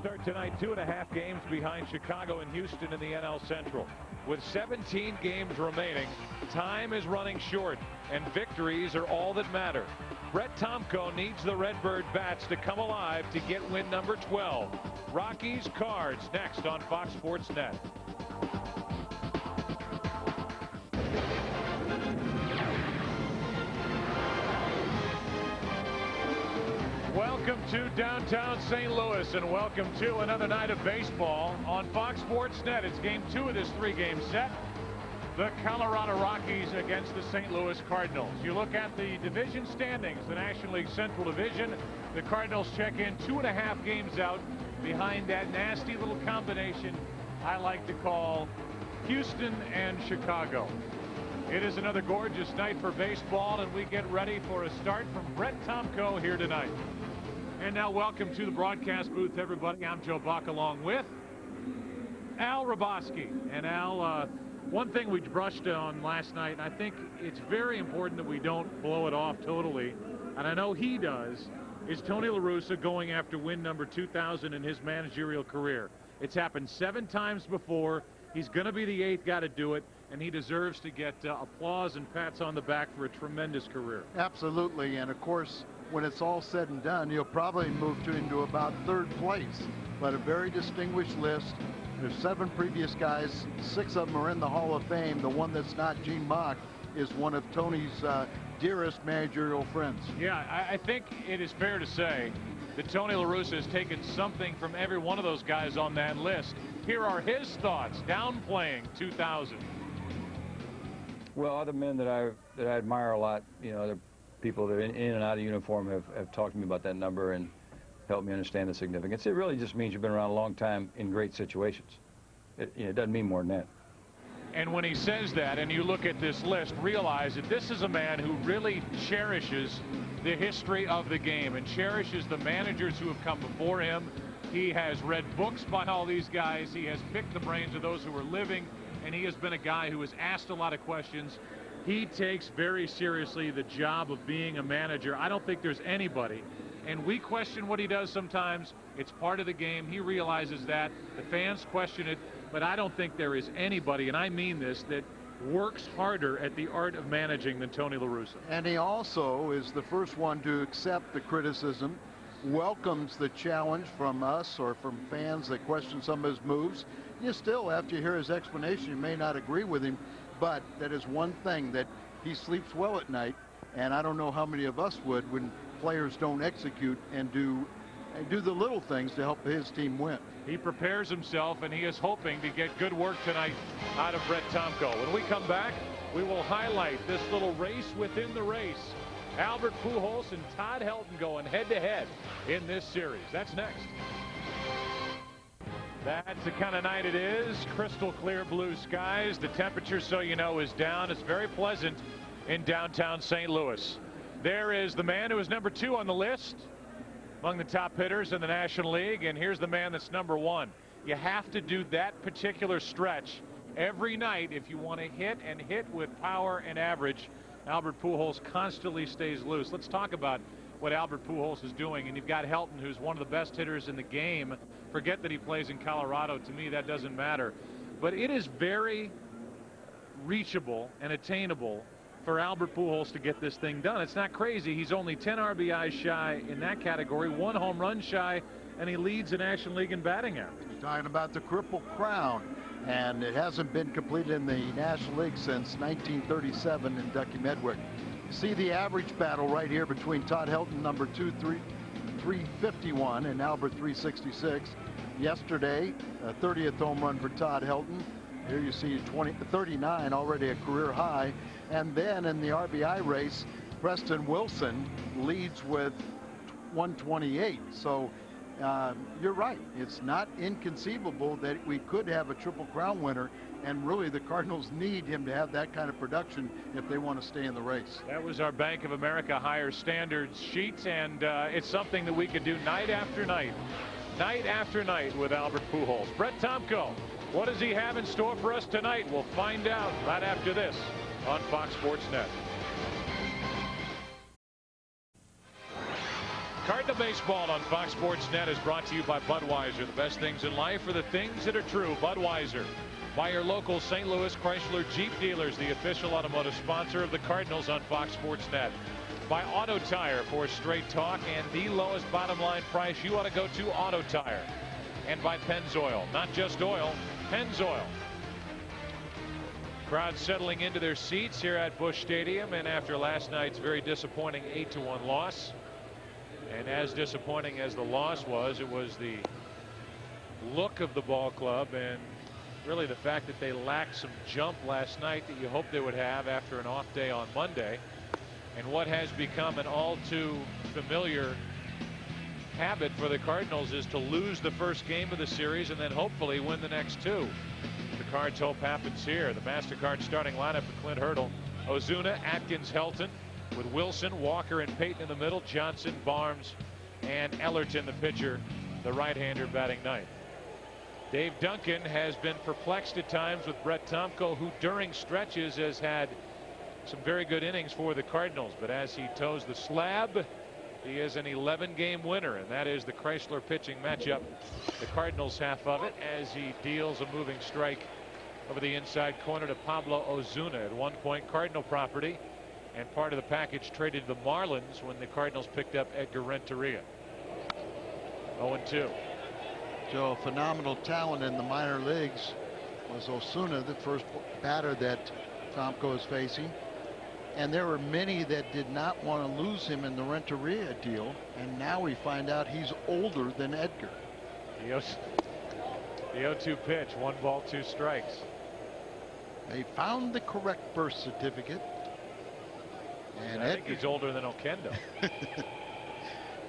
start tonight, 2.5 games behind Chicago and Houston in the NL Central. With 17 games remaining, time is running short, and victories are all that matter. Brett Tomko needs the Redbird bats to come alive to get win number 12. Rockies Cards next on Fox Sports Net. Welcome to downtown St. Louis, and welcome to another night of baseball on Fox Sports Net. It's game 2 of this 3-game set. The Colorado Rockies against the St. Louis Cardinals. You look at the division standings, the National League Central Division. The Cardinals check in 2.5 games out behind that nasty little combination I like to call Houston and Chicago. It is another gorgeous night for baseball, and we get ready for a start from Brett Tomko here tonight. And now welcome to the broadcast booth, everybody. I'm Joe Buck along with Al Raboski. And Al, one thing we brushed on last night, and I think it's very important that we don't blow it off totally, and I know he does, is Tony La Russa going after win number 2,000 in his managerial career. It's happened 7 times before. He's going to be the 8th guy to do it, and he deserves to get applause and pats on the back for a tremendous career. Absolutely, and of course, when it's all said and done, he'll probably move into about 3rd place. But a very distinguished list. There's 7 previous guys. 6 of them are in the Hall of Fame. The one that's not, Gene Mauch, is one of Tony's dearest managerial friends. Yeah, I think it is fair to say that Tony La Russa has taken something from every one of those guys on that list. Here are his thoughts downplaying 2,000. Well, other men that I admire a lot, you know, the people that are in and out of uniform have talked to me about that number and helped me understand the significance. It really just means you've been around a long time in great situations. It doesn't mean more than that. And when he says that, and you look at this list, realize that this is a man who really cherishes the history of the game and cherishes the managers who have come before him. He has read books by all these guys. He has picked the brains of those who are living, and he has been a guy who has asked a lot of questions. He takes very seriously the job of being a manager. I don't think there's anybody, and we question what he does sometimes. It's part of the game. He realizes that. The fans question it, but I don't think there is anybody, and I mean this, that works harder at the art of managing than Tony La Russa. And he also is the first one to accept the criticism, welcomes the challenge from us or from fans that question some of his moves. You still, after you hear his explanation, you may not agree with him, but that is one thing that he sleeps well at night, and I don't know how many of us would when players don't execute and do the little things to help his team win. He prepares himself, and he is hoping to get good work tonight out of Brett Tomko. When we come back, we will highlight this little race within the race. Albert Pujols and Todd Helton going head-to-head in this series. That's next. That's the kind of night it is. Crystal clear blue skies. The temperature, so you know, is down. It's very pleasant in downtown St. Louis. There is the man who is number 2 on the list among the top hitters in the National League, and here's the man that's number 1. You have to do that particular stretch every night if you want to hit and hit with power and average. Albert Pujols constantly stays loose. Let's talk about what Albert Pujols is doing. And you've got Helton, who's one of the best hitters in the game. Forget that he plays in Colorado. To me, that doesn't matter. But it is very reachable and attainable for Albert Pujols to get this thing done. It's not crazy. He's only 10 RBIs shy in that category, 1 home run shy, and he leads the National League in batting average. Talking about the Triple Crown, and it hasn't been completed in the National League since 1937 in Ducky Medwick. See the average battle right here between Todd Helton, number 2, 351, and Albert 366. Yesterday, a 30th home run for Todd Helton. Here you see 39, already a career high. And then in the RBI race, Preston Wilson leads with 128. So you're right. It's not inconceivable that we could have a Triple Crown winner, and really the Cardinals need him to have that kind of production if they want to stay in the race. That was our Bank of America higher standards sheet, and it's something that we could do night after night with Albert Pujols. Brett Tomko, what does he have in store for us tonight? We'll find out right after this on Fox Sports Net. Cardinal Baseball on Fox Sports Net is brought to you by Budweiser. The best things in life are the things that are true. Budweiser. By your local St. Louis Chrysler Jeep dealers, the official automotive sponsor of the Cardinals on Fox Sports Net. By Auto Tire, for straight talk and the lowest bottom line price, you ought to go to Auto Tire. And by Pennzoil. Not just oil, Pennzoil. Crowd settling into their seats here at Busch Stadium, and after last night's very disappointing 8-1 loss, and as disappointing as the loss was, it was the look of the ball club and really the fact that they lacked some jump last night that you hoped they would have after an off day on Monday. And what has become an all too familiar habit for the Cardinals is to lose the first game of the series and then hopefully win the next two. The Cards hope happens here. The MasterCard starting lineup for Clint Hurdle: Ozuna, Atkins, Helton, with Wilson, Walker, and Payton in the middle, Johnson, Barnes, and Ellerton, the pitcher, the right-hander, batting ninth. Dave Duncan has been perplexed at times with Brett Tomko, who during stretches has had some very good innings for the Cardinals, but as he toes the slab, he is an 11-game winner, and that is the Chrysler pitching matchup. The Cardinals half of it, as he deals a moving strike over the inside corner to Pablo Ozuna, at one point Cardinal property and part of the package traded to the Marlins when the Cardinals picked up Edgar Renteria. 0-2. So phenomenal talent in the minor leagues was Ozuna, the first batter that Tomko is facing. And there were many that did not want to lose him in the Renteria deal. And now we find out he's older than Edgar. The 0-2 pitch, 1 ball, 2 strikes. They found the correct birth certificate. And I think he's older than Oquendo.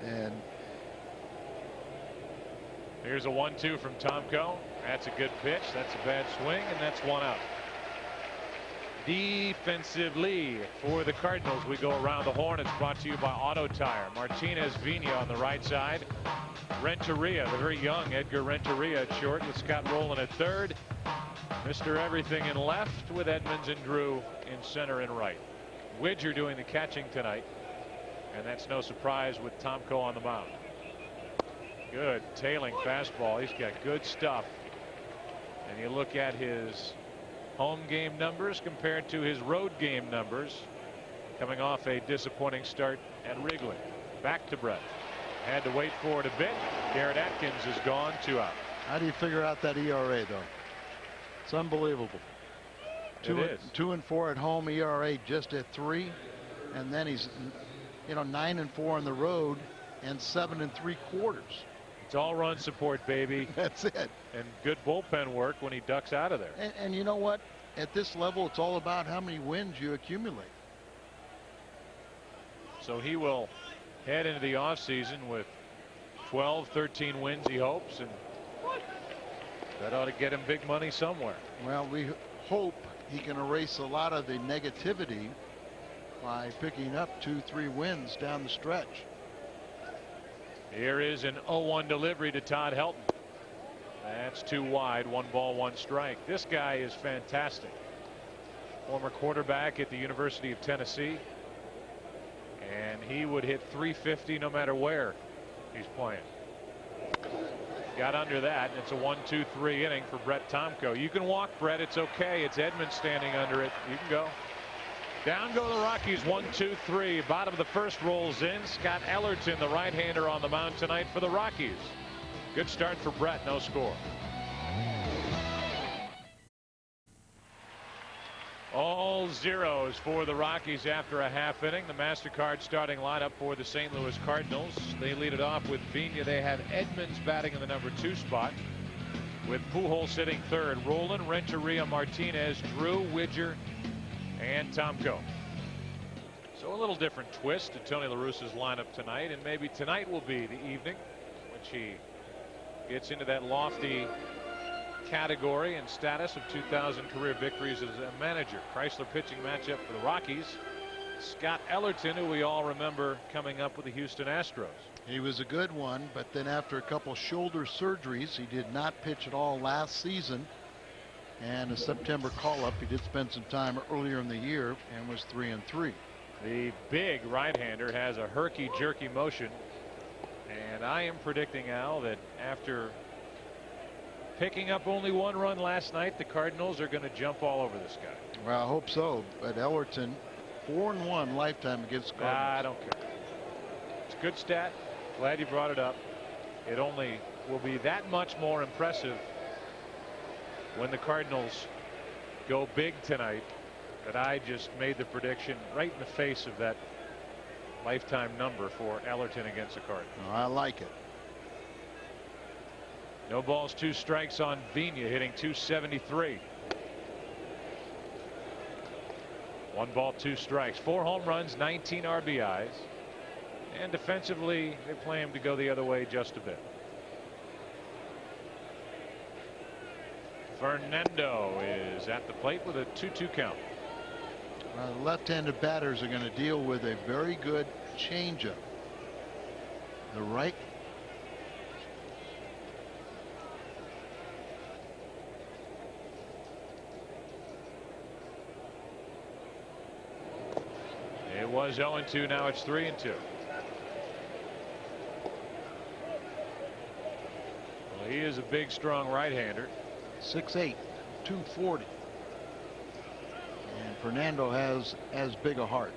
And here's a 1-2 from Tomko. That's a good pitch. That's a bad swing, and that's 1 out. Defensively for the Cardinals, we go around the horn. It's brought to you by Auto Tire. Martinez Vina on the right side. Renteria, the very young Edgar Renteria at short, with Scott Rolen at third. Mr. Everything in left, with Edmonds and Drew in center and right. Widger doing the catching tonight, and that's no surprise with Tomko on the mound. Good tailing fastball. He's got good stuff. And you look at his home game numbers compared to his road game numbers, coming off a disappointing start at Wrigley. Back to Brett. Had to wait for it a bit. Garrett Atkins is gone, 2 out. how do you figure out that ERA, though? It's unbelievable. It is. 2-4 at home, ERA just at 3, and then he's 9-4 on the road and 7 3/4. It's all run support, baby. That's it. And good bullpen work when he ducks out of there. And you know what? At this level, it's all about how many wins you accumulate. So he will head into the offseason with 12, 13 wins, he hopes, and that ought to get him big money somewhere. Well, we hope he can erase a lot of the negativity by picking up 2-3 wins down the stretch. Here is an 0-1 delivery to Todd Helton. That's 2 wide, 1 ball, 1 strike. This guy is fantastic. Former quarterback at the University of Tennessee, and he would hit 350 no matter where he's playing. Got under that, and it's a 1-2-3 inning for Brett Tomko. You can walk, Brett. It's okay. It's Edmonds standing under it. You can go. Down go the Rockies, 1-2-3. Bottom of the first rolls in. Scott Ellerton, the right-hander, on the mound tonight for the Rockies. Good start for Brett. No score. All zeros for the Rockies after a half inning. The MasterCard starting lineup for the St. Louis Cardinals. They lead it off with Vina. They have Edmonds batting in the number 2 spot, with Pujols sitting third. Rolen, Renteria, Martinez, Drew, Widger, and Tomko. So a little different twist to Tony La Russa's lineup tonight, and maybe tonight will be the evening when she gets into that lofty category and status of 2,000 career victories as a manager. Chrysler pitching matchup for the Rockies. Scott Ellerton, who we all remember coming up with the Houston Astros. He was a good one, but then after a couple shoulder surgeries, he did not pitch at all last season. And a September call-up, he did spend some time earlier in the year and was 3-3. The big right-hander has a herky-jerky motion And I am predicting, Al, that after picking up only 1 run last night, the Cardinals are going to jump all over this guy. Well, I hope so. But Ellerton, 4-1 lifetime against the Cardinals. I don't care. It's a good stat. Glad you brought it up. It only will be that much more impressive when the Cardinals go big tonight that I just made the prediction right in the face of that lifetime number for Ellerton against the Cardinals. Oh, I like it. No balls, 2 strikes on Vina, hitting .273. 1 ball, 2 strikes, 4 home runs, 19 RBIs, and defensively they play him to go the other way just a bit. Fernando is at the plate with a 2-2 count. Left-handed batters are going to deal with a very good changeup. The right. It was 0-2. Now it's 3-2. Well, he is a big, strong right-hander. 6'8", 240. And Fernando has as big a heart.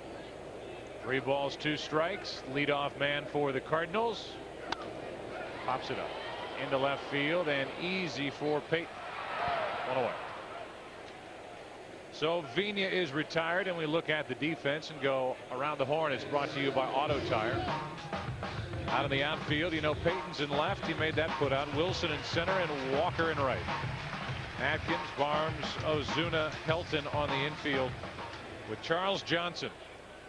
3 balls, 2 strikes. Leadoff man for the Cardinals. Pops it up into left field and easy for Peyton. 1 away. So Vina is retired, and we look at the defense and go around the horn. It's brought to you by Auto Tire. Out in the outfield, you know, Peyton's in left. He made that put out. Wilson in center and Walker in right. Atkins, Barnes, Ozuna, Helton on the infield with Charles Johnson.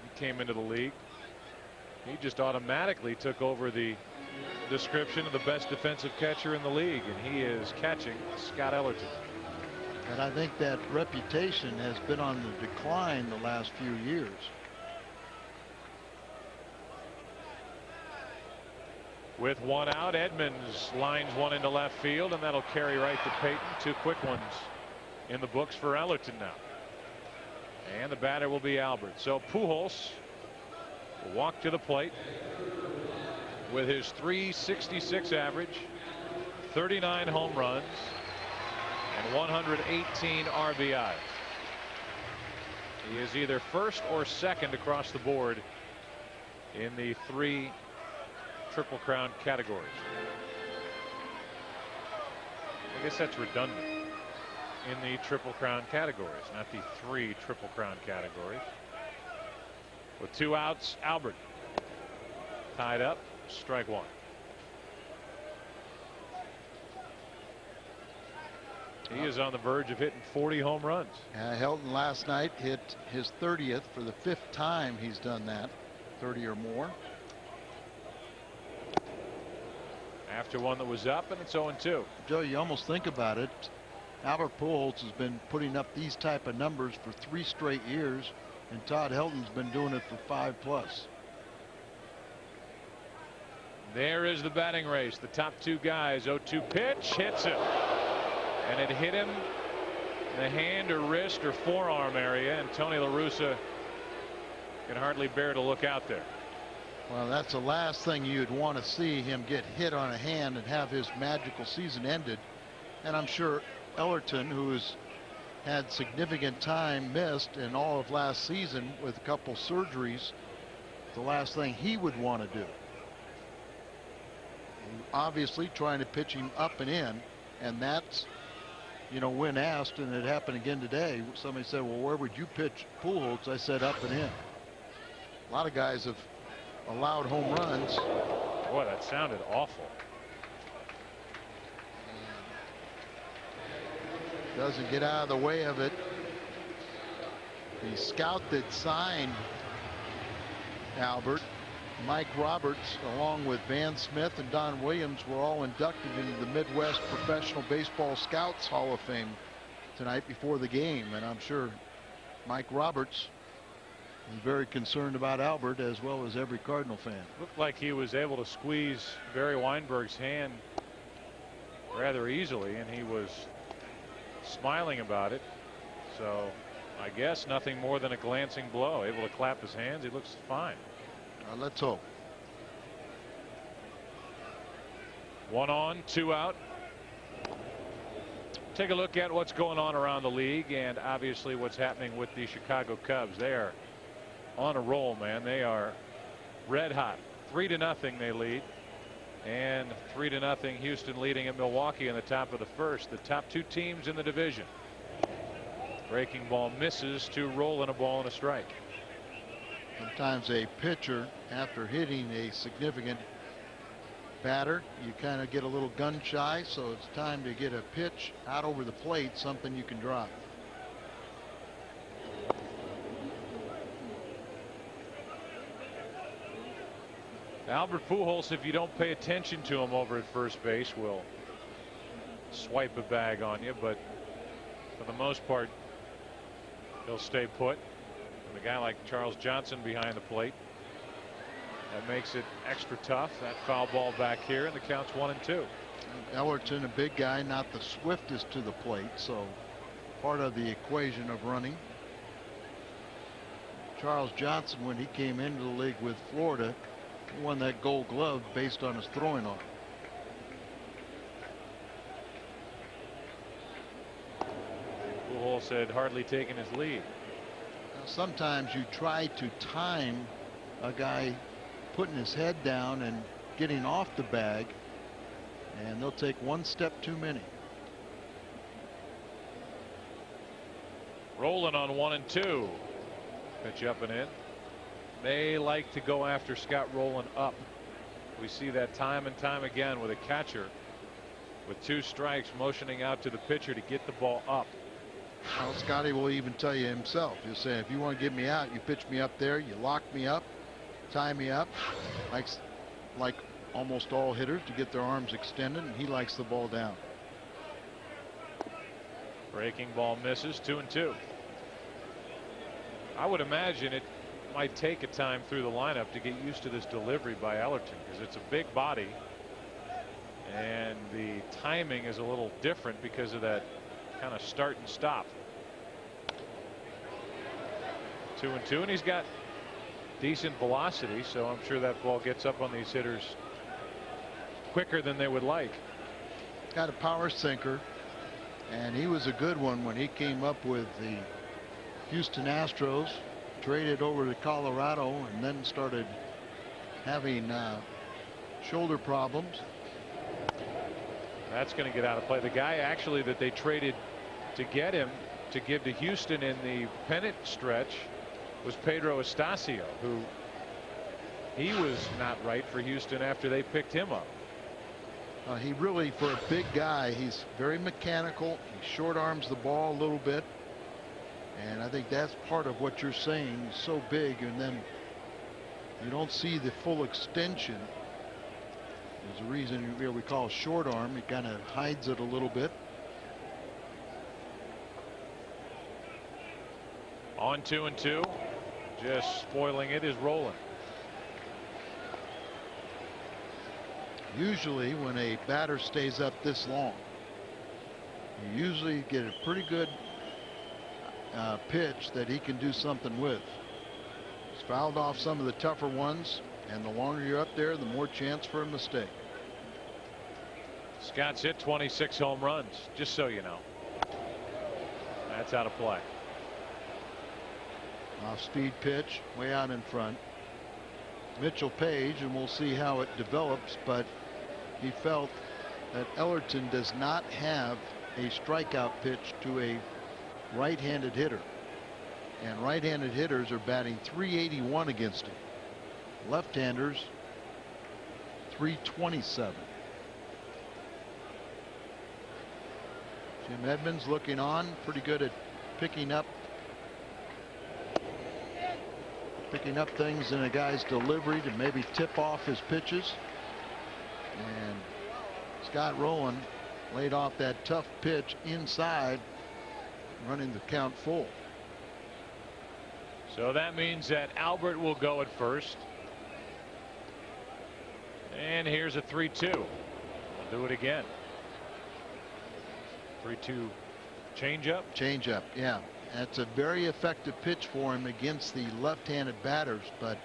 He came into the league. He just automatically took over the description of the best defensive catcher in the league, and he is catching Scott Ellerton. And I think that reputation has been on the decline the last few years. With 1 out, Edmonds lines 1 into left field, and that'll carry right to Peyton. 2 quick ones in the books for Ellerton now. And the batter will be Albert. So Pujols will walk to the plate with his .366 average, 39 home runs, and 118 RBIs. He is either first or second across the board in the 3 Triple Crown categories. I guess that's redundant. In the Triple Crown categories, not the 3 Triple Crown categories. With 2 outs, Albert tied up, strike 1. He is on the verge of hitting 40 home runs. Helton last night hit his 30th for the 5th time he's done that, 30 or more. After one that was up, and it's 0-2. Joe, you almost think about it. Albert Pujols has been putting up these type of numbers for 3 straight years, and Todd Helton's been doing it for 5+. There is the batting race. The top 2 guys. 0-2 pitch, hits it, and it hit him in the hand or wrist or forearm area, and Tony La Russa can hardly bear to look out there. Well, that's the last thing you'd want to see, him get hit on a hand and have his magical season ended. And I'm sure Ellerton, who has had significant time missed in all of last season with a couple surgeries, the last thing he would want to do. Obviously trying to pitch him up and in, and that's, you know, when asked, and it happened again today, somebody said, well, where would you pitch Pujols? I said up and in. A lot of guys have allowed home runs. Boy, that sounded awful. Doesn't get out of the way of it. The scout that signed Albert, Mike Roberts, along with Van Smith and Don Williams, were all inducted into the Midwest Professional Baseball Scouts Hall of Fame tonight before the game, and I'm sure Mike Roberts is very concerned about Albert, as well as every Cardinal fan. Looked like he was able to squeeze Barry Weinberg's hand rather easily, and he was smiling about it. So I guess nothing more than a glancing blow. Able to clap his hands. He looks fine. Let's hope. 1 on, 2 out. Take a look at what's going on around the league, and obviously what's happening with the Chicago Cubs. They are on a roll, man. They are red hot. 3-0 they lead, and 3-0 Houston leading at Milwaukee in the top of the first. The top 2 teams in the division. Breaking ball misses to Rolen, a ball and a strike. Sometimes a pitcher, after hitting a significant batter, you kind of get a little gun shy, so it's time to get a pitch out over the plate, something you can drop. Albert Pujols, if you don't pay attention to him over at first base, will swipe a bag on you, but for the most part he'll stay put. And a guy like Charles Johnson behind the plate, that makes it extra tough. That foul ball back here, and the count's 1-2. Ellerton, a big guy, not the swiftest to the plate, so part of the equation of running. Charles Johnson, when he came into the league with Florida, won that Gold Glove based on his throwing arm. Pujols had hardly taken his lead. Now, sometimes you try to time a guy putting his head down and getting off the bag, and they'll take one step too many. Rolen on 1-2. Pitch up and in. They like to go after Scott Rolen up. We see that time and time again with a catcher with 2 strikes motioning out to the pitcher to get the ball up. Well, Scotty will even tell you himself. He'll say, if you want to get me out, you pitch me up there, you lock me up, tie me up, like almost all hitters, to get their arms extended, and he likes the ball down. Breaking ball misses. 2-2. I would imagine it might take a time through the lineup to get used to this delivery by Ellerton, because it's a big body and the timing is a little different because of that kind of start and stop. 2-2, and he's got decent velocity, so I'm sure that ball gets up on these hitters quicker than they would like. Got a power sinker, and he was a good one when he came up with the Houston Astros, traded over to Colorado, and then started having shoulder problems. That's going to get out of play. The guy actually that they traded to get him to give to Houston in the pennant stretch was Pedro Estacio, who he was not right for Houston after they picked him up. He really, for a big guy, he's very mechanical. He short arms the ball a little bit, and I think that's part of what you're saying. He's so big, and then you don't see the full extension. There's a reason we call short arm. He kind of hides it a little bit. On 2-2, just spoiling it is Rolen. Usually when a batter stays up this long, you usually get a pretty good pitch that he can do something with. He's fouled off some of the tougher ones, and the longer you're up there, the more chance for a mistake. Scott's hit 26 home runs, just so you know. That's out of play. Off speed pitch, way out in front. Mitchell Page, and we'll see how it develops, but he felt that Ellerton does not have a strikeout pitch to a right-handed hitter, and right-handed hitters are batting .381 against him. Left-handers 327. Jim Edmonds looking on, pretty good at picking up things in a guy's delivery to maybe tip off his pitches. And Scott Rolen laid off that tough pitch inside, running the count full. So that means that Albert will go at first. And here's a 3-2. We'll do it again. 3-2 changeup. Changeup, yeah. That's a very effective pitch for him against the left-handed batters, but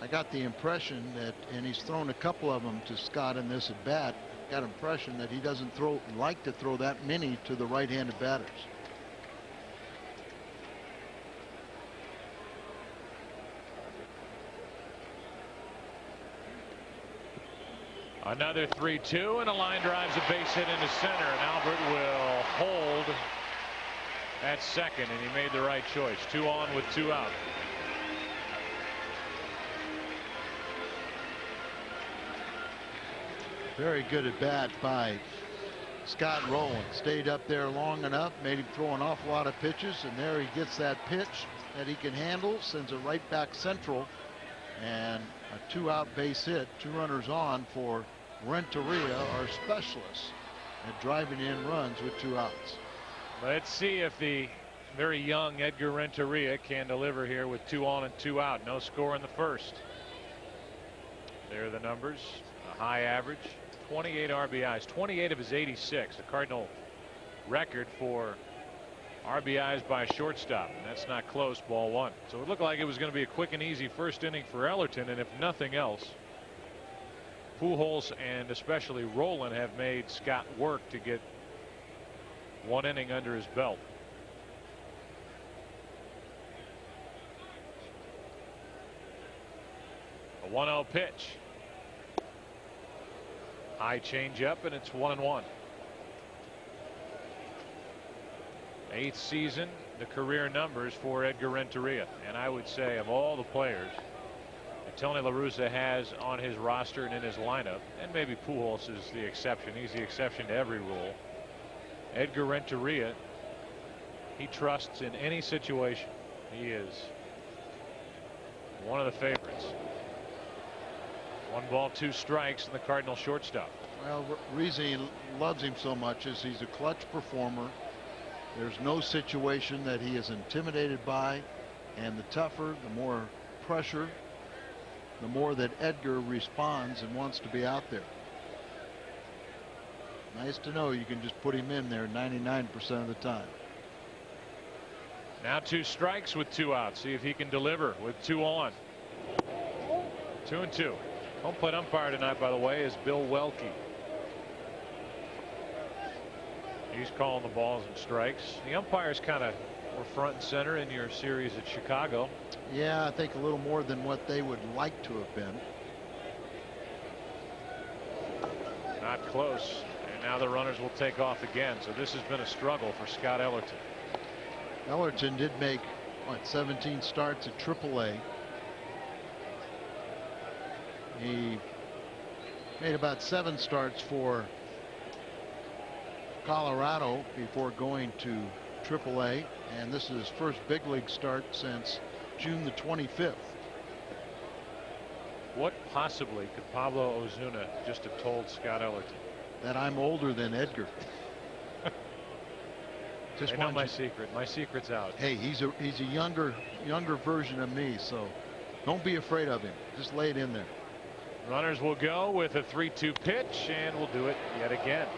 I got the impression that, and he's thrown a couple of them to Scott in this at bat, got impression that he doesn't like to throw that many to the right-handed batters. Another 3-2, and a line drives a base hit into center, and Albert will hold at second, and he made the right choice. 2 on with 2 out. Very good at bat by Scott Rolen. Stayed up there long enough, made him throw an awful lot of pitches, and there he gets that pitch that he can handle, sends it right back central, and a 2-out base hit. 2 runners on for Renteria, our specialist at driving in runs with 2 outs. Let's see if the very young Edgar Renteria can deliver here with 2 on and 2 out. No score in the first. There are the numbers. A high average, 28 RBIs, 28 of his 86, a Cardinal record for RBIs by a shortstop, and that's not close. Ball 1. So it looked like it was going to be a quick and easy first inning for Ellerton, and if nothing else, Pujols and especially Rolen have made Scott work to get 1 inning under his belt. A 1-0 pitch. High changeup, and it's 1-1. 8th season, the career numbers for Edgar Renteria, and I would say of all the players that Tony La Russa has on his roster and in his lineup, and maybe Pujols is the exception. He's the exception to every rule. Edgar Renteria, he trusts in any situation. He is one of the favorites. 1 ball, 2 strikes, and the Cardinal shortstop. Well, the reason he loves him so much is he's a clutch performer. There's no situation that he is intimidated by, and the tougher, the more pressure, the more that Edgar responds and wants to be out there. Nice to know you can just put him in there 99% of the time. Now 2 strikes with 2 outs. See if he can deliver with 2 on. 2-2. Home plate umpire tonight, by the way, is Bill Welke. He's calling the balls and strikes. The umpires kind of were front and center in your series at Chicago. Yeah, I think a little more than what they would like to have been. Not close. And now the runners will take off again. So this has been a struggle for Scott Ellerton. Ellerton did make, what, 17 starts at AAA. He made about 7 starts for Colorado before going to AAA, and this is his first big league start since June the 25th. What possibly could Pablo Ozuna just have told Scott Ellerton? That I'm older than Edgar. Just know my secret. My secret's out. Hey, he's a younger version of me, so don't be afraid of him. Just lay it in there. Runners will go with a 3-2 pitch, and we'll do it yet again.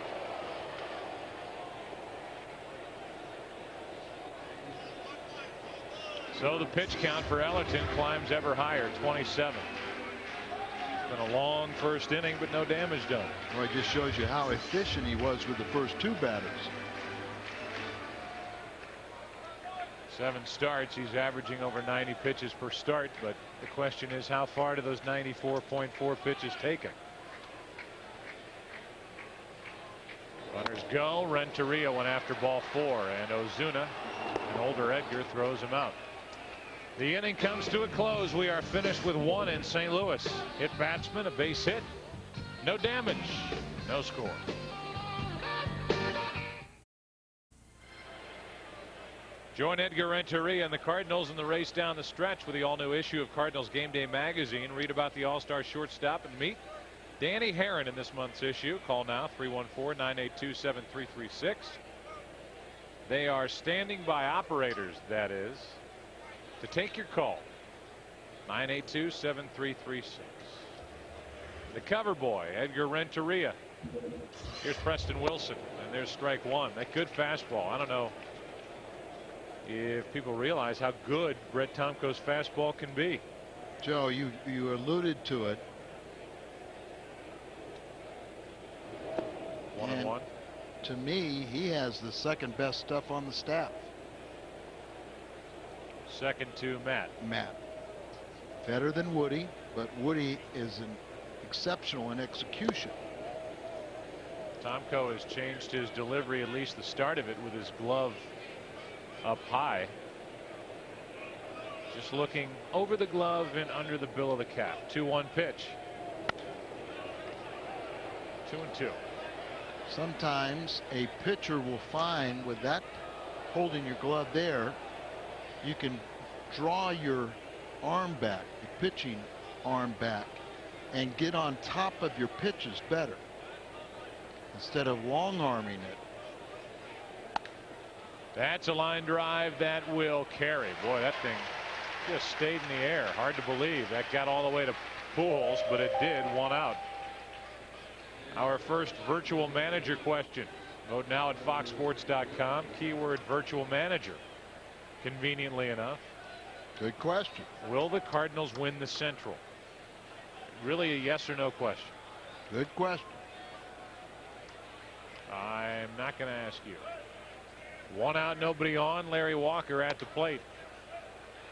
So the pitch count for Ellerton climbs ever higher, 27. It's been a long first inning, but no damage done. Well, it just shows you how efficient he was with the first 2 batters. 7 starts. He's averaging over 90 pitches per start, but the question is, how far do those 94.4 pitches take him? Runners go. Renteria went after ball 4, and Ozuna, an older Edgar, throws him out. The inning comes to a close. We are finished with 1 in St. Louis. Hit batsman, a base hit, no damage, no score. Join Edgar Renteria and the Cardinals in the race down the stretch with the all-new issue of Cardinals Game Day magazine. Read about the all-star shortstop and meet Danny Herron in this month's issue. Call now, 314-982-7336. They are standing by, operators that is, to take your call. 982-7336. The cover boy, Edgar Renteria. Here's Preston Wilson, and there's strike 1. That good fastball. I don't know if people realize how good Brett Tomko's fastball can be. Joe, you alluded to it. 1-1. To me, he has the second best stuff on the staff. Second to Matt. Better than Woody, but Woody is exceptional in execution. Tomko has changed his delivery, at least the start of it, with his glove up high. Just looking over the glove and under the bill of the cap. 2-1 pitch. 2-2. Sometimes a pitcher will find with that holding your glove there, you can draw your arm back, the pitching arm back, and get on top of your pitches better instead of long arming it. That's a line drive that will carry. Boy, that thing just stayed in the air. Hard to believe that got all the way to Pujols, but it did. 1 out. Our first virtual manager question. Vote now at foxsports.com. Keyword virtual manager. Conveniently enough. Good question. Will the Cardinals win the Central? Really a yes or no question. Good question. I'm not going to ask you. 1 out, nobody on. Larry Walker at the plate.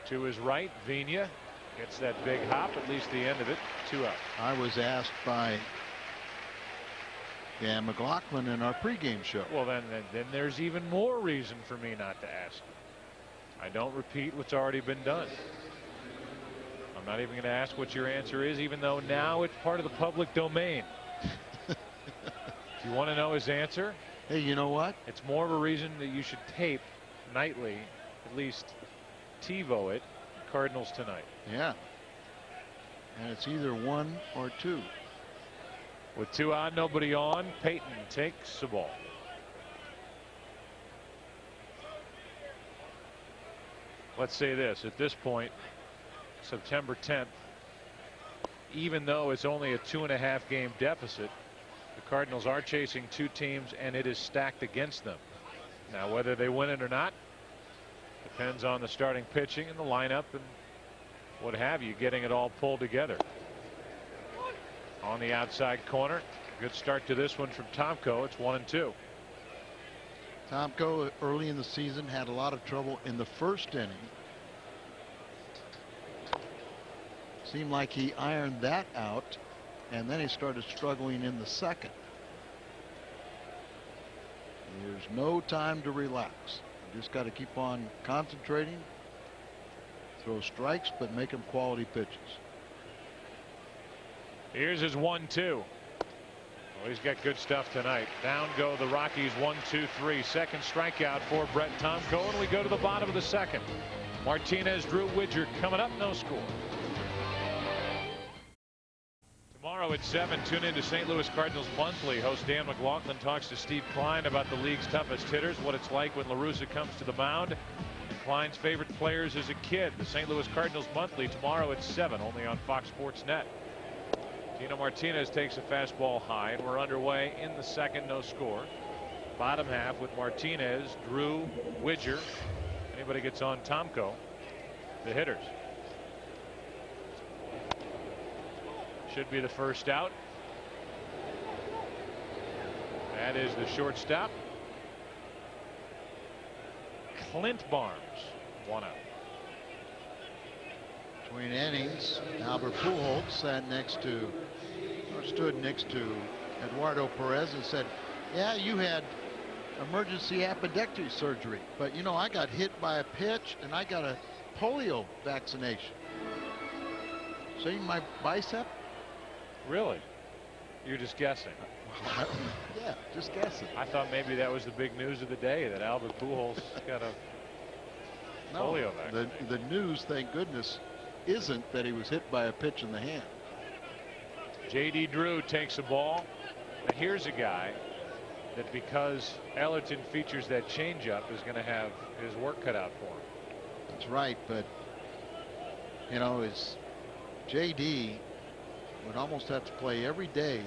To his right, Vina gets that big hop, at least the end of it. 2 out. I was asked by Dan McLaughlin in our pregame show. Well, then there's even more reason for me not to ask you. I don't repeat what's already been done. I'm not even going to ask what your answer is, even though now it's part of the public domain. If you want to know his answer, hey, you know what? It's more of a reason that you should tape nightly, at least TiVo it, Cardinals tonight. Yeah. And it's either 1 or 2. With 2 out, nobody on, Peyton takes the ball. Let's say this, at this point, September 10th, even though it's only a 2.5 game deficit, the Cardinals are chasing 2 teams and it is stacked against them. Now, whether they win it or not depends on the starting pitching and the lineup and what have you, getting it all pulled together. On the outside corner, good start to this one from Tomko. It's 1-2. Tomko early in the season had a lot of trouble in the first inning. Seemed like he ironed that out, and then he started struggling in the second. There's no time to relax. You just got to keep on concentrating, throw strikes, but make them quality pitches. Here's his 1-2. Well, he's got good stuff tonight. Down go the Rockies. 1-2-3. Second strikeout for Brett Tomko, and we go to the bottom of the second. Martinez, Drew Widger coming up. No score. Tomorrow at 7, tune in to St. Louis Cardinals Monthly. Host Dan McLaughlin talks to Steve Klein about the league's toughest hitters, what it's like when La Russa comes to the mound, and Klein's favorite players as a kid. The St. Louis Cardinals Monthly tomorrow at 7, only on Fox Sports Net. Tino Martinez takes a fastball high, and we're underway in the second. No score. Bottom half with Martinez, Drew, Widger. Anybody gets on Tomko, the hitters. Should be the first out. That is the shortstop, Clint Barnes. 1 out. Between innings, Albert Pujols stood next to Eduardo Perez and said, yeah, you had emergency appendectomy surgery, but you know, I got hit by a pitch and I got a polio vaccination. See my bicep? Really? You're just guessing. Yeah, just guessing. I thought maybe that was the big news of the day, that Albert Pujols got a polio vaccine. The news, thank goodness, isn't that he was hit by a pitch in the hand. J.D. Drew takes a ball. Now here's a guy that, because Ellerton features that changeup, is going to have his work cut out for him. That's right, but you know, his J.D. would almost have to play every day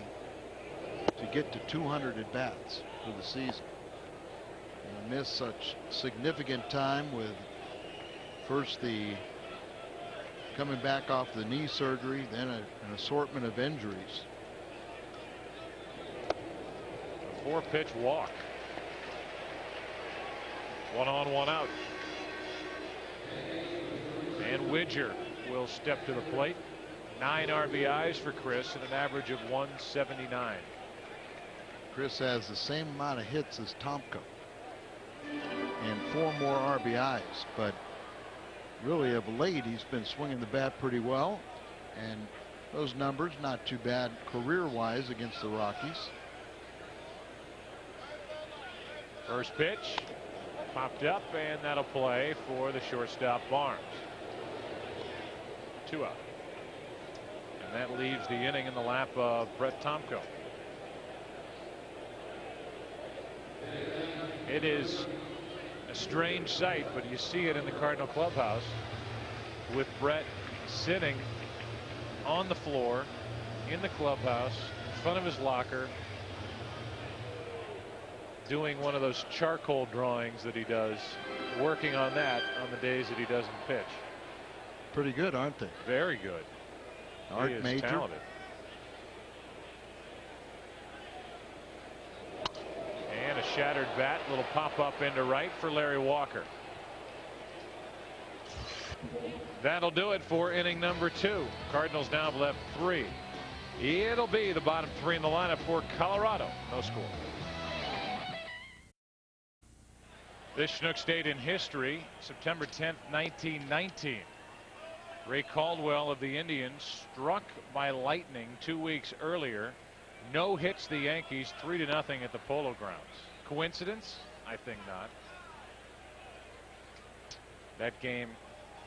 to get to 200 at bats for the season. And missed such significant time with first the coming back off the knee surgery, then an assortment of injuries. A 4-pitch walk. 1 on, 1 out. And Widger will step to the plate. 9 RBIs for Chris and an average of 179. Chris has the same amount of hits as Tomko and 4 more RBIs, but really of late he's been swinging the bat pretty well, and those numbers not too bad career-wise against the Rockies. First pitch popped up, and that'll play for the shortstop Barnes. 2 out. And that leaves the inning in the lap of Brett Tomko. It is a strange sight, but you see it in the Cardinal clubhouse with Brett sitting on the floor in the clubhouse in front of his locker, doing one of those charcoal drawings that he does, working on that on the days that he doesn't pitch. Pretty good, aren't they? Very good. Art He is Major. talented. And a shattered bat, little pop up into right for Larry Walker. That'll do it for inning number 2. Cardinals now have left 3. It'll be the bottom 3 in the lineup for Colorado. No score. This Chinook stayed in history September 10th, 1919. Ray Caldwell of the Indians struck by lightning 2 weeks earlier. No hits the Yankees 3-0 at the Polo Grounds. Coincidence? I think not. That game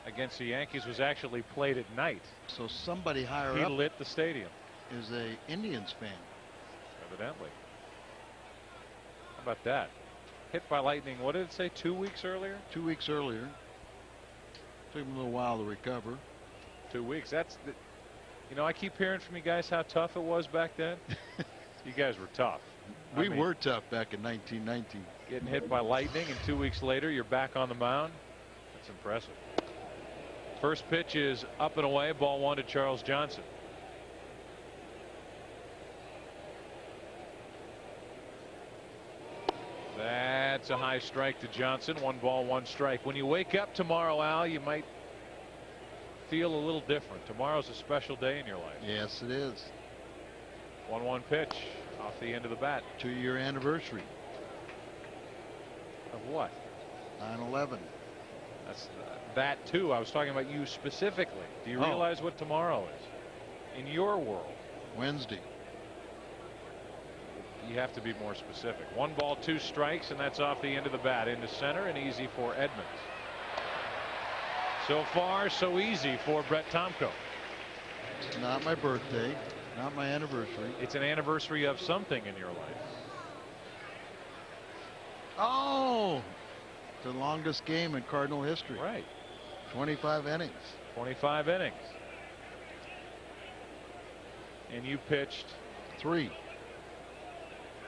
against the Yankees was actually played at night. So somebody higher He up lit the stadium. is a Indians fan. Evidently. How about that? Hit by lightning, what did it say, 2 weeks earlier? 2 weeks earlier. Took him a little while to recover. 2 weeks. That's the, you know, I keep hearing from you guys how tough it was back then. You guys were tough. We were tough back in 1919. Getting hit by lightning, and 2 weeks later you're back on the mound. That's impressive. First pitch is up and away, ball 1 to Charles Johnson. That's a high strike to Johnson. 1 ball, 1 strike. When you wake up tomorrow, Al, you might feel a little different. Tomorrow's a special day in your life. Yes, it is. 1-1 pitch off the end of the bat. 2-year anniversary. Of what? 9/11. That's that too. I was talking about you specifically. Do you realize what tomorrow is in your world? Wednesday. You have to be more specific. 1 ball, 2 strikes, and that's off the end of the bat into center and easy for Edmonds. So far, so easy for Brett Tomko. It's not my birthday, not my anniversary. It's an anniversary of something in your life. Oh, the longest game in Cardinal history. Right. 25 innings. 25 innings. And you pitched 3.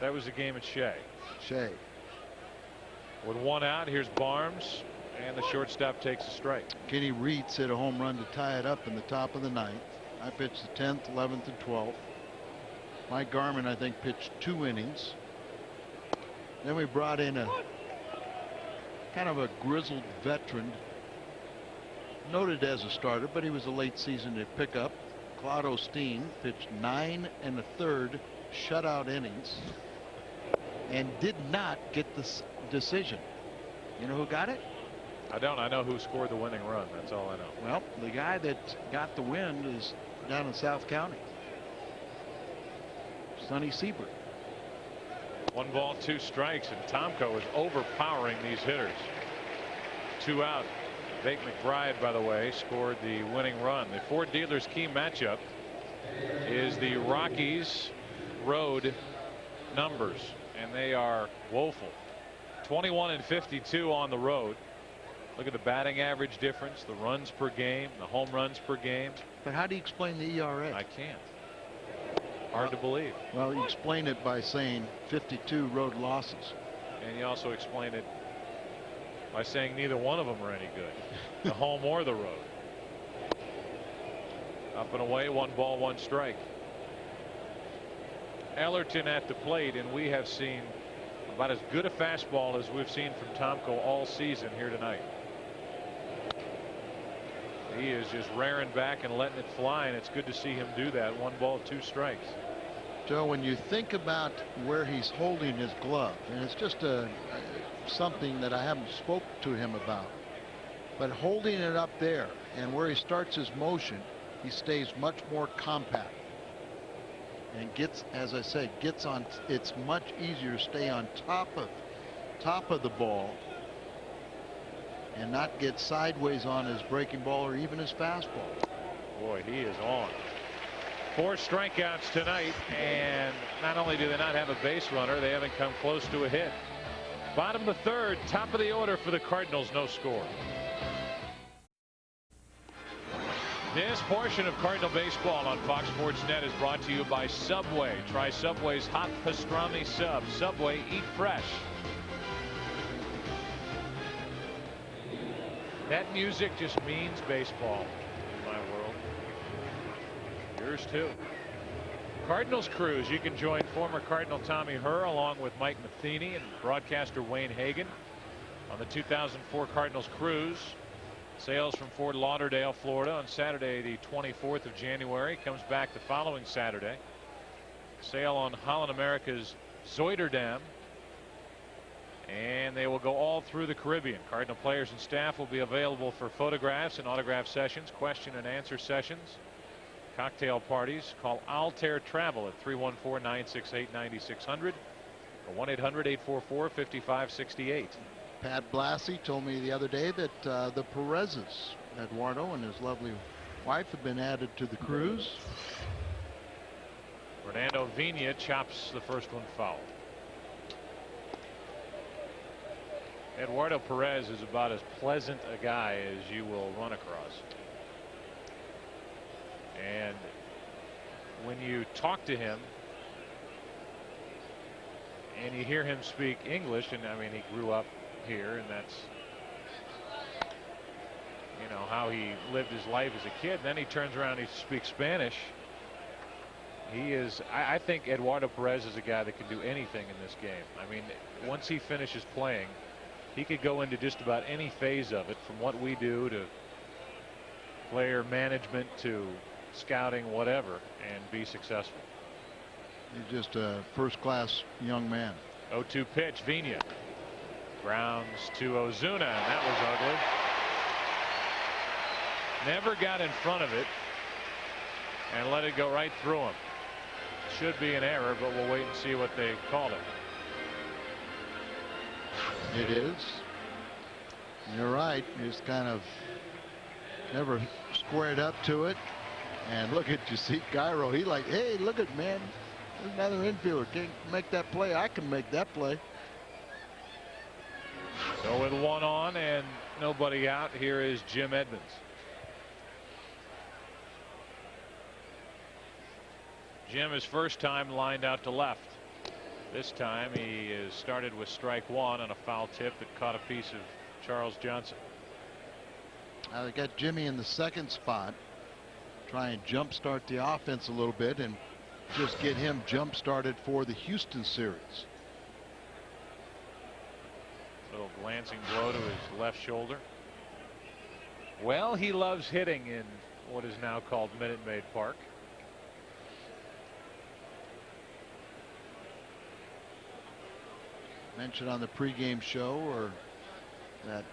That was a game at Shea. Shea. With 1 out, here's Barnes, and the shortstop takes a strike. Kenny Reitz hit a home run to tie it up in the top of the 9th. I pitched the 10th, 11th, and 12th. Mike Garman, I think, pitched 2 innings. Then we brought in a kind of a grizzled veteran, noted as a starter, but he was a late season pickup. Claude Osteen pitched 9 1/3 shutout innings and did not get this decision. You know who got it? I don't. I know who scored the winning run. That's all I know. Well, the guy that got the win is down in South County. Sonny Siebert. 1 ball, 2 strikes, and Tomko is overpowering these hitters. 2 out. Jake McBride, by the way, scored the winning run. The Ford Dealers key matchup is the Rockies road numbers, and they are woeful. 21 and 52 on the road. Look at the batting average difference, the runs per game, the home runs per game. But how do you explain the ERA? I can't. Hard to believe. Well, you explain it by saying 52 road losses. And you also explain it by saying neither one of them are any good, the home or the road. Up and away, 1 ball, 1 strike. Ellerton at the plate, and we have seen about as good a fastball as we've seen from Tomko all season here tonight. He is just raring back and letting it fly, and it's good to see him do that. 1 ball, 2 strikes. Joe, when you think about where he's holding his glove, and it's just something that I haven't spoke to him about, but holding it up there and where he starts his motion, he stays much more compact and gets, as I say, gets on. It's much easier to stay on top of the ball and not get sideways on his breaking ball or even his fastball. Boy, he is on. 4 strikeouts tonight, and not only do they not have a base runner, they haven't come close to a hit. Bottom of the 3rd, top of the order for the Cardinals, no score. This portion of Cardinal baseball on Fox Sports Net is brought to you by Subway. Try Subway's hot pastrami sub. Subway, eat fresh. That music just means baseball in my world. Yours too. Cardinals cruise. You can join former Cardinal Tommy Herr along with Mike Matheny and broadcaster Wayne Hagan on the 2004 Cardinals cruise. Sails from Fort Lauderdale, Florida on Saturday the 24th of January. Comes back the following Saturday. Sail on Holland America's Zoiderdam. And they will go all through the Caribbean. Cardinal players and staff will be available for photographs and autograph sessions, question and answer sessions, cocktail parties. Call Altair Travel at 314-968-9600 or 1-800-844-5568. Pat Blassie told me the other day that the Perez's, Eduardo and his lovely wife, have been added to the cruise. Fernando Vina chops the first one foul. Eduardo Perez is about as pleasant a guy as you will run across. And when you talk to him and you hear him speak English, and I mean, he grew up here, and that's, you know, how he lived his life as a kid. And then he turns around and he speaks Spanish. He is, I think Eduardo Perez is a guy that can do anything in this game. I mean, once he finishes playing, he could go into just about any phase of it, from what we do to player management to scouting, whatever, and be successful. He's just a first-class young man. 0-2 pitch, Vina grounds to Ozuna, and that was ugly. Never got in front of it and let it go right through him. Should be an error, but we'll wait and see what they call it. It is. You're right. Just kind of never squared up to it. And look at Jacek Cairo. He like, hey, look at, man, there's another infielder. Can't make that play. I can make that play. So with 1 on and nobody out, here is Jim Edmonds. Jim, his first time lined out to left. This time he is started with strike 1 on a foul tip that caught a piece of Charles Johnson. They got Jimmy in the 2nd spot. Try and jumpstart the offense a little bit and just get him jump started for the Houston series. Little glancing blow to his left shoulder. Well, he loves hitting in what is now called Minute Maid Park. Mentioned on the pregame show, or that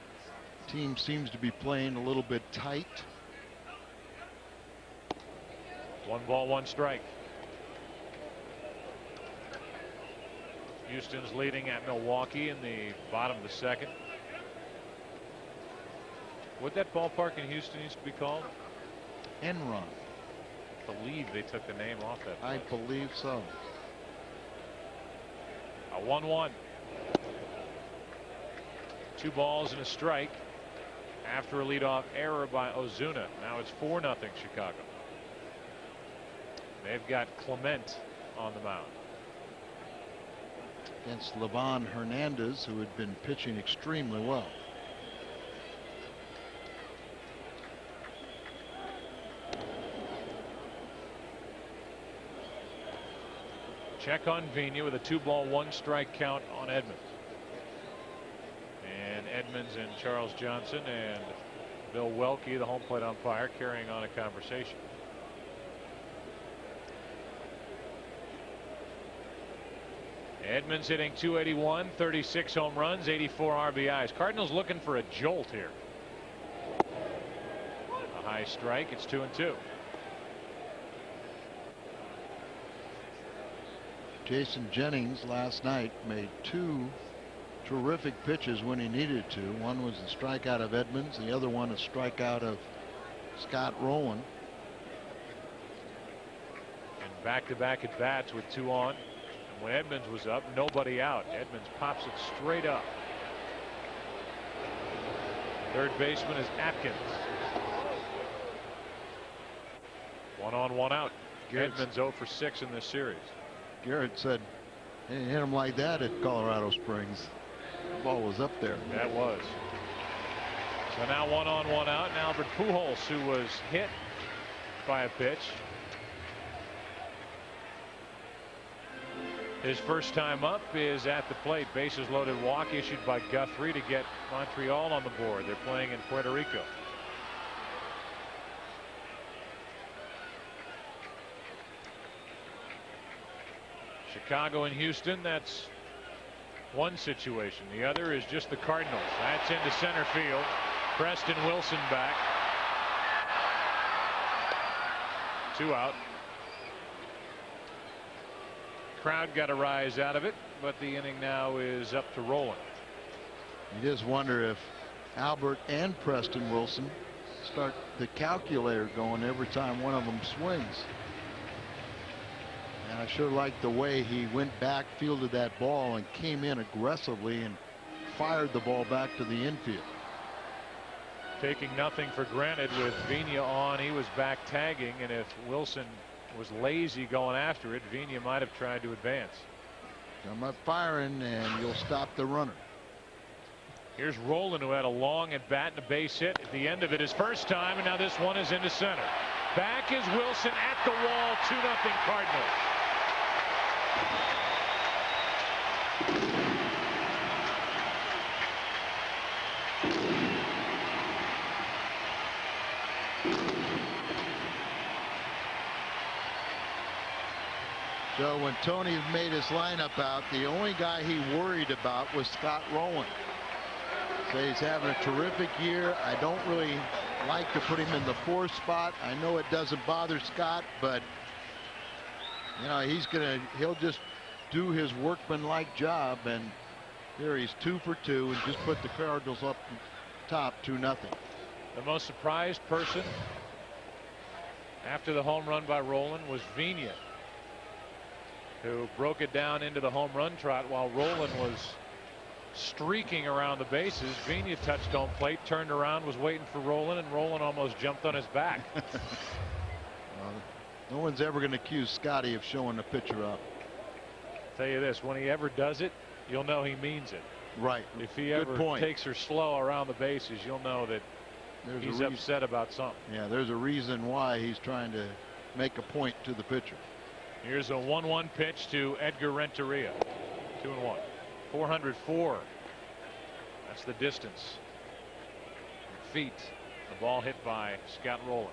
team seems to be playing a little bit tight. 1 ball, 1 strike. Houston's leading at Milwaukee in the bottom of the 2nd. What that ballpark in Houston used to be called? Enron. I believe they took the name off that place. I believe so. A 1-1. 2 balls and a strike after a leadoff error by Ozuna. Now it's 4-0 Chicago. They've got Clement on the mound. Against Livan Hernandez, who had been pitching extremely well. Check on Vina with a 2-ball 1-strike count on Edmonds. And Edmonds and Charles Johnson and Bill Welke, the home plate umpire, carrying on a conversation. Edmonds hitting .281, 36 home runs, 84 RBIs. Cardinals looking for a jolt here. A high strike. It's 2-2. Jason Jennings last night made 2 terrific pitches when he needed to. One was a strikeout of Edmonds, the other one a strikeout of Scott Rolen. And back-to-back at bats with 2 on. And when Edmonds was up, nobody out. Edmonds pops it straight up. Third baseman is Atkins. 1 on, 1 out. Edmonds 0 for 6 in this series. Garrett said they didn't hit him like that at Colorado Springs. The ball was up there. That was. So now 1 on, 1 out. And Albert Pujols, who was hit by a pitch. His first time up is at the plate. Bases loaded walk issued by Guthrie to get Montreal on the board. They're playing in Puerto Rico. Chicago and Houston, that's one situation. The other is just the Cardinals. That's into center field. Preston Wilson back. 2 out. Crowd got a rise out of it, but the inning now is up to Rolen. You just wonder if Albert and Preston Wilson start the calculator going every time one of them swings. And I sure like the way he went back, fielded that ball, and came in aggressively and fired the ball back to the infield. Taking nothing for granted with Vina on. He was back tagging, and if Wilson was lazy going after it, Vina might have tried to advance. Come up firing, and you'll stop the runner. Here's Rolen, who had a long at bat and a base hit at the end of it his first time, and now this one is into center. Back is Wilson at the wall. 2-0 Cardinals. So when Tony made his lineup out, the only guy he worried about was Scott Rolen. So he's having a terrific year. I don't really like to put him in the 4th spot. I know it doesn't bother Scott, but you know, he'll just do his workmanlike job, and here he's 2 for 2 and just put the Cardinals up top 2-0. The most surprised person after the home run by Rolen was Vina, who broke it down into the home run trot while Rolen was streaking around the bases. Vina touched home plate, turned around, was waiting for Rolen, and Rolen almost jumped on his back. No one's ever going to accuse Scotty of showing the pitcher up. Tell you this, when he ever does it, you'll know he means it. Right. If he ever takes her slow around the bases, you'll know that he's upset about something. Yeah, there's a reason why he's trying to make a point to the pitcher. Here's a 1-1 pitch to Edgar Renteria. 2-1. 404. That's the distance. Feet. The ball hit by Scott Rolen.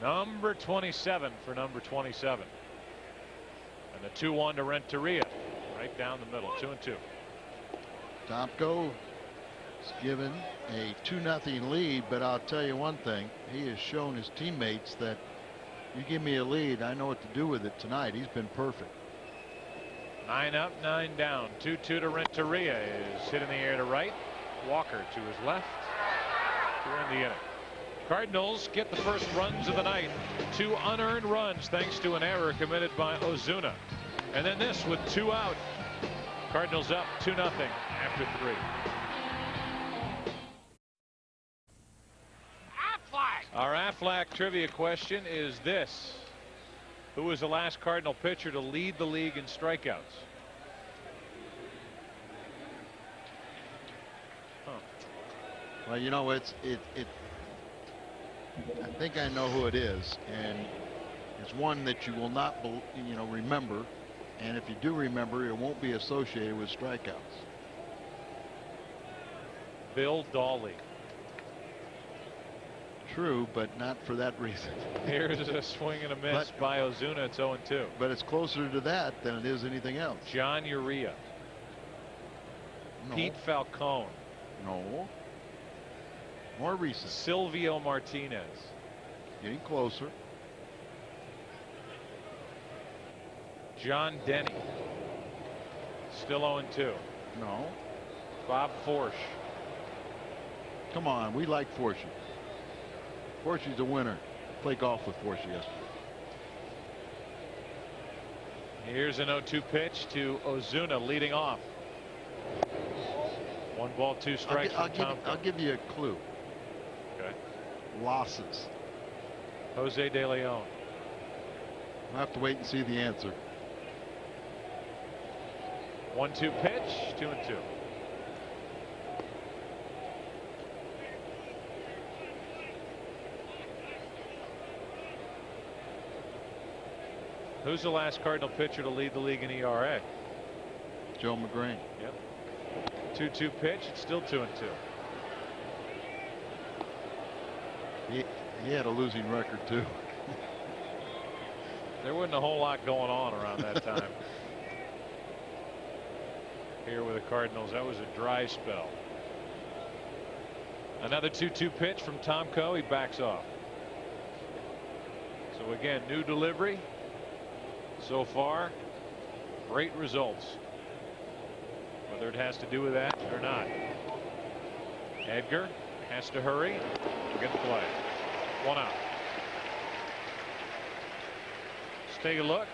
Number 27 for number 27. And the 2-1 to Renteria. Right down the middle. 2-2. Tomko is given a 2-0 lead, but I'll tell you one thing. He has shown his teammates that you give me a lead, I know what to do with it tonight. He's been perfect. 9 up, 9 down. 2-2 to Renteria is hit in the air to right. Walker to his left. To end the inning. Cardinals get the first runs of the night. 2 unearned runs thanks to an error committed by Ozuna. And then this with 2 out. Cardinals up 2-0 after 3. Our Aflac trivia question is this: who was the last Cardinal pitcher to lead the league in strikeouts? Well, you know, I think I know who it is, and is one that you will not, remember. And if you do remember, it won't be associated with strikeouts. Bill Dawley. True, but not for that reason. Here's a swing and a miss by Ozuna. It's 0-2. But it's closer to that than it is anything else. John Urea. No. Pete Falcone. No. More recent. Silvio Martinez. Getting closer. John Denny. Still 0-2. No. Bob Forsch. Come on, we like Forsch. Forsch's a winner. Played golf with Forsch yesterday. Here's an 0-2 pitch to Ozuna leading off. 1 ball, 2 strikes. I'll give you a clue. Okay. Losses. Jose De Leon. I'll have to wait and see the answer. 1-2 pitch, 2-2. Who's the last Cardinal pitcher to lead the league in ERA? Joe McGrain. Yep. 2-2 pitch. It's still 2-2. He had a losing record too. There wasn't a whole lot going on around that time. Here with the Cardinals, that was a dry spell. Another 2-2 pitch from Tomko. He backs off. So again, new delivery. So far, great results. Whether it has to do with that or not. Edgar has to hurry. Good play. 1 out. Let's take a look.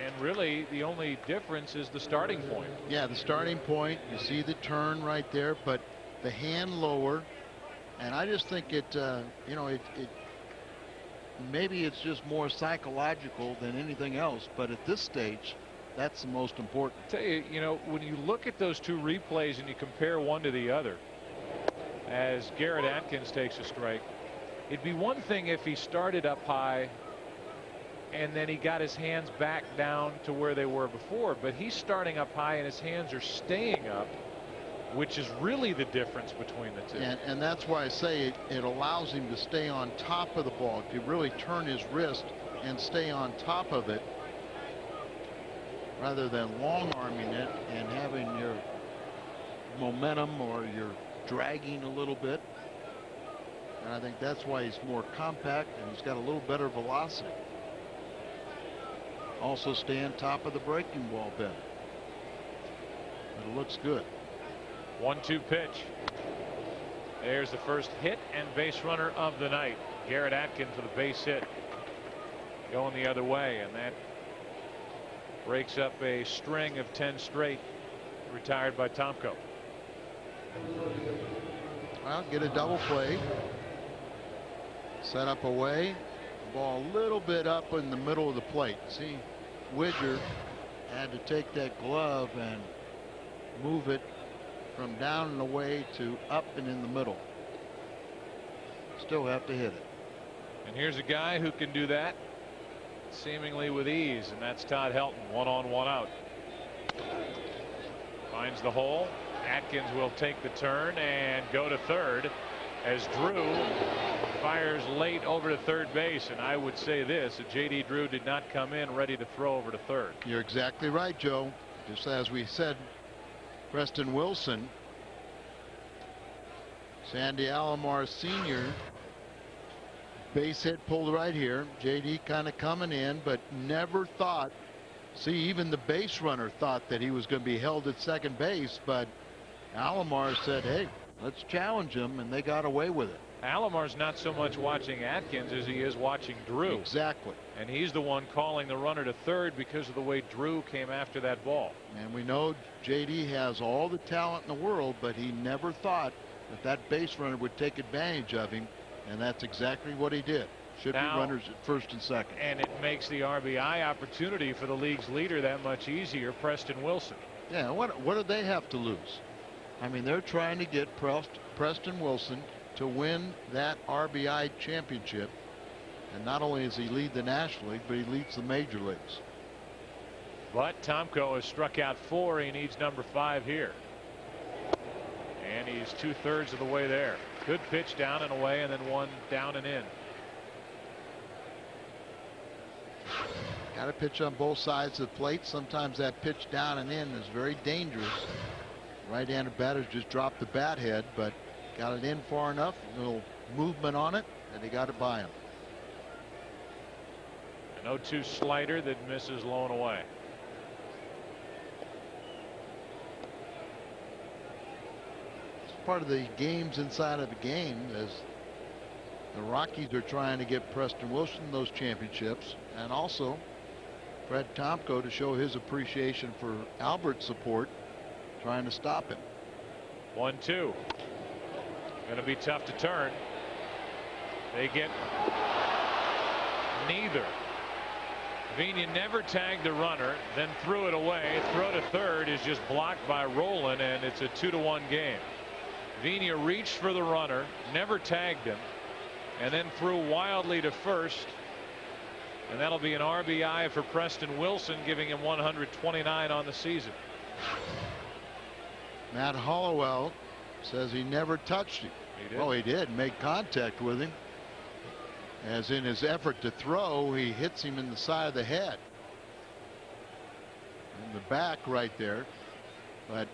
And really, the only difference is the starting point. Yeah, the starting point. You see the turn right there, but the hand lower. And I just think it maybe it's just more psychological than anything else, but at this stage, that's the most important. I tell you, when you look at those 2 replays and you compare one to the other, as Garrett Atkins takes a strike, it'd be one thing if he started up high and then he got his hands back down to where they were before, but he's starting up high and his hands are staying up, which is really the difference between the two. And that's why I say it allows him to stay on top of the ball. If you really turn his wrist and stay on top of it, rather than long arming it and having your momentum or you're dragging a little bit. And I think that's why he's more compact and he's got a little better velocity. Also stay on top of the breaking ball better. But it looks good. 1-2 pitch. There's the first hit and base runner of the night. Garrett Atkins with a base hit going the other way, and that breaks up a string of 10 straight retired by Tomko. Well, get a double play. Set up away. Ball a little bit up in the middle of the plate. See, Widger had to take that glove and move it from down and away to up and in the middle. Still have to hit it. And here's a guy who can do that seemingly with ease, and that's Todd Helton. 1 on, 1 out. Finds the hole. Atkins will take the turn and go to third as Drew fires late over to third base. And I would say this, J.D. Drew did not come in ready to throw over to third. You're exactly right, Joe. Just as we said, Preston Wilson, Sandy Alomar Sr. base hit pulled right here. J.D. kind of coming in, but never thought. See, even the base runner thought that he was going to be held at second base, but Alomar said, hey, let's challenge him, and they got away with it. Alomar's not so much watching Atkins as he is watching Drew. Exactly. And he's the one calling the runner to third because of the way Drew came after that ball. And we know J.D. has all the talent in the world, but he never thought that that base runner would take advantage of him, and that's exactly what he did. Should be runners at first and second. And it makes the RBI opportunity for the league's leader that much easier, Preston Wilson. Yeah, what do they have to lose? I mean, they're trying to get Preston Wilson to win that RBI championship. And not only does he lead the National League, but he leads the major leagues. But Tomko has struck out 4. He needs number 5 here. And he's 2/3 of the way there. Good pitch down and away, and then one down and in. Got to pitch on both sides of the plate. Sometimes that pitch down and in is very dangerous. Right-handed batters just dropped the bat head, but got it in far enough, a little movement on it, and they got it by him. An 0-2 slider that misses low and away. Part of the games inside of the game, as the Rockies are trying to get Preston Wilson those championships, and also Brett Tomko to show his appreciation for Albert's support, trying to stop him. 1-2. Going to be tough to turn. They get neither. Vina never tagged the runner, then threw it away. Throw to third is just blocked by Rolen, and it's a 2-1 game. Vina reached for the runner, never tagged him, and then threw wildly to first. And that'll be an RBI for Preston Wilson, giving him 129 on the season. Matt Hollowell says he never touched him. He did. Well, he did make contact with him. As in his effort to throw, he hits him in the side of the head. In the back right there. But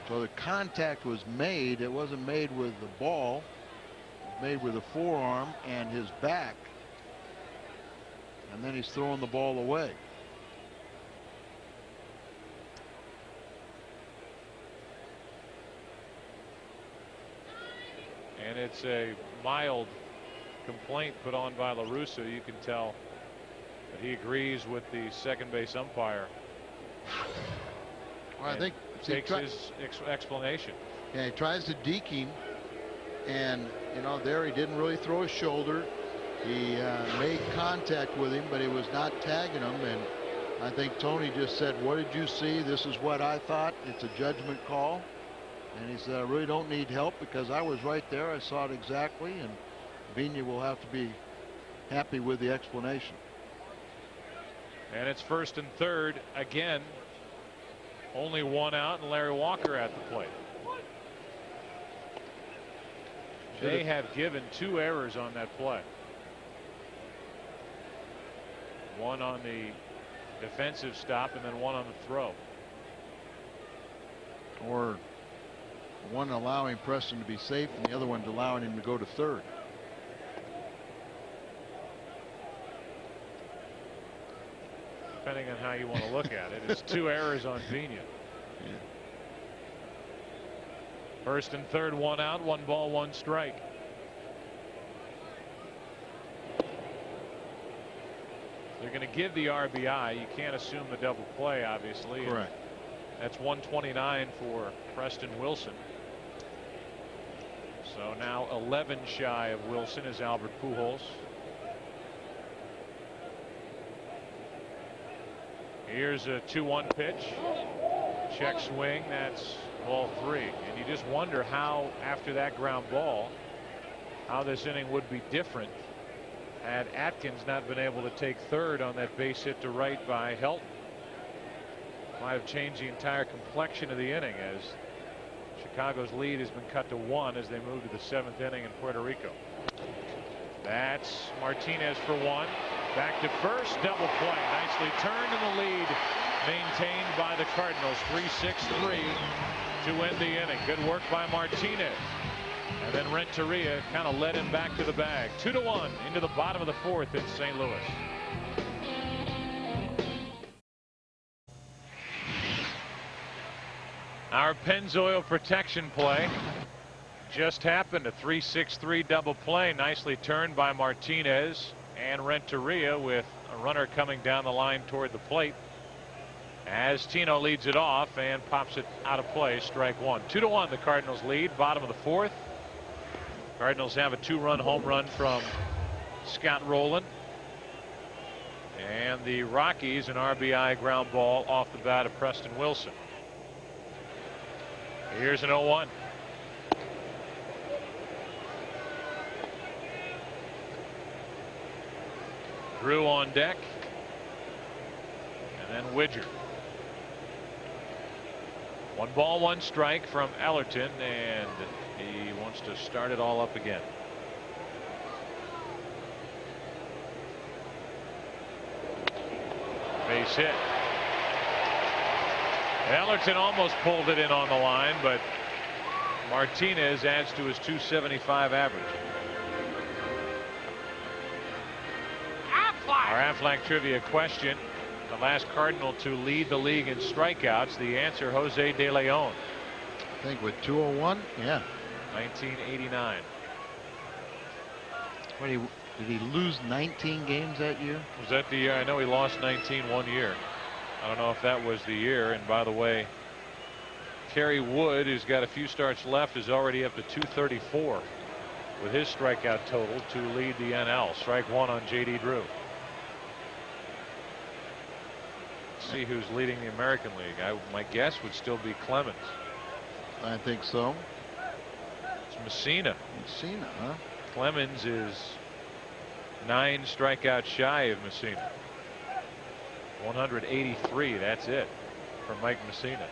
so the contact was made. It wasn't made with the ball. It was made with the forearm and his back. And then he's throwing the ball away. And it's a mild complaint put on by La Russa. You can tell that he agrees with the second base umpire. Well, I think takes his explanation. Yeah, he tries to deke him, and you know, there he didn't really throw his shoulder. He made contact with him, but he was not tagging him. And I think Tony just said, "What did you see? This is what I thought. It's a judgment call." And he said, "I really don't need help because I was right there. I saw it exactly." And Vina will have to be happy with the explanation. And it's first and third again. Only one out, and Larry Walker at the plate. They have given 2 errors on that play. One on the defensive stop and then one on the throw. Or one allowing Preston to be safe and the other one allowing him to go to third. Depending on how you want to look at it, it's 2 errors on Vina. Yeah. First and third, 1 out, 1 ball, 1 strike. They're going to give the RBI. You can't assume the double play, obviously. Correct. That's 129 for Preston Wilson. So now 11 shy of Wilson is Albert Pujols. Here's a 2-1 pitch. Check swing. That's ball 3. And you just wonder how, after that ground ball, how this inning would be different had Atkins not been able to take third on that base hit to right by Helton. Might have changed the entire complexion of the inning, as Chicago's lead has been cut to 1 as they move to the 7th inning in Puerto Rico. That's Martinez for 1. Back to first, double play. Nicely turned, and the lead maintained by the Cardinals. 3-6-3 to end the inning. Good work by Martinez. And then Renteria kind of led him back to the bag. 2-1 into the bottom of the 4th in St. Louis. Our Pennzoil protection play just happened. A 3-6-3 double play, nicely turned by Martinez and Renteria, with a runner coming down the line toward the plate as Tino leads it off and pops it out of play. Strike 1. 2-1 the Cardinals lead, bottom of the 4th. Cardinals have a 2-run home run from Scott Rolen, and the Rockies an RBI ground ball off the bat of Preston Wilson. Here's an 0-1. Drew on deck. And then Widger. 1 ball, 1 strike from Ellerton, and he wants to start it all up again. Base hit. Ellerton almost pulled it in on the line, but Martinez adds to his .275 average. Our Aflac trivia question: the last Cardinal to lead the league in strikeouts. The answer: Jose De Leon. I think with 201. Yeah. 1989. Did he lose 19 games that year? Was that the year? I know he lost 19 one year. I don't know if that was the year. And by the way, Kerry Wood, who's got a few starts left, is already up to 234 with his strikeout total to lead the NL. Strike 1 on J.D. Drew. Let's see who's leading the American League. My guess would still be Clemens. I think so. It's Messina. Messina, huh? Clemens is 9 strikeouts shy of Messina. 183. That's it for Mike Messina.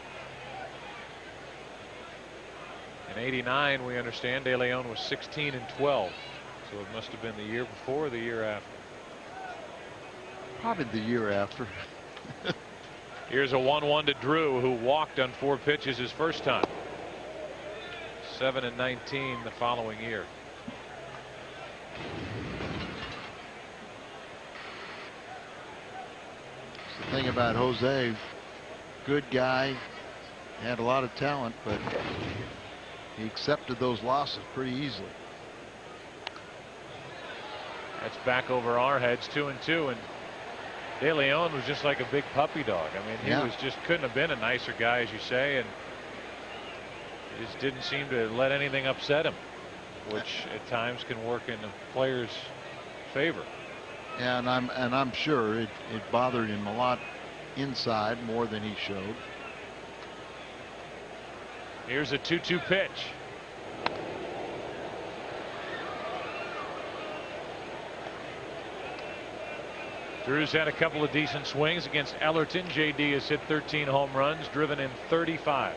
In '89, we understand De Leon was 16 and 12. So it must have been the year before or the year after. Probably the year after. Here's a 1-1 to Drew, who walked on 4 pitches his first time. 7 and 19 the following year. That's the thing about Jose. Good guy, had a lot of talent, but he accepted those losses pretty easily. That's back over our heads, 2-2, and De Leon was just like a big puppy dog. I mean, he was just couldn't have been a nicer guy, as you say, and he just didn't seem to let anything upset him, which at times can work in the player's favor. Yeah, and I'm sure it bothered him a lot inside, more than he showed. Here's a 2-2 pitch. Drew's had a couple of decent swings against Ellerton. J.D. has hit 13 home runs, driven in 35.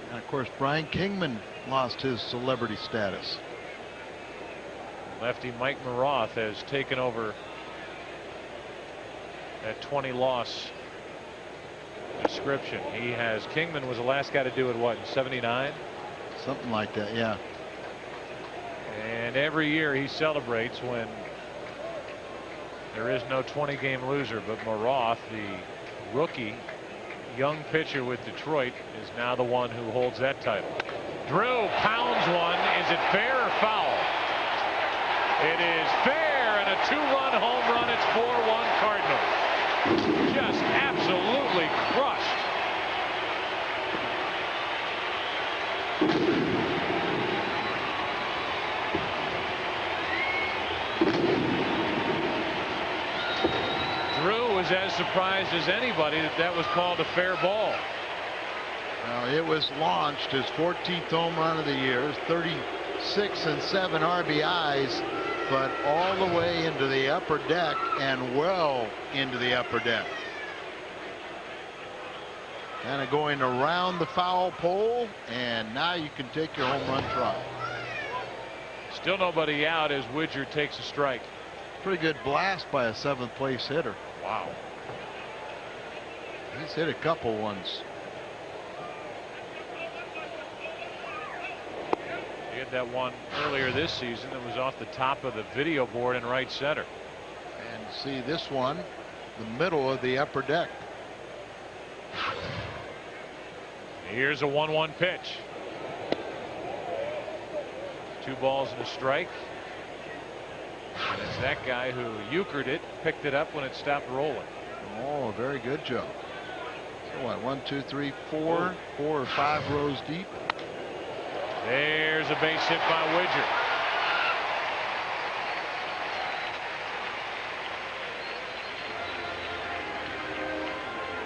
And of course, Brian Kingman lost his celebrity status. Lefty Mike Maroth has taken over that 20-loss description. He has. Kingman was the last guy to do it, what, in '79? Something like that, yeah. And every year he celebrates when there is no 20-game loser, but Maroth, the rookie young pitcher with Detroit, is now the one who holds that title. Drew pounds one. Is it fair or foul? It is fair, and a 2-run home run. It's 4-1 Cardinals. Just absolutely crushed. Drew was as surprised as anybody that was called a fair ball. Well, it was launched, his 14th home run of the year, 36 and 7 RBIs, but all the way into the upper deck and well into the upper deck. Kind of going around the foul pole, and now you can take your home run try. Still nobody out as Widger takes a strike. Pretty good blast by a 7th place hitter. Wow. He's hit a couple ones. He had that one earlier this season that was off the top of the video board in right center. And see this one, the middle of the upper deck. Here's a 1-1 pitch. 2 balls and a strike. And it's that guy who euchred it, picked it up when it stopped rolling. Oh, very good job. So what, 1, 2, 3, 4, 4 or 5 rows deep. There's a base hit by Widger.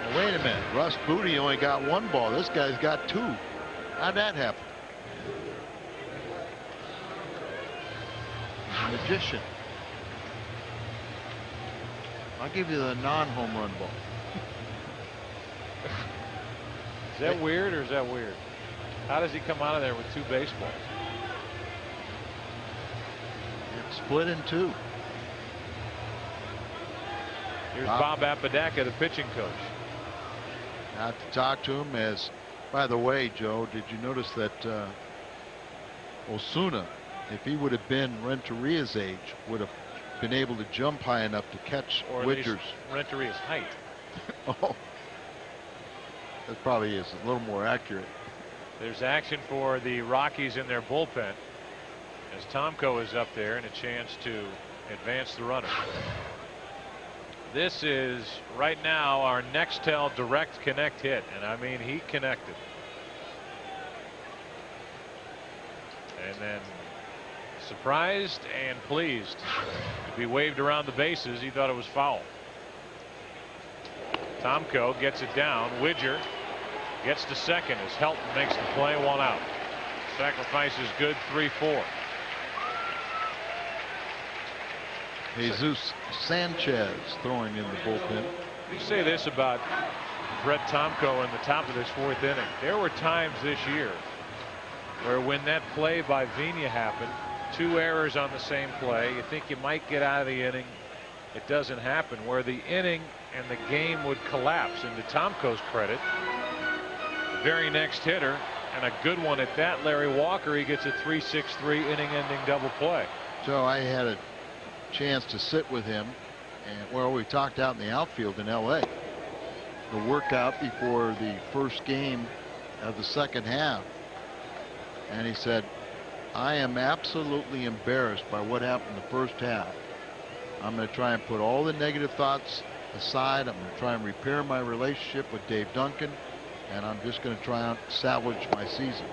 Now, wait a minute. Russ Booty only got 1 ball. This guy's got 2. How'd that happen? magician. I'll give you the non-home run ball. Is that weird or is that weird? How does he come out of there with 2 baseballs? It's split in 2. Here's Bob Apodaca, the pitching coach. I have to talk to him. As, by the way, Joe, did you notice that Osuna, if he would have been Renteria's age, would have been able to jump high enough to catch Widger's. Renteria's height. Oh, that probably is a little more accurate. There's action for the Rockies in their bullpen as Tomko is up there and a chance to advance the runner. This is right now our Nextel direct connect hit, and I mean he connected. And then surprised and pleased to be waved around the bases. He thought it was foul. Tomko gets it down. Widger gets to second as Helton makes the play, 1 out. Sacrifice is good, 3-4. Jesus Sanchez throwing in the bullpen. You say this about Brett Tomko in the top of this 4th inning. There were times this year where when that play by Vina happened, 2 errors on the same play, you think you might get out of the inning. It doesn't happen, where the inning and the game would collapse. And to Tomko's credit, the very next hitter, and a good one at that, Larry Walker, he gets a 3-6-3 inning-ending double play. So I had a chance to sit with him, and well, we talked out in the outfield in LA, the workout before the first game of the second half, and he said, I am absolutely embarrassed by what happened in the first half. I'm going to try and put all the negative thoughts aside. I'm going to try and repair my relationship with Dave Duncan, and I'm just going to try and salvage my season.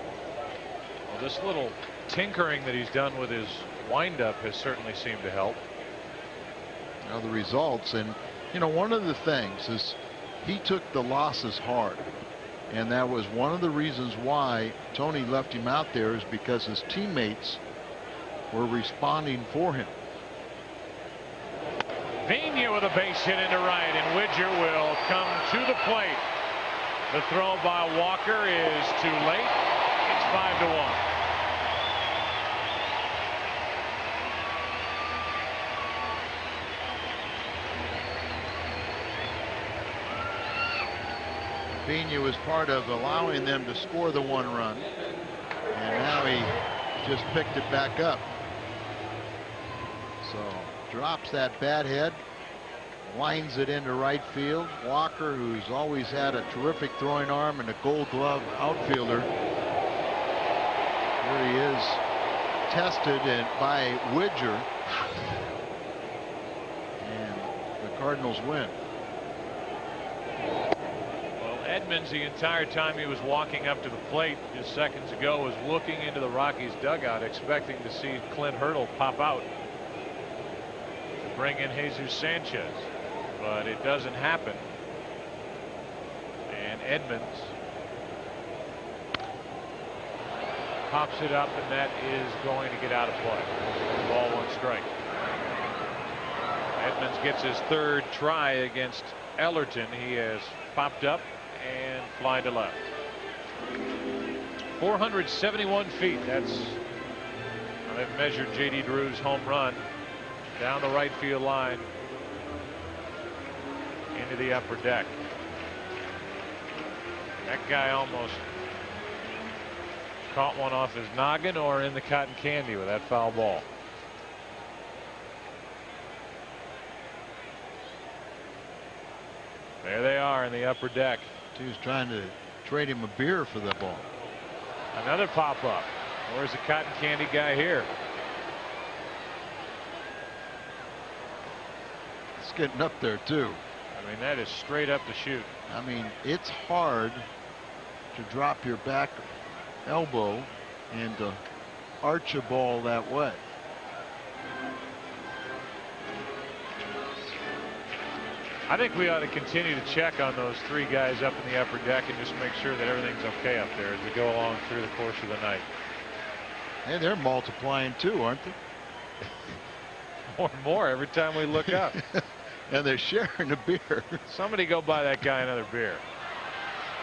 Well, this little tinkering that he's done with his windup has certainly seemed to help. Now the results, and you know, one of the things is he took the losses hard, and that was one of the reasons why Tony left him out there, is because his teammates were responding for him. Vina with a base hit into right, and Widger will come to the plate. The throw by Walker is too late. It's 5-1. Vina was part of allowing them to score the 1 run, and now he just picked it back up. So drops that bat head, lines it into right field. Walker, who's always had a terrific throwing arm and a Gold Glove outfielder, here he is, tested by Widger, and the Cardinals win. Edmonds, the entire time he was walking up to the plate just seconds ago, was looking into the Rockies dugout, expecting to see Clint Hurdle pop out to bring in Jesus Sanchez, but it doesn't happen. And Edmonds pops it up, and that is going to get out of play. Ball 1 strike. Edmonds gets his 3rd try against Ellerton. He has popped up and fly to left. 471 feet. That's, I've measured J.D. Drew's home run down the right field line into the upper deck. That guy almost caught one off his noggin or in the cotton candy with that foul ball. There they are in the upper deck. He was trying to trade him a beer for the ball. Another pop up. Where's the cotton candy guy here? It's getting up there too. I mean, that is straight up the chute. I mean, it's hard to drop your back elbow and to arch a ball that way. I think we ought to continue to check on those 3 guys up in the upper deck and just make sure that everything's okay up there as we go along through the course of the night. Hey, they're multiplying too, aren't they? more and more every time we look up. And they're sharing a beer. Somebody go buy that guy another beer.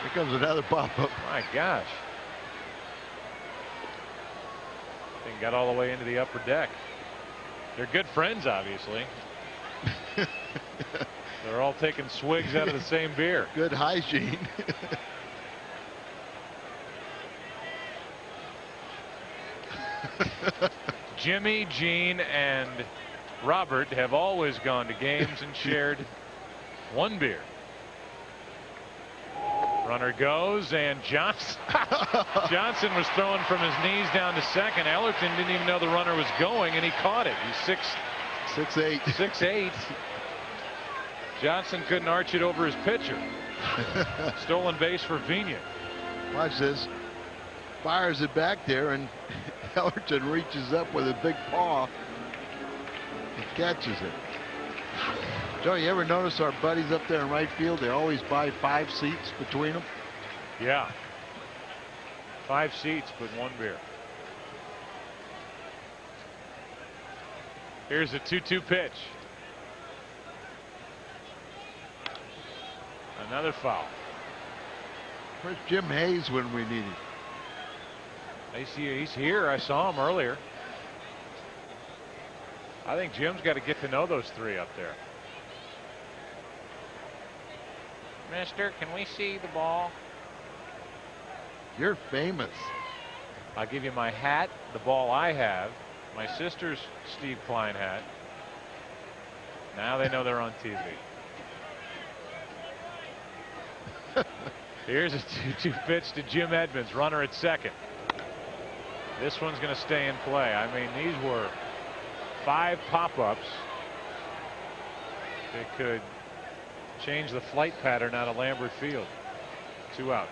Here comes another pop-up. My gosh. Thing got all the way into the upper deck. They're good friends, obviously. They're all taking swigs out of the same beer. Good hygiene. Jimmy, Gene, and Robert have always gone to games and shared one beer. Runner goes, and Johnson was throwing from his knees down to second. Ellerton didn't even know the runner was going, and he caught it. He's 6'8". 6'8". Johnson couldn't arch it over his pitcher. Stolen base for Vina. Watch this. Fires it back there, and Ellerton reaches up with a big paw and catches it. Joe, you ever notice our buddies up there in right field? They always buy 5 seats between them. Yeah. 5 seats, but 1 beer. Here's a 2-2 pitch. Another foul. Where's Jim Hayes when we need him? He's here. I saw him earlier. I think Jim's got to get to know those 3 up there. Mister, can we see the ball? You're famous. I'll give you my hat, the ball I have, my sister's Steve Klein hat. Now they know they're on TV. Here's a 2-2 pitch to Jim Edmonds, runner at second. This one's going to stay in play. I mean, these were 5 pop-ups that could change the flight pattern out of Lambert Field. 2 out.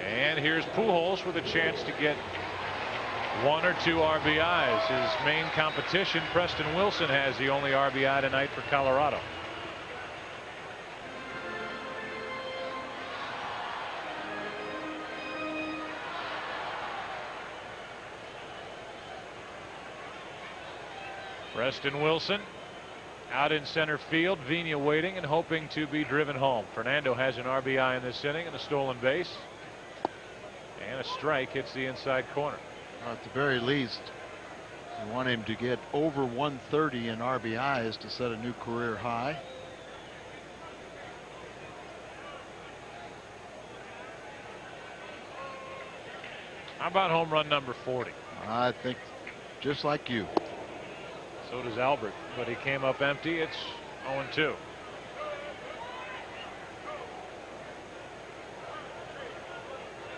And here's Pujols with a chance to get 1 or 2 RBIs. His main competition, Preston Wilson, has the only RBI tonight for Colorado. Preston Wilson out in center field. Vina waiting and hoping to be driven home. Fernando has an RBI in this inning and a stolen base. And a strike hits the inside corner. At the very least, you want him to get over 130 in RBIs to set a new career high. How about home run number 40? I think just like you. So does Albert, but he came up empty. It's 0-2.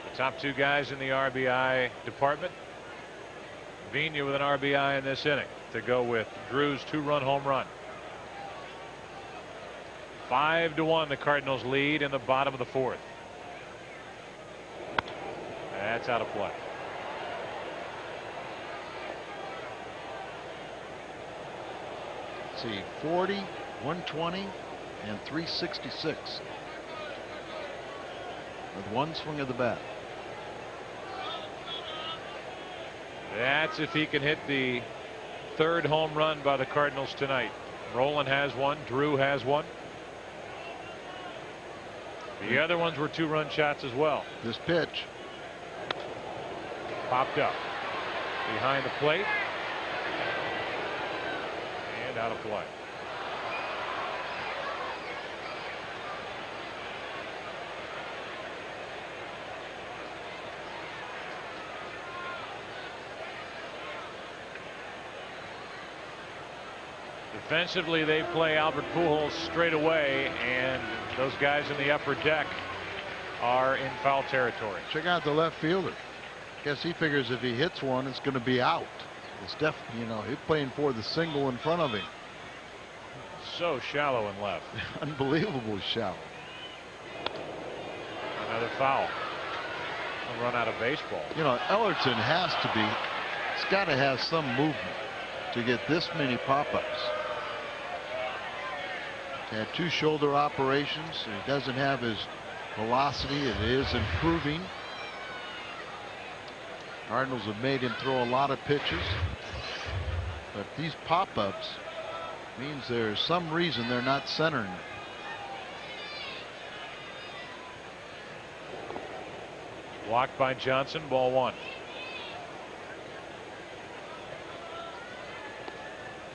The top 2 guys in the RBI department. Vina with an RBI in this inning to go with Drew's 2-run home run. 5-1 the Cardinals lead in the bottom of the 4th. That's out of play. Let's see, 40, 120, and 366 with 1 swing of the bat. That's if he can hit the 3rd home run by the Cardinals tonight. Rolen has 1. Drew has 1. The other ones were 2-run shots as well. This pitch popped up behind the plate and out of play. Defensively, they play Albert Pujols straight away, and those guys in the upper deck are in foul territory. Check out the left fielder. Guess he figures if he hits one, it's going to be out. It's definitely, you know, he's playing for the single in front of him. So shallow and left. Unbelievably shallow. Another foul. A run out of baseball. You know, Ellerton has to be, he's got to have some movement to get this many pop-ups. He had 2 shoulder operations, so he doesn't have his velocity. It is improving. Cardinals have made him throw a lot of pitches. But these pop-ups means there's some reason they're not centering. Walked by Johnson, ball one.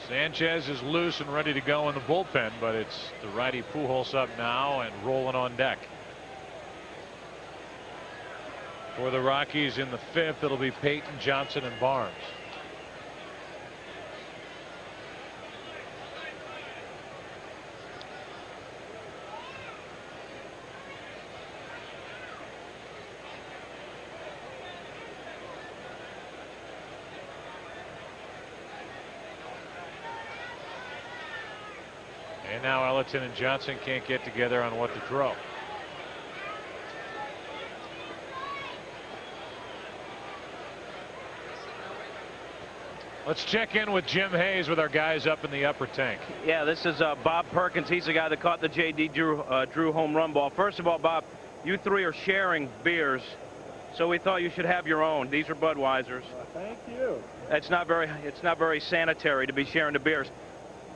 Sanchez is loose and ready to go in the bullpen, but it's the righty Pujols up now and Rolen on deck. For the Rockies in the fifth, it'll be Peyton, Johnson, and Barnes. And now Ellington and Johnson can't get together on what to throw. Let's check in with Jim Hayes with our guys up in the upper tank. Yeah, this is Bob Perkins. He's the guy that caught the J.D. Drew home run ball. First of all, Bob, you three are sharing beers, so we thought you should have your own. These are Budweisers. Thank you. It's not very sanitary to be sharing the beers.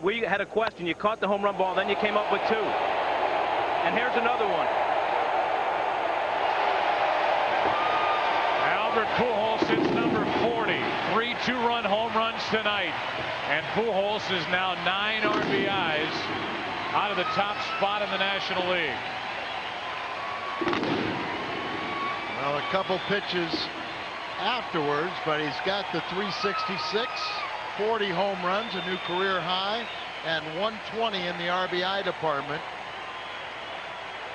We had a question. You caught the home run ball, then you came up with two. And here's another one. Albert Pujols hits number 40. 3 two-run home runs tonight. And Pujols is now 9 RBIs out of the top spot in the National League. Well, a couple pitches afterwards, but he's got the 366, 40 home runs, a new career high, and 120 in the RBI department.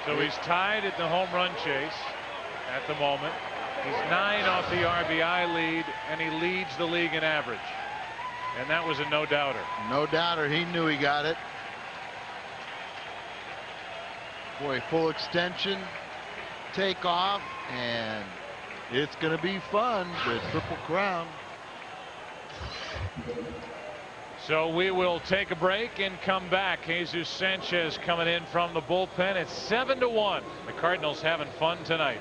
So he's tied at the home run chase at the moment. He's 9 off the RBI lead, and he leads the league in average. And that was a no-doubter. No doubter. He knew he got it. Boy, full extension, take off, and it's going to be fun. The Triple Crown. So we will take a break and come back. Jesus Sanchez coming in from the bullpen. It's 7-1. The Cardinals having fun tonight.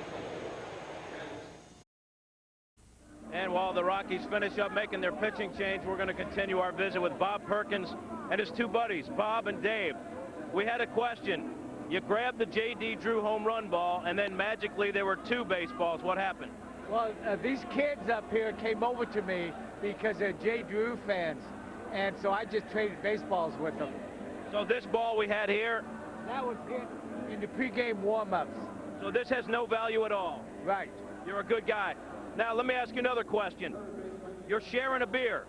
And while the Rockies finish up making their pitching change, we're going to continue our visit with Bob Perkins and his two buddies, Bob and Dave. We had a question. You grabbed the J.D. Drew home run ball, and then magically there were two baseballs. What happened? Well, these kids up here came over to me because they're J. Drew fans, and so I just traded baseballs with them. So this ball we had here, That was hit in the pregame warm-ups. so this has no value at all. Right. You're a good guy. Now, let me ask you another question. You're sharing a beer.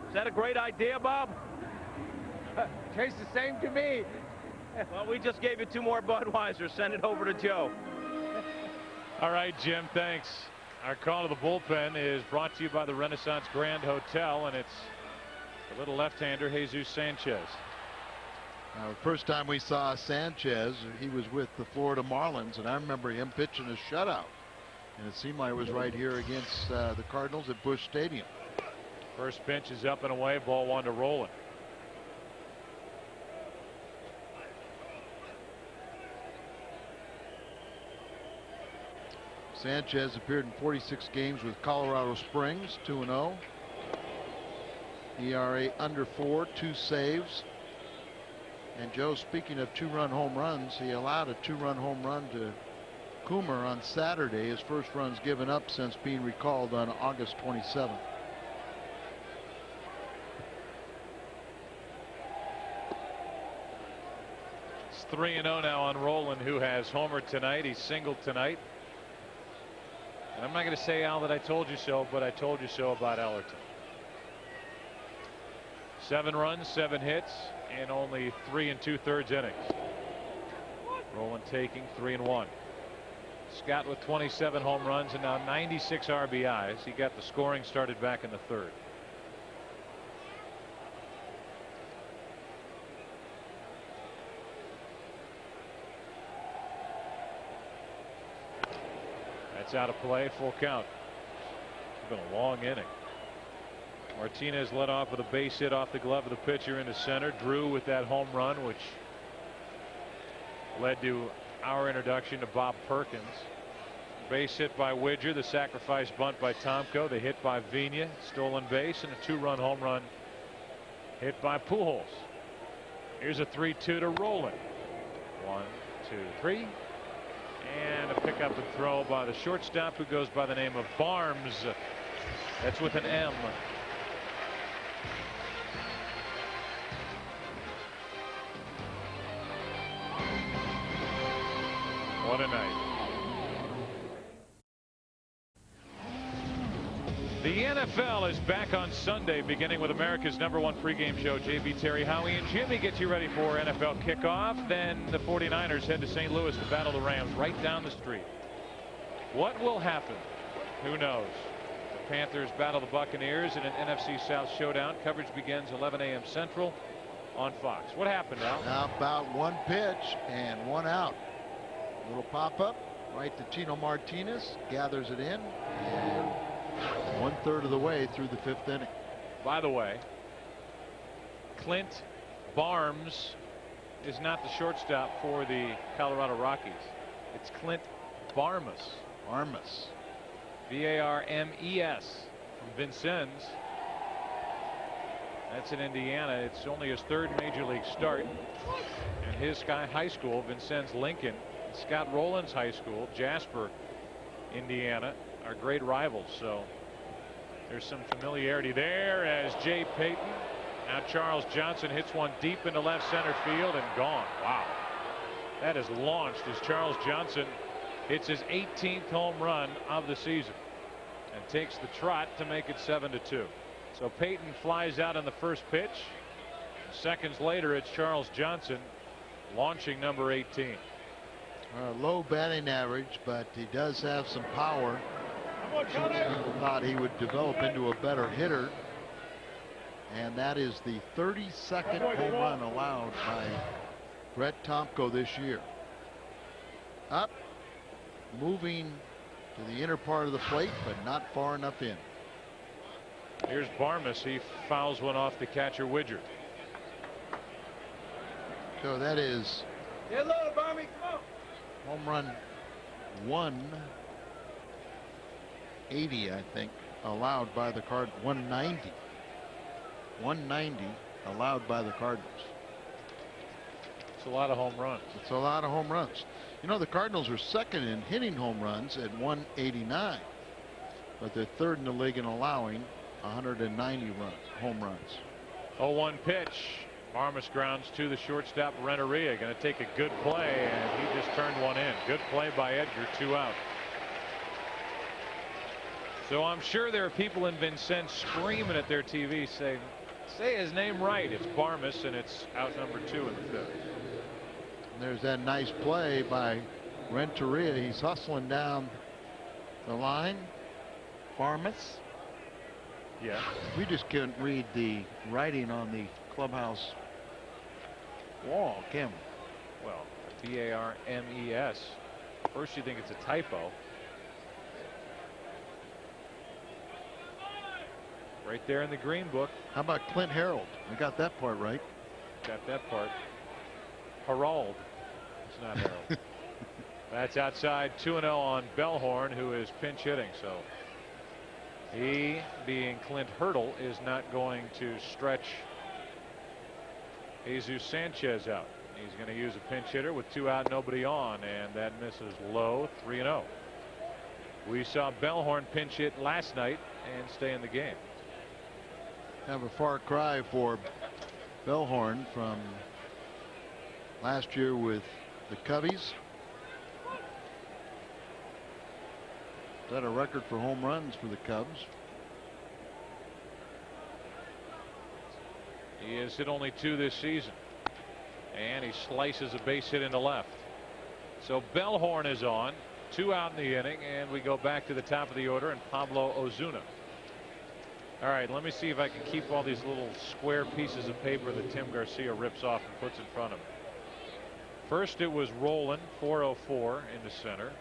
Is that a great idea, Bob? Tastes the same to me. Well, we just gave you two more Budweiser. Send it over to Joe. All right, Jim, thanks. Our call to the bullpen is brought to you by the Renaissance Grand Hotel, and it's the little left-hander, Jesus Sanchez. The first time we saw Sanchez, he was with the Florida Marlins, and I remember him pitching a shutout. And it seemed like it was right here against the Cardinals at Busch Stadium. First pitch is up and away. Ball one to Rolen. Sanchez appeared in 46 games with Colorado Springs, 2-0. ERA under 4, 2 saves. And Joe, speaking of two-run home runs, he allowed a two-run home run to Coomer on Saturday. His first run's given up since being recalled on August 27th. It's 3-0 now on Rolen, who has homered tonight. He's singled tonight. And I'm not going to say, Al, that I told you so, but I told you so about Ellerton. 7 runs, 7 hits, and only 3 2/3 innings. Rolen taking 3-1. Scott with 27 home runs and now 96 RBIs. He got the scoring started back in the third. That's out of play, full count. It's been a long inning. Martinez led off with a base hit off the glove of the pitcher into center. Drew with that home run, which led to our introduction to Bob Perkins. Base hit by Widger, the sacrifice bunt by Tomko, the hit by Vina, stolen base, and a 2-run home run Hit by Pujols. Here's a 3-2 to Rolen. 1, 2, 3. And a pickup and throw by the shortstop, who goes by the name of Barnes. That's with an M. What a night. The NFL is back on Sunday, beginning with America's #1 pregame show. JB, Terry, Howie, and Jimmy get you ready for NFL kickoff. Then the 49ers head to St. Louis to battle the Rams right down the street. What will happen? Who knows? The Panthers battle the Buccaneers in an NFC South showdown. Coverage begins 11 a.m. Central on Fox. What happened, Al? How about one pitch and one out? Little pop-up right to Chino Martinez. Gathers it in. And 1/3 of the way through the 5th inning. By the way, Clint Barnes is not the shortstop for the Colorado Rockies. It's Clint Barmes. Barmes. Barmes from Vincennes. That's in Indiana. It's only his 3rd major league start. And his high school, Vincennes Lincoln, Scott Rolen's high school, Jasper, Indiana, are great rivals. So there's some familiarity there as Jay Payton. Now Charles Johnson hits one deep into left center field and gone. Wow. That is launched as Charles Johnson hits his 18th home run of the season and takes the trot to make it 7-2. So Payton flies out on the first pitch. Seconds later, it's Charles Johnson launching number 18. Low batting average, but he does have some power. People thought he would develop into a better hitter, and that is the 32nd home run allowed by Brett Tomko this year. Up, moving to the inner part of the plate, but not far enough in. Here's Barmes. He fouls one off the catcher Widger. So that is home run 180, I think, allowed by the Cardinals. 190 allowed by the Cardinals. It's a lot of home runs. It's a lot of home runs. You know, the Cardinals are second in hitting home runs at 189, but they're 3rd in the league in allowing 190 home runs. 0-1 pitch. Barmes grounds to the shortstop Renteria. Going to take a good play, and he just turned one in. Good play by Edgar. 2 out. So I'm sure there are people in Vincennes screaming at their TV saying, say his name right. It's Barmes, and it's out number 2 in the 5th. And there's that nice play by Renteria. He's hustling down the line. Barmes. Yeah. We just couldn't read the writing on the clubhouse wall, can we? Well, Barmes. First you think it's a typo. Right there in the green book. How about Clint Harold? We got that part right. Got that part. Harold. It's not Harold. That's outside. 2-0 on Bellhorn, who is pinch hitting. So he, being Clint Hurdle, is not going to stretch Jesus Sanchez out. He's going to use a pinch hitter with 2 out, nobody on, and that misses low. 3-0. We saw Bellhorn pinch hit last night and stay in the game. Have a far cry for Bellhorn from last year with the Cubbies. Is that a record for home runs for the Cubs? He has hit only 2 this season, and he slices a base hit into left. So Bellhorn is on. 2 out in the inning, and we go back to the top of the order and Pablo Ozuna. All right, let me see if I can keep all these little square pieces of paper that Tim Garcia rips off and puts in front of him. First it was Rolen, 404 into center.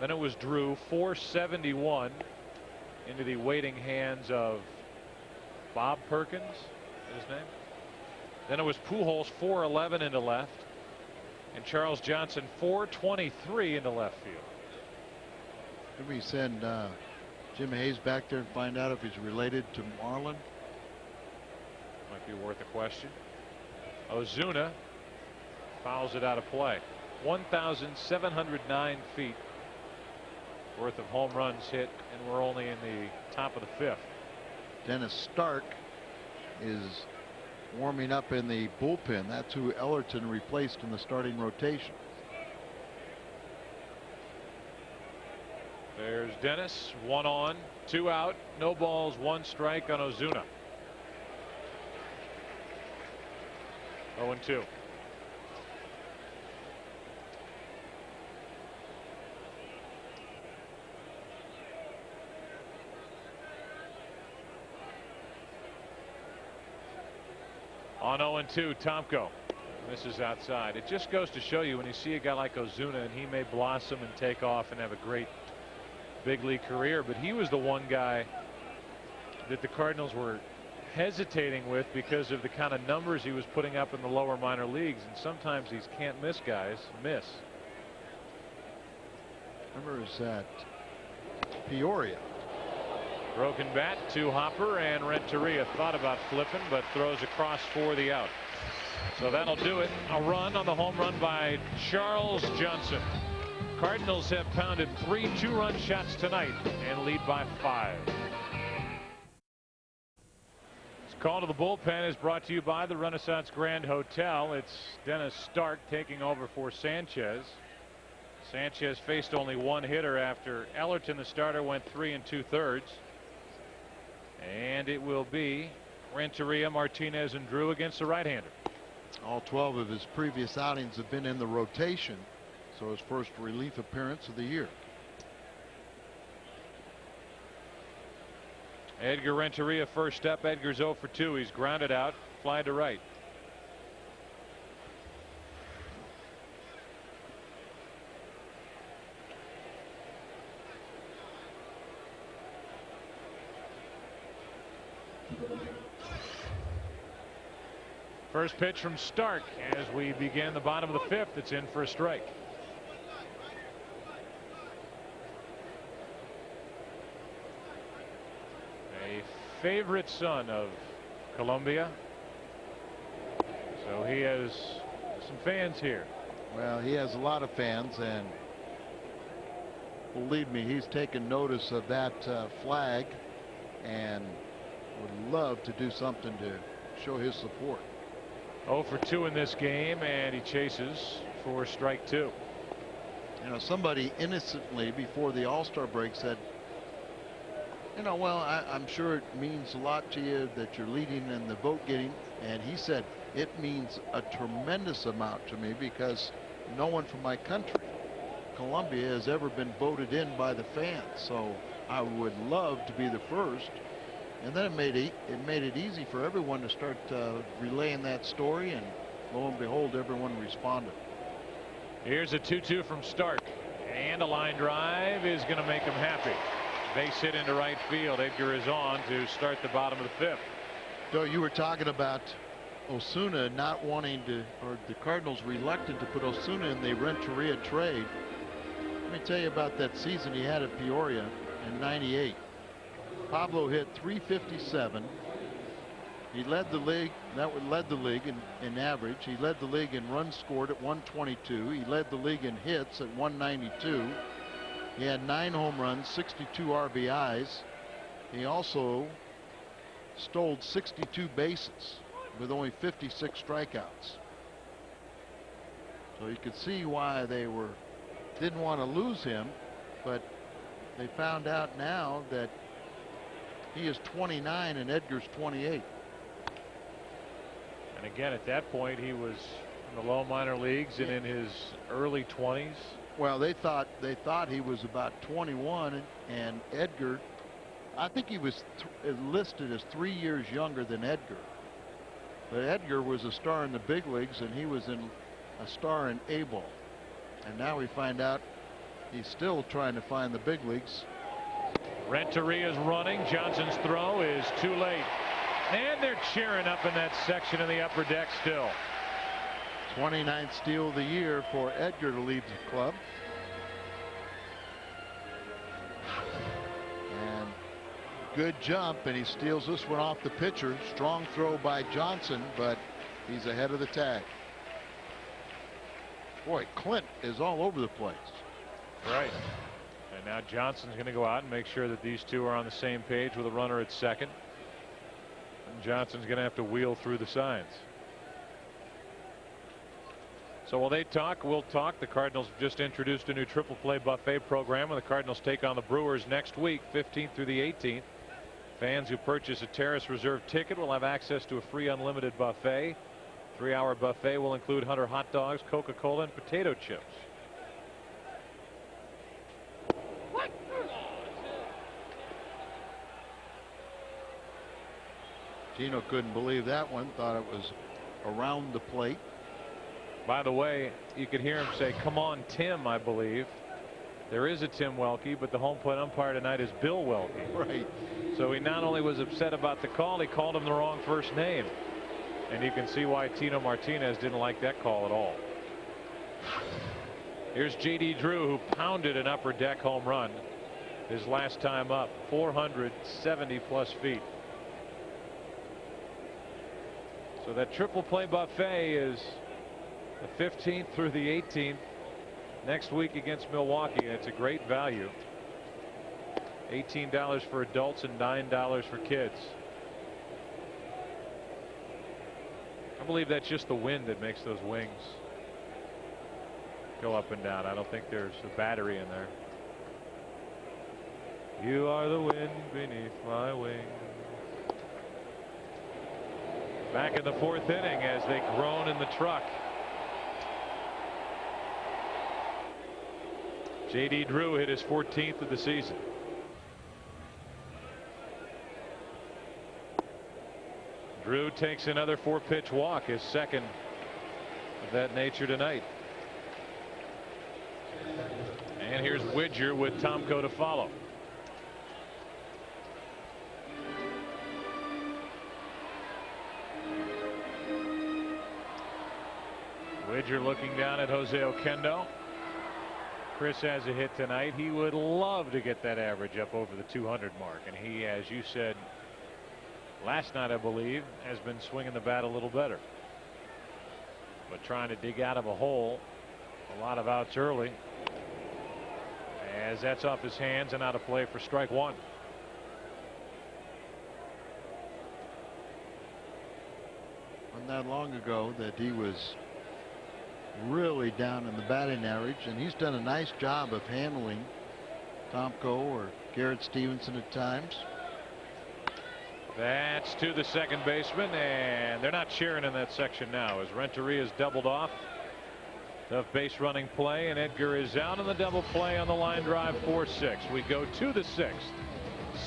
Then it was Drew, 471 into the waiting hands of Bob Perkins, his name. Then it was Pujols, 411 into left, and Charles Johnson, 423 into left field. Could we send Jim Hayes back there and find out if he's related to Marlin? Might be worth a question. Ozuna fouls it out of play. 1,709 feet worth of home runs hit, and we're only in the top of the 5th. Dennis Stark is warming up in the bullpen. That's who Ellerton replaced in the starting rotation. There's Dennis. 1 on, 2 out, no balls, 1 strike on Ozuna. 0-2. On 0-2, Tomko misses outside. It just goes to show you, when you see a guy like Ozuna, and he may blossom and take off and have a great big league career, but he was the one guy that the Cardinals were hesitating with because of the kind of numbers he was putting up in the lower minor leagues, and sometimes these can't miss guys miss. Remember, is that Peoria? Broken bat to Hopper, and Renteria thought about flipping but throws across for the out. So that'll do it. A run on the home run by Charles Johnson. Cardinals have pounded 3 2-run shots tonight and lead by 5. This call to the bullpen is brought to you by the Renaissance Grand Hotel. It's Dennis Stark taking over for Sanchez. Sanchez faced only 1 hitter after Ellerton, the starter, went 3 2/3. And it will be Renteria, Martinez, and Drew against the right-hander. All 12 of his previous outings have been in the rotation, so his first relief appearance of the year. Edgar Renteria first up. Edgar's 0 for 2. He's grounded out, fly to right. First pitch from Stark as we begin the bottom of the 5th. It's in for a strike. A favorite son of Colombia, so he has some fans here. Well, he has a lot of fans, and believe me, he's taken notice of that flag and would love to do something to show his support. 0 for 2 in this game, and he chases for strike 2. You know, somebody innocently before the All-Star break said, you know, well, I'm sure it means a lot to you that you're leading in the vote getting, and he said it means a tremendous amount to me because no one from my country, Colombia, has ever been voted in by the fans, so I would love to be the first. And then it made it easy for everyone to start relaying that story, and lo and behold, everyone responded. Here's a 2-2 from Stark, and a line drive is going to make him happy. Base hit into right field. Edgar is on to start the bottom of the 5th. So you were talking about Osuna not wanting to, or the Cardinals reluctant to put Osuna in the Renteria trade. Let me tell you about that season he had at Peoria in '98. Pablo hit .357. He led the league. Led the league in average. He led the league in runs scored at 122. He led the league in hits at 192. He had 9 home runs, 62 RBIs. He also stole 62 bases with only 56 strikeouts. So you could see why they didn't want to lose him, but they found out now that he is 29 and Edgar's 28. And again, at that point, he was in the low minor leagues and in his early 20s. Well, they thought he was about 21, and Edgar, I think he was listed as 3 years younger than Edgar. But Edgar was a star in the big leagues, and he was a star in A-ball. And now we find out he's still trying to find the big leagues. Renteria's running. Johnson's throw is too late. And they're cheering up in that section of the upper deck still. 29th steal of the year for Edgar to lead the club. And Good jump, and he steals this one off the pitcher. Strong throw by Johnson, but he's ahead of the tag. Boy, Clint is all over the place. Right. And now Johnson's going to go out and make sure that these two are on the same page with a runner at second. And Johnson's going to have to wheel through the signs. So while they talk, we'll talk. The Cardinals have just introduced a new triple play buffet program, and the Cardinals take on the Brewers next week, 15th through the 18th. Fans who purchase a Terrace Reserve ticket will have access to a free unlimited buffet. 3-hour buffet will include Hunter hot dogs, Coca-Cola, and potato chips. Gino couldn't believe that one. Thought it was around the plate. By the way, you could hear him say, "Come on, Tim," I believe. There is a Tim Welke, but the home plate umpire tonight is Bill Welke. Right. So he not only was upset about the call, he called him the wrong first name. And you can see why Tino Martinez didn't like that call at all. Here's J.D. Drew, who pounded an upper deck home run his last time up, 470 plus feet. So that triple play buffet is the 15th through the 18th next week against Milwaukee. It's a great value. $18 for adults and $9 for kids. I believe that's just the wind that makes those wings go up and down. I don't think there's a battery in there. You are the wind beneath my wings. Back in the 4th inning as they groan in the truck. J.D. Drew hit his 14th of the season. Drew takes another 4-pitch walk, his second of that nature tonight. And here's Widger with Tomko to follow. Widger looking down at Jose Oquendo. Chris has a hit tonight. He would love to get that average up over the 200 mark, and he, as you said last night, I believe, has been swinging the bat a little better, but trying to dig out of a hole. A lot of outs early, as that's off his hands and out of play for strike one. Not that long ago that he was really down in the batting average, and he's done a nice job of handling Tomko or Garrett Stevenson at times. That's to the second baseman, and they're not sharing in that section now as Renteria's doubled off. The base running play, and Edgar is out on the double play on the line drive, 4-6. We go to the 6th.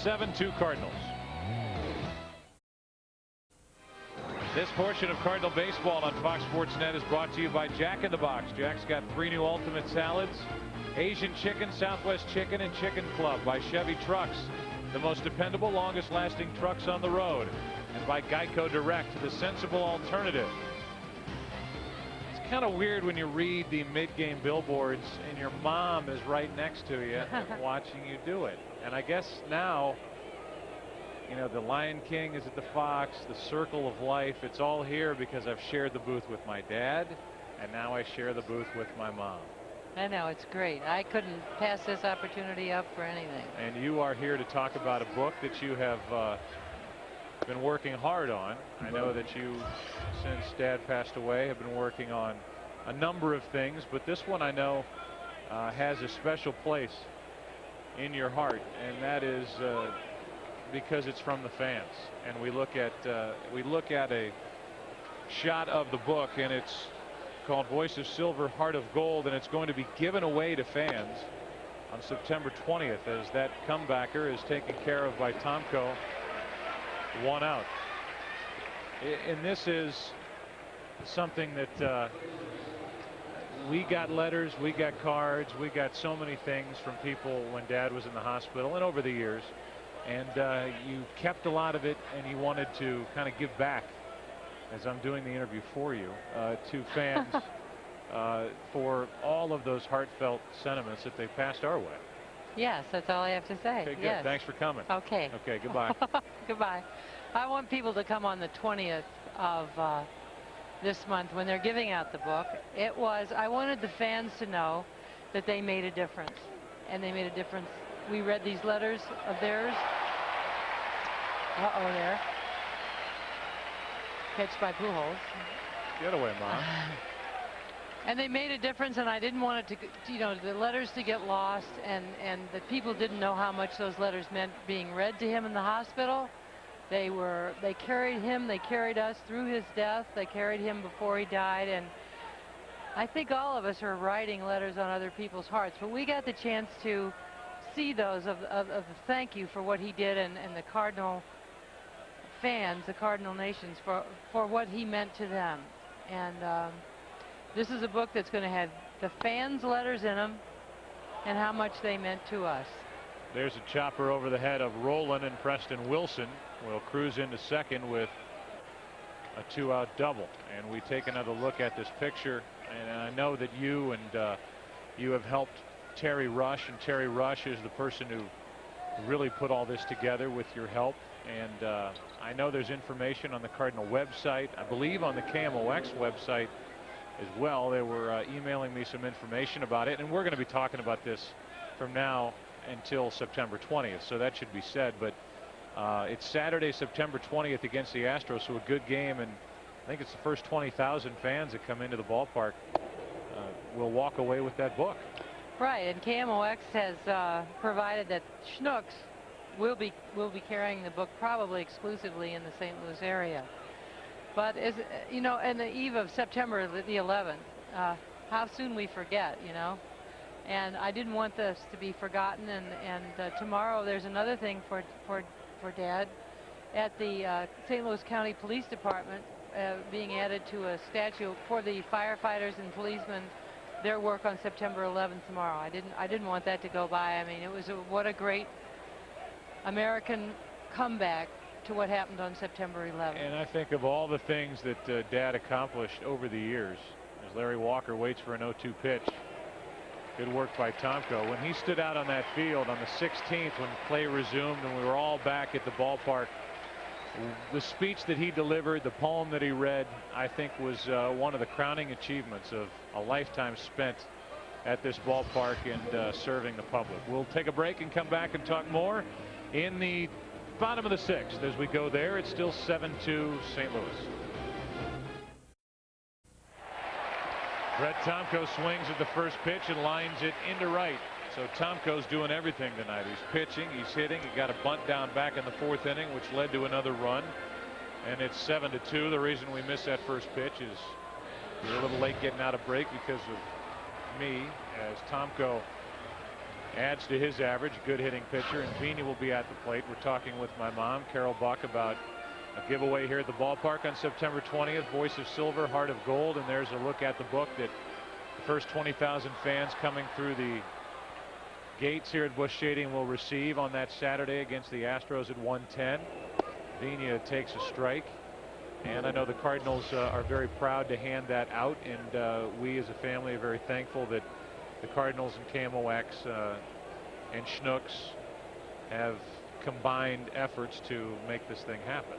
7-2 Cardinals. This portion of Cardinal baseball on Fox Sports Net is brought to you by Jack in the Box. Jack's got 3 new ultimate salads: Asian chicken, Southwest chicken, and Chicken Club. By Chevy Trucks, the most dependable, longest lasting trucks on the road. And by Geico Direct, the sensible alternative. It's kind of weird when you read the mid-game billboards and your mom is right next to you watching you do it. And I guess now, you know, the Lion King is at the Fox, the Circle of Life. It's all here because I've shared the booth with my dad, and now I share the booth with my mom. I know, it's great. I couldn't pass this opportunity up for anything. And you are here to talk about a book that you have been working hard on. I know that you, since Dad passed away, have been working on a number of things, but this one I know has a special place in your heart, and that is because it's from the fans. And we look at a shot of the book, and it's called Voice of Silver, Heart of Gold, and it's going to be given away to fans on September 20th as that comebacker is taken care of by Tomko. 1 out. And this is something that we got letters, we got cards, we got so many things from people when Dad was in the hospital and over the years. And you kept a lot of it, and you wanted to kind of give back, as I'm doing the interview for you, to fans for all of those heartfelt sentiments that they passed our way. Yes, that's all I have to say. Okay, good. Yes. Thanks for coming. Okay. Okay, goodbye. Goodbye. I want people to come on the 20th of this month when they're giving out the book. I wanted the fans to know that they made a difference. And they made a difference. We read these letters of theirs. Uh-oh, there. Pitched by Pujols. Get away, Mom. And they made a difference, and I didn't want it to, you know, the letters to get lost, and that people didn't know how much those letters meant being read to him in the hospital. They carried him, they carried us through his death, they carried him before he died, and I think all of us are writing letters on other people's hearts, but we got the chance to see those of the thank you for what he did, and the Cardinal fans, the Cardinal nations, for what he meant to them. And this is a book that's going to have the fans' letters in them and how much they meant to us. There's a chopper over the head of Rolen, and Preston Wilson will cruise into second with a 2-out double. And we take another look at this picture, and I know that you have helped Terry Rush, and Terry Rush is the person who really put all this together with your help. And I know there's information on the Cardinal website, I believe on the KMOX website as well. They were emailing me some information about it, and we're going to be talking about this from now until September 20th, so that should be said. But it's Saturday, September 20th against the Astros, so a good game, and I think it's the first 20,000 fans that come into the ballpark will walk away with that book. Right, and KMOX has provided that Schnooks will be carrying the book probably exclusively in the St. Louis area. But as you know, in the eve of September the 11th, how soon we forget, you know. And I didn't want this to be forgotten. And tomorrow there's another thing for Dad at the St. Louis County Police Department, being added to a statue for the firefighters and policemen. Their work on September 11th tomorrow. I didn't want that to go by. I mean, it was what a great American comeback to what happened on September 11th. And I think of all the things that Dad accomplished over the years, as Larry Walker waits for an 0-2 pitch. Good work by Tomko. When he stood out on that field on the 16th when play resumed and we were all back at the ballpark, the speech that he delivered, the poem that he read, I think was one of the crowning achievements of a lifetime spent at this ballpark and serving the public. We'll take a break and come back and talk more in the bottom of the 6th. As we go there, it's still 7-2 St. Louis. Brett Tomko swings at the first pitch and lines it into right. So Tomko's doing everything tonight. He's pitching, he's hitting. He got a bunt down back in the 4th inning, which led to another run. And it's 7-2. The reason we missed that first pitch is we're a little late getting out of break because of me, as Tomko adds to his average. Good hitting pitcher, and Vina will be at the plate. We're talking with my mom, Carol Buck, about a giveaway here at the ballpark on September 20th. Voice of Silver, Heart of Gold, and there's a look at the book that the first 20,000 fans coming through the gates here at Busch Stadium will receive on that Saturday against the Astros at 1:10. Vina takes a strike, and I know the Cardinals are very proud to hand that out, and we as a family are very thankful that the Cardinals and KMOX and Schnooks have combined efforts to make this thing happen.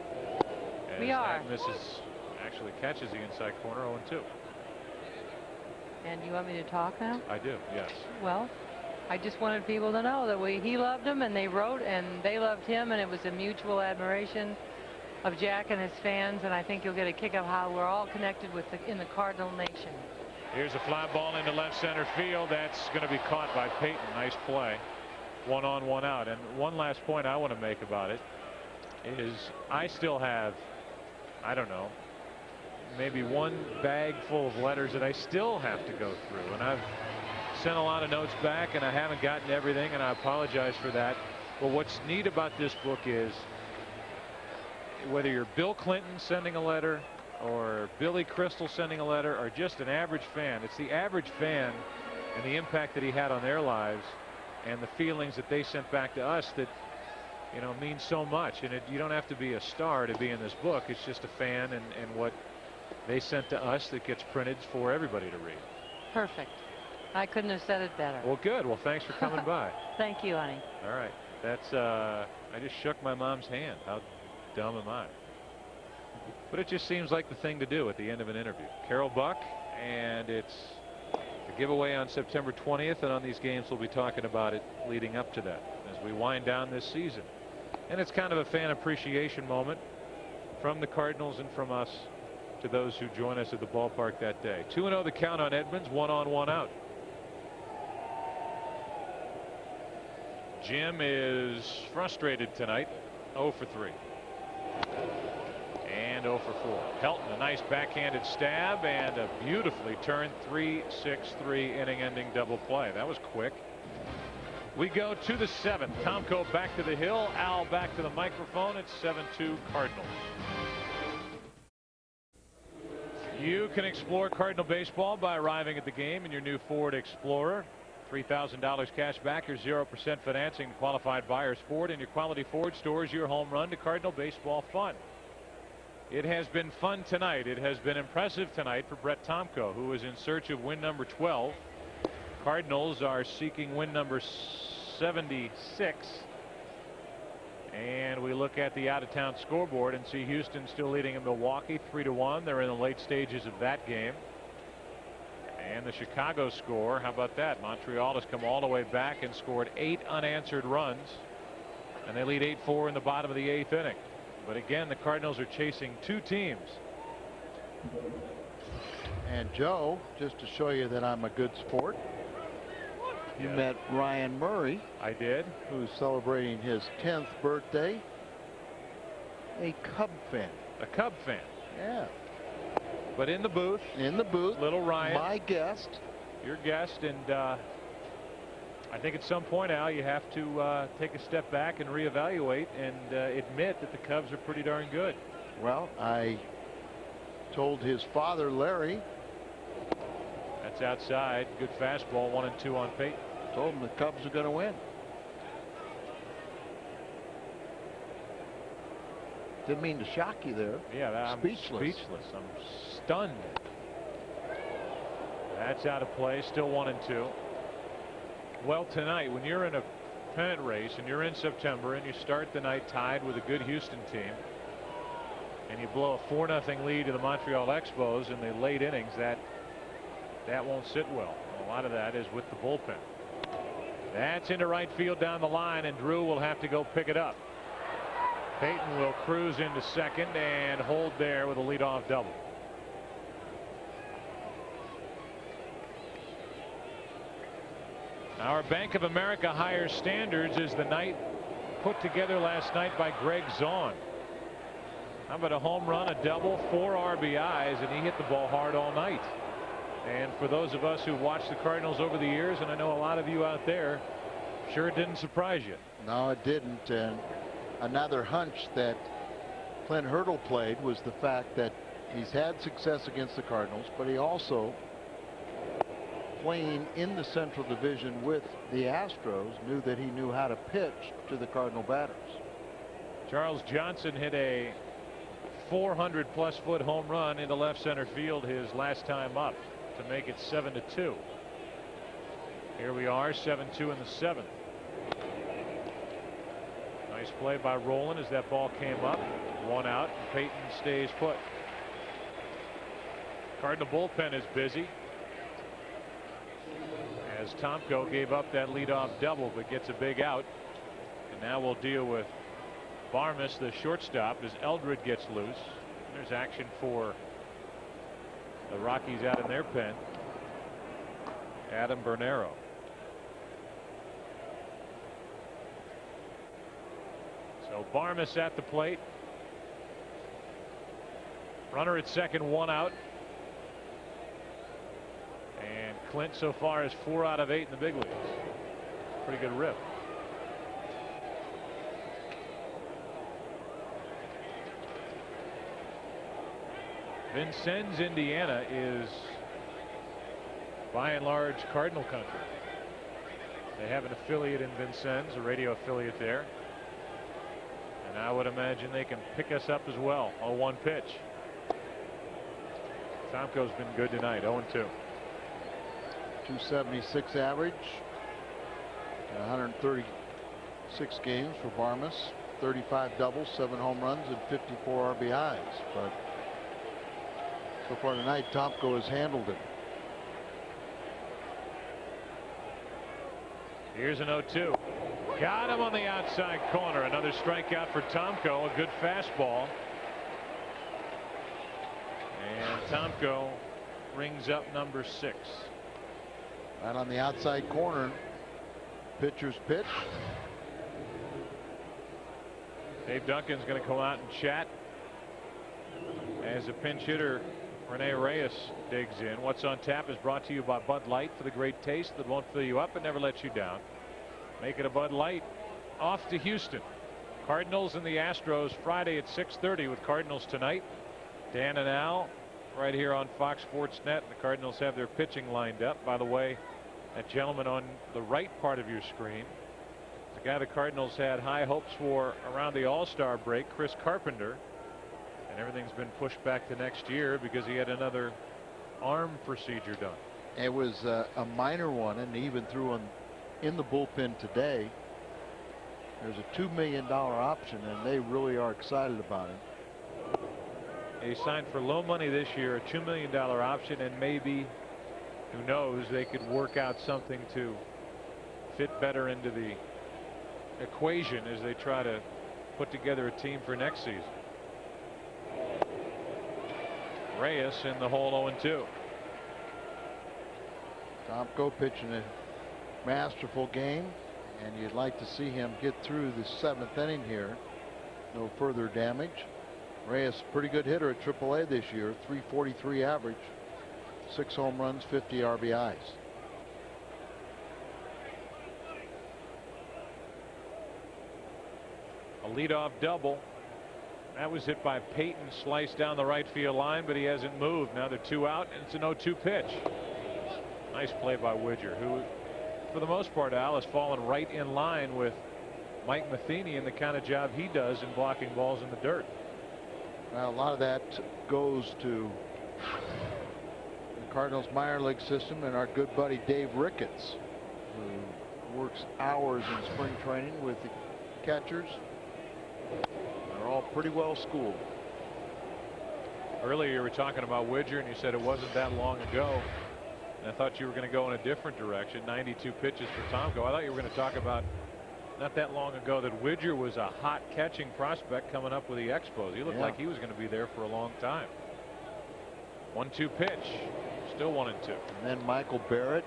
As we are. That misses, actually catches the inside corner, 0-2. And you want me to talk now? I do, yes. Well, I just wanted people to know that he loved him, and they wrote, and they loved him, and it was a mutual admiration of Jack and his fans, and I think you'll get a kick of how we're all connected in the Cardinal Nation. Here's a fly ball into left center field. That's going to be caught by Payton. Nice play. 1 on, 1 out. And one last point I want to make about it is I still have, I don't know, maybe one bag full of letters that I still have to go through. And I've sent a lot of notes back, and I haven't gotten everything, and I apologize for that. But what's neat about this book is whether you're Bill Clinton sending a letter or Billy Crystal sending a letter or just an average fan, it's the average fan and the impact that he had on their lives and the feelings that they sent back to us that, you know, means so much. And you don't have to be a star to be in this book. It's just a fan and what they sent to us that gets printed for everybody to read. Perfect. I couldn't have said it better. Well, good. Well, thanks for coming by. Thank you, honey. All right. That's, I just shook my mom's hand. How dumb am I? But it just seems like the thing to do at the end of an interview. Carol Buck, and it's a giveaway on September 20th, and on these games we'll be talking about it leading up to that as we wind down this season. And it's kind of a fan appreciation moment from the Cardinals and from us to those who join us at the ballpark that day. 2-0 the count on Edmonds, 1 on, 1 out. Jim is frustrated tonight, 0 for 3. And 0 for 4. Helton, a nice backhanded stab and a beautifully turned 3-6-3 inning-ending double play. That was quick. We go to the 7th. Tomko back to the hill. Al back to the microphone. It's 7-2 Cardinals. You can explore Cardinal baseball by arriving at the game in your new Ford Explorer. $3,000 cash back or 0% financing. Qualified buyers Ford and your quality Ford stores. Your home run to Cardinal baseball fun. It has been fun tonight. It has been impressive tonight for Brett Tomko, who is in search of win number 12. Cardinals are seeking win number 76. And we look at the out-of-town scoreboard and see Houston still leading in Milwaukee 3-1. They're in the late stages of that game. And the Chicago score, how about that? Montreal has come all the way back and scored 8 unanswered runs. And they lead 8-4 in the bottom of the 8th inning. But again, the Cardinals are chasing 2 teams. And Joe, just to show you that I'm a good sport, you met Ryan Murray. I did. Who's celebrating his 10th birthday. A Cub fan. A Cub fan. Yeah. But in the booth. In the booth. Little Ryan. My guest. Your guest. And I think at some point, Al, you have to take a step back and reevaluate and admit that the Cubs are pretty darn good. Well, I told his father, Larry. That's outside. Good fastball. 1-2 on Peyton. Told him the Cubs are going to win. Didn't mean to shock you there. Yeah, I'm speechless. I'm stunned. That's out of play. Still 1-2. Well, tonight, when you're in a pennant race and you're in September and you start the night tied with a good Houston team and you blow a 4-0 lead to the Montreal Expos in the late innings, that won't sit well. A lot of that is with the bullpen. That's into right field down the line, and Drew will have to go pick it up. Peyton will cruise into second and hold there with a leadoff double. Our Bank of America higher standards is the night put together last night by Greg Zaun. How about a home run, a double, 4 RBIs, and he hit the ball hard all night. And for those of us who've watched the Cardinals over the years, and I know a lot of you out there, sure it didn't surprise you. No, it didn't. And another hunch that Clint Hurdle played was the fact that he's had success against the Cardinals, but he also, playing in the Central Division with the Astros, knew that he knew how to pitch to the Cardinal batters. Charles Johnson hit a 400+ foot home run into left center field his last time up to make it 7-2. Here we are, 7-2 in the 7th. Nice play by Rolen as that ball came up. 1 out. Peyton stays put. Cardinal bullpen is busy as Tomko gave up that leadoff double but gets a big out. And now we'll deal with Barmes, the shortstop, as Eldred gets loose. There's action for the Rockies out in their pen. Adam Bernero. So Barmes at the plate. Runner at second, 1 out. And Clint so far is 4 out of 8 in the big leagues. Pretty good rip. Vincennes, Indiana is by and large Cardinal country. They have an affiliate in Vincennes, a radio affiliate there. And I would imagine they can pick us up as well. 0-1 pitch. Tomko's been good tonight, 0-2. .276 average. 136 games for Barmes. 35 doubles, 7 home runs, and 54 RBIs. But so far tonight, Tomko has handled it. Here's an 0-2. Got him on the outside corner. Another strikeout for Tomko. A good fastball. And Tomko rings up number 6. Right on the outside corner. Pitcher's pitch. Dave Duncan's going to come out and chat as a pinch hitter Rene Reyes digs in. What's on Tap is brought to you by Bud Light, for the great taste that won't fill you up and never lets you down. Make it a Bud Light. Off to Houston. Cardinals and the Astros Friday at 6:30 with Cardinals tonight. Dan and Al right here on Fox Sports Net. The Cardinals have their pitching lined up. By the way, that gentleman on the right part of your screen, the guy the Cardinals had high hopes for around the All-Star break, Chris Carpenter. And everything's been pushed back to next year because he had another arm procedure done. It was a minor one, and he even threw in the bullpen today. There's a $2 million option, and they really are excited about him. He signed for low money this year, a $2 million option, and maybe, who knows, they could work out something to fit better into the equation as they try to put together a team for next season. Reyes in the hole 0-2. Tomko pitching a masterful game, and you'd like to see him get through the 7th inning here. No further damage. Reyes, pretty good hitter at AAA this year, .343 average, 6 home runs, 50 RBIs. A leadoff double. That was hit by Payton, sliced down the right field line, but he hasn't moved. Now they're 2 out, and it's an 0-2 pitch. Nice play by Widger, who, for the most part, Al, has fallen right in line with Mike Matheny and the kind of job he does in blocking balls in the dirt. Well, a lot of that goes to the Cardinals minor league system and our good buddy Dave Ricketts, who works hours in spring training with the catchers. They're all pretty well schooled. Earlier you were talking about Widger, and you said it wasn't that long ago. And I thought you were going to go in a different direction. 92 pitches for Tomko. I thought you were going to talk about not that long ago that Widger was a hot catching prospect coming up with the Expos. He looked like he was going to be there for a long time. 1-2 pitch. Still 1-2. And then Michael Barrett,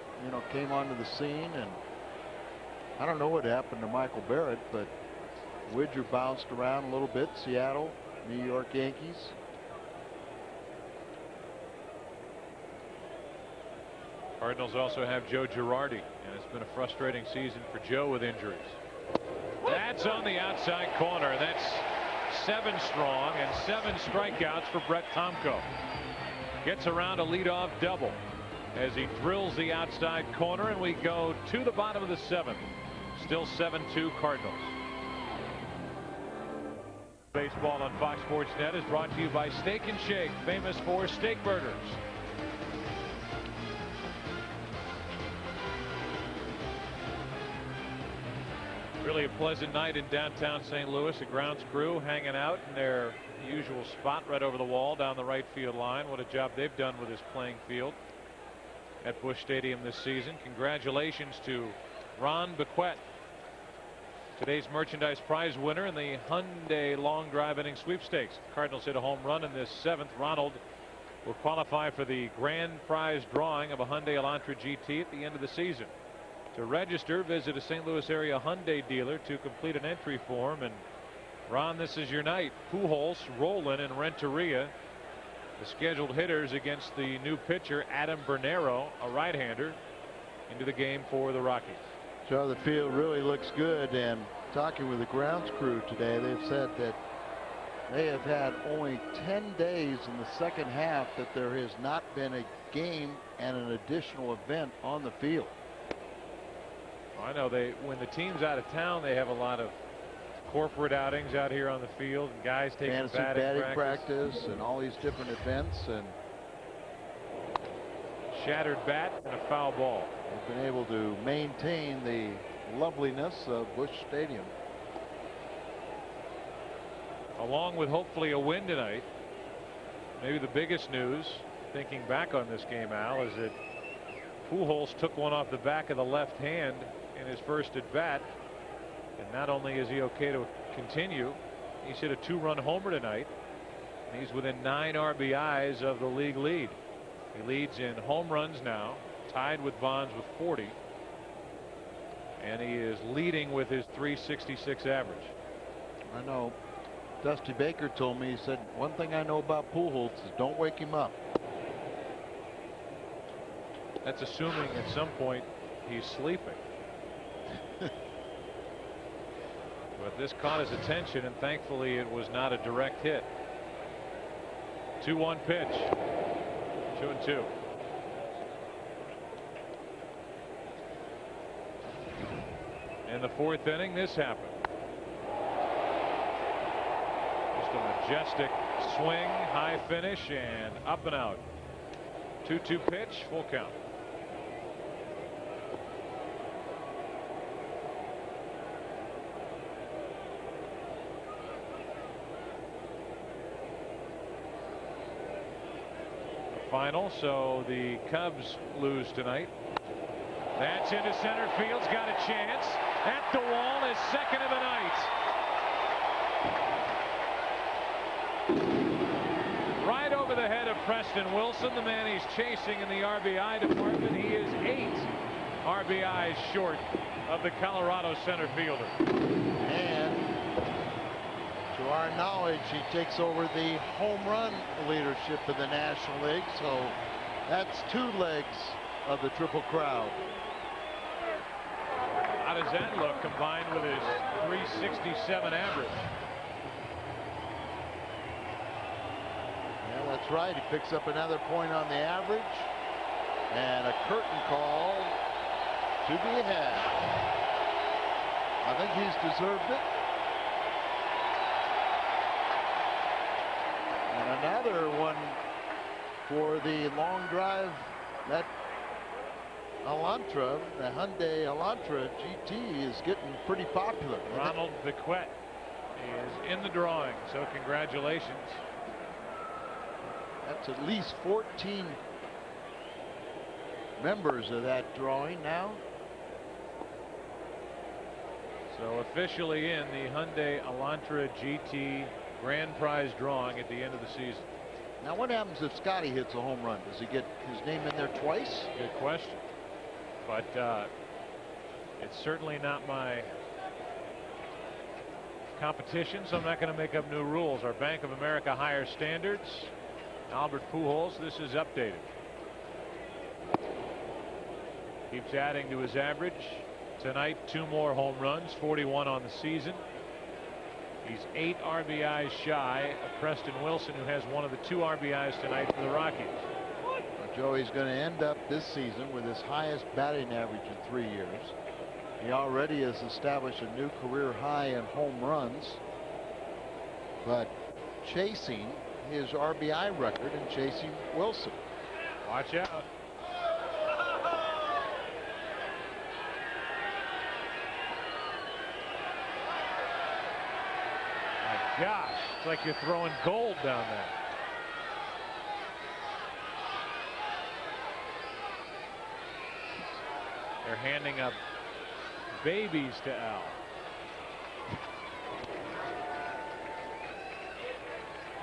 came onto the scene, and I don't know what happened to Michael Barrett, but Widger bounced around a little bit. Seattle, New York Yankees. Cardinals also have Joe Girardi, and it's been a frustrating season for Joe with injuries. That's on the outside corner. That's 7 strong and 7 strikeouts for Brett Tomko. Gets around a leadoff double as he drills the outside corner, and we go to the bottom of the 7th. Still 7-2 Cardinals. Baseball on Fox Sports Net is brought to you by Steak and Shake, famous for steak burgers. Really a pleasant night in downtown St. Louis. The grounds crew hanging out in their usual spot right over the wall down the right field line. What a job they've done with this playing field at Busch Stadium this season. Congratulations to Ron Bequette, today's merchandise prize winner in the Hyundai long drive inning sweepstakes. Cardinals hit a home run in this 7th. Ronald will qualify for the grand prize drawing of a Hyundai Elantra GT at the end of the season. To register, visit a St. Louis area Hyundai dealer to complete an entry form. And Ron, this is your night. Pujols, Rolen, and Renteria, the scheduled hitters against the new pitcher Adam Bernero, a right-hander, into the game for the Rockies. So the field really looks good, and talking with the grounds crew today, they've said that they have had only 10 days in the second half that there has not been a game and an additional event on the field. I know when the team's out of town, they have a lot of corporate outings out here on the field, and guys taking batting practice and all these different events. And shattered bat, and a foul ball. They've been able to maintain the loveliness of Busch Stadium. Along with hopefully a win tonight. Maybe the biggest news, thinking back on this game, Al, is that Pujols took one off the back of the left hand in his first at bat. And not only is he okay to continue, he's hit a 2-run homer tonight. And he's within 9 RBIs of the league lead. He leads in home runs now, tied with Bonds with 40. And he is leading with his .366 average. I know. Dusty Baker told me, he said, one thing I know about Pujols is don't wake him up. That's assuming at some point he's sleeping. But this caught his attention, and thankfully it was not a direct hit. 2-1 pitch. 2-2. In the 4th inning, this happened. Just a majestic swing, high finish, and up and out. 2-2 pitch, full count. Final, so the Cubs lose tonight. That's into center field's got a chance at the wall, his second of the night. Right over the head of Preston Wilson, the man he's chasing in the RBI department. He is 8 RBIs short of the Colorado center fielder. And to our knowledge, he takes over the home run leadership in the National League. So that's 2 legs of the Triple Crown. How does that look combined with his .367 average? Yeah, that's right. He picks up another point on the average. And a curtain call to be had. I think he's deserved it. And another one for the long drive. That Elantra, the Hyundai Elantra GT, is getting pretty popular. Ronald Viquette is in the drawing, so congratulations. That's at least 14 members of that drawing now. So officially in the Hyundai Elantra GT grand prize drawing at the end of the season. Now what happens if Scotty hits a home run? Does he get his name in there twice? Good question. But it's certainly not my competition, so I'm not going to make up new rules. Our Bank of America higher standards. Albert Pujols, this is updated. Keeps adding to his average. Tonight, 2 more home runs, 41 on the season. He's 8 RBIs shy of Preston Wilson, who has one of the 2 RBIs tonight for the Rockies. Joey's going to end up this season with his highest batting average in 3 years. He already has established a new career high in home runs, but chasing his RBI record and chasing Wilson. Watch out. My gosh, it's like you're throwing gold down there. They're handing up babies to Al.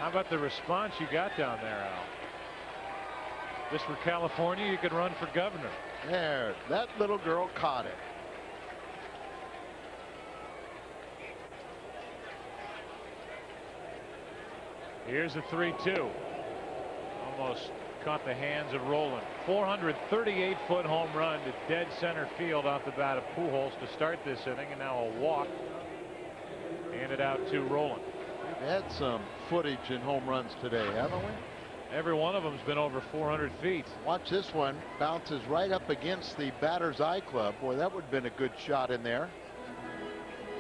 How about the response you got down there, Al? This for California, you could run for governor. There, that little girl caught it. Here's a 3-2. Almost caught the hands of Rolen. 438-foot home run to dead center field off the bat of Pujols to start this inning, and now a walk handed out to Rolen. We've had some footage in home runs today, haven't we? Every one of them's been over 400 feet. Watch this one. Bounces right up against the batter's eye club. Boy, that would have been a good shot in there.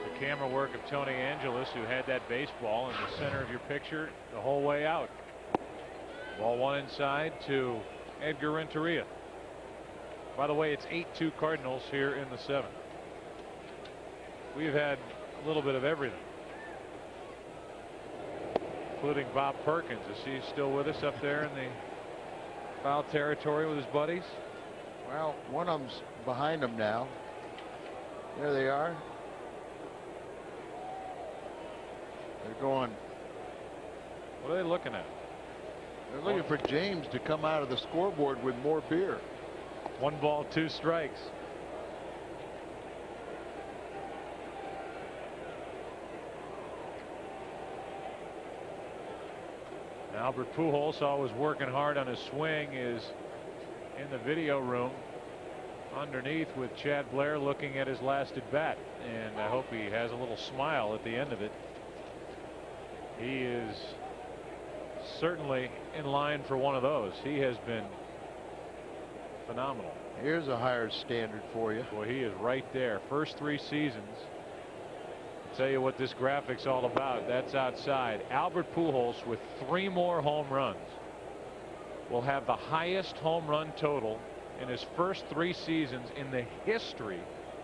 The camera work of Tony Angelis, who had that baseball in the center of your picture the whole way out. Ball 1 inside to Edgar Renteria. By the way, it's 8-2 Cardinals here in the 7th. We've had a little bit of everything, including Bob Perkins. Is he still with us up there in the foul territory with his buddies? Well, one of them's behind him now. There they are. They're going. What are they looking at? They're looking for James to come out of the scoreboard with more beer. 1 ball, 2 strikes. Albert Pujols, always working hard on his swing, is in the video room underneath with Chad Blair looking at his last at bat, and I hope he has a little smile at the end of it. He is certainly in line for one of those. He has been phenomenal. Here's a higher standard for you. Boy, he is right there. First 3 seasons. I'll tell you what this graphic's all about. That's outside. Albert Pujols, with 3 more home runs, will have the highest home run total in his first 3 seasons in the history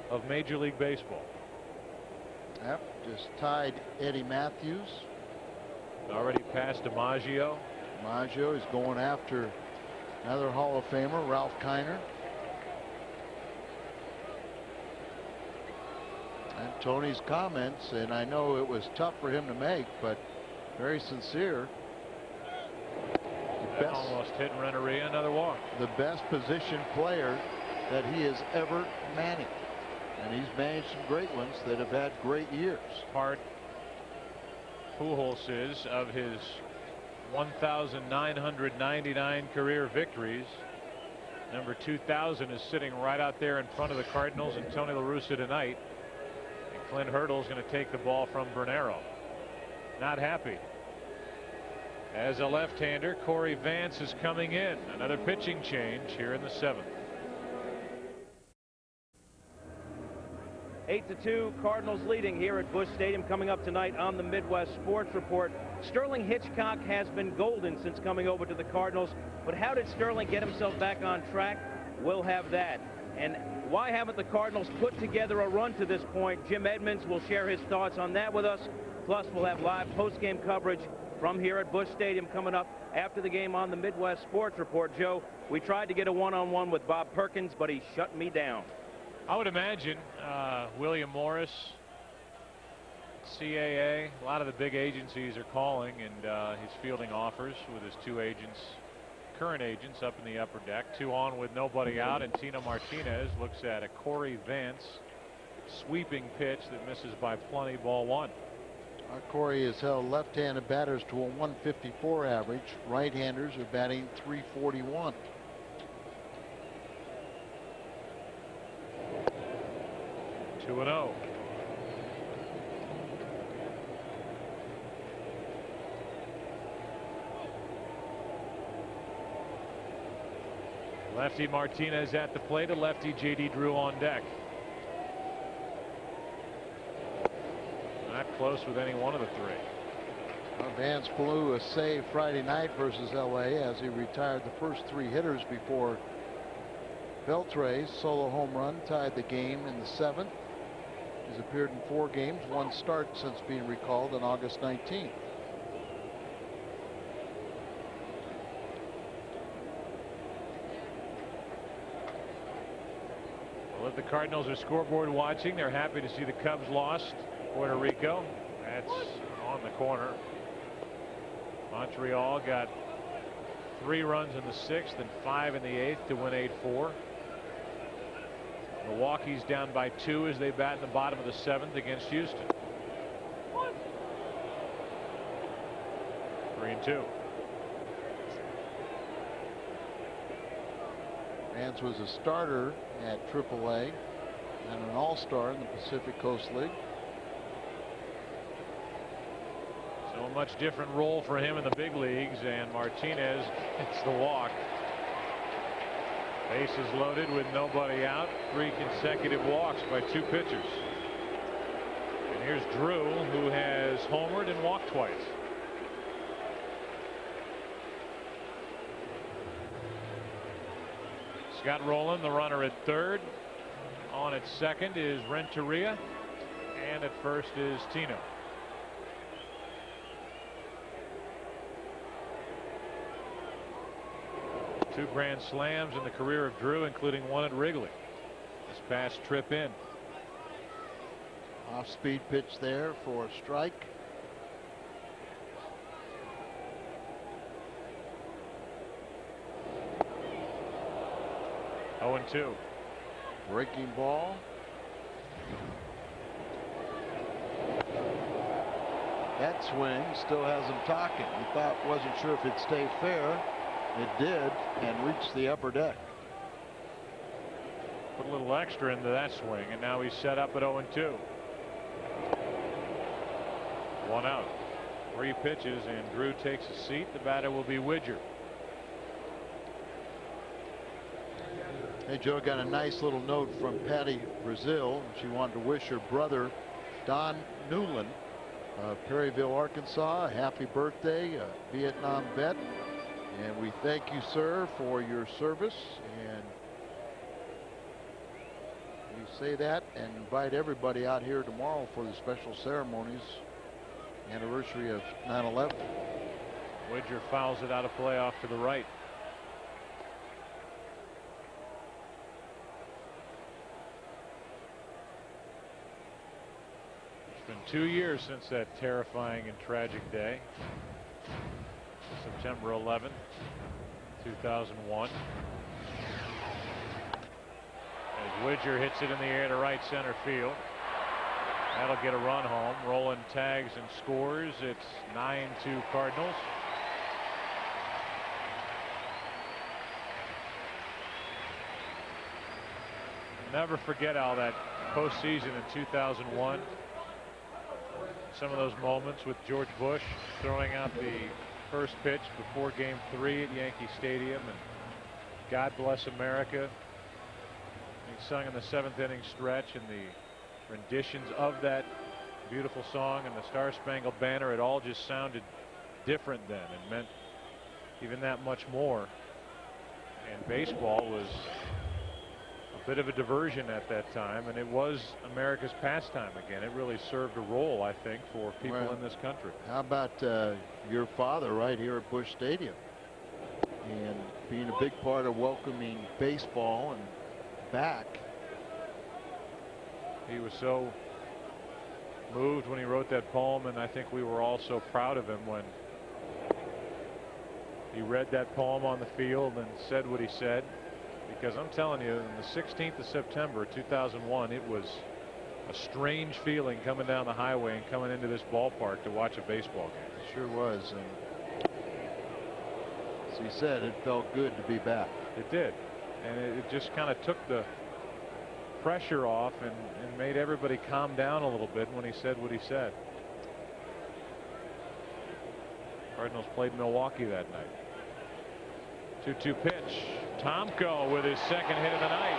of Major League Baseball. Yep, just tied Eddie Matthews. Already passed DiMaggio. DiMaggio is going after another Hall of Famer, Ralph Kiner. And Tony's comments, and I know it was tough for him to make, but very sincere. That almost hit Renneria. Another walk. The best position player that he has ever managed. And he's managed some great ones that have had great years. Part Pujols is of his 1,999 career victories. Number 2,000 is sitting right out there in front of the Cardinals and Tony La Russa tonight. And Clint Hurdle's going to take the ball from Bernero. Not happy. As a left-hander, Corey Vance is coming in. Another pitching change here in the 7th. 8-2 Cardinals leading here at Busch Stadium. Coming up tonight on the Midwest Sports Report, Sterling Hitchcock has been golden since coming over to the Cardinals, but how did Sterling get himself back on track? We'll have that. And why haven't the Cardinals put together a run to this point? Jim Edmonds will share his thoughts on that with us. Plus, we'll have live post-game coverage from here at Busch Stadium coming up after the game on the Midwest Sports Report. Joe, we tried to get a one-on-one with Bob Perkins, but he shut me down. I would imagine William Morris, CAA, a lot of the big agencies are calling, and he's fielding offers with his 2 agents, current agents, up in the upper deck. 2 on with nobody out, and Tino Martinez looks at a Corey Vance sweeping pitch that misses by plenty, ball 1. Corey has held left-handed batters to a 154 average. Right-handers are batting 341. Two and 0. Lefty Martinez at the plate. A lefty J.D. Drew on deck. Not close with any one of the 3. Vance blew a save Friday night versus LA as he retired the first 3 hitters before Beltre's solo home run tied the game in the 7th. He's appeared in 4 games, 1 start since being recalled on August 19th. Well, if the Cardinals are scoreboard watching, they're happy to see the Cubs lost Puerto Rico. That's on the corner. Montreal got 3 runs in the 6th and 5 in the 8th to win 8-4. Milwaukee's down by 2 as they bat in the bottom of the 7th against Houston. 3-2. Vance was a starter at AAA and an all-star in the Pacific Coast League. So a much different role for him in the big leagues, and Martinez gets the walk. Bases loaded with nobody out. 3 consecutive walks by 2 pitchers. And here's Drew, who has homered and walked twice. Scott Rolen, the runner at third. On at second is Renteria, and at first is Tino. Two grand slams in the career of Drew, including one at Wrigley this past trip in. Off-speed pitch there for a strike. Oh, and 2. Breaking ball. That swing still has him talking. He wasn't sure if it'd stay fair. It did, and reached the upper deck. Put a little extra into that swing, and now he's set up at 0 and 2. 1 out. 3 pitches, and Drew takes a seat. The batter will be Widger. Hey, Joe, got a nice little note from Patty Brazil. She wanted to wish her brother Don Newland of Perryville, Arkansas, a happy birthday, a Vietnam vet. And we thank you, sir, for your service. And we say that and invite everybody out here tomorrow for the special ceremonies, anniversary of 9/11. Widger fouls it out of play off to the right. It's been 2 years since that terrifying and tragic day. September 11th, 2001. As Widger hits it in the air to right center field. That'll get a run home. Rolen tags and scores. It's 9-2 Cardinals. Never forget all that postseason in 2001. Some of those moments with George Bush throwing out the first pitch before Game 3 at Yankee Stadium, and God Bless America being sung in the 7th inning stretch, and the renditions of that beautiful song and the Star Spangled Banner. It all just sounded different then and meant even that much more. And baseball was a bit of a diversion at that time, and it was America's pastime again. It really served a role, I think, for people in this country. How about your father right here at Busch Stadium, and being a big part of welcoming baseball and back? He was so moved when he wrote that poem, and I think we were all so proud of him when he read that poem on the field and said what he said. Because I'm telling you, on the 16th of September 2001, it was a strange feeling coming down the highway and coming into this ballpark to watch a baseball game. It sure was. And as he said, it felt good to be back. It did. And it just kind of took the pressure off and made everybody calm down a little bit when he said what he said. Cardinals played Milwaukee that night. 2-2 pitch. Tomko with his second hit of the night.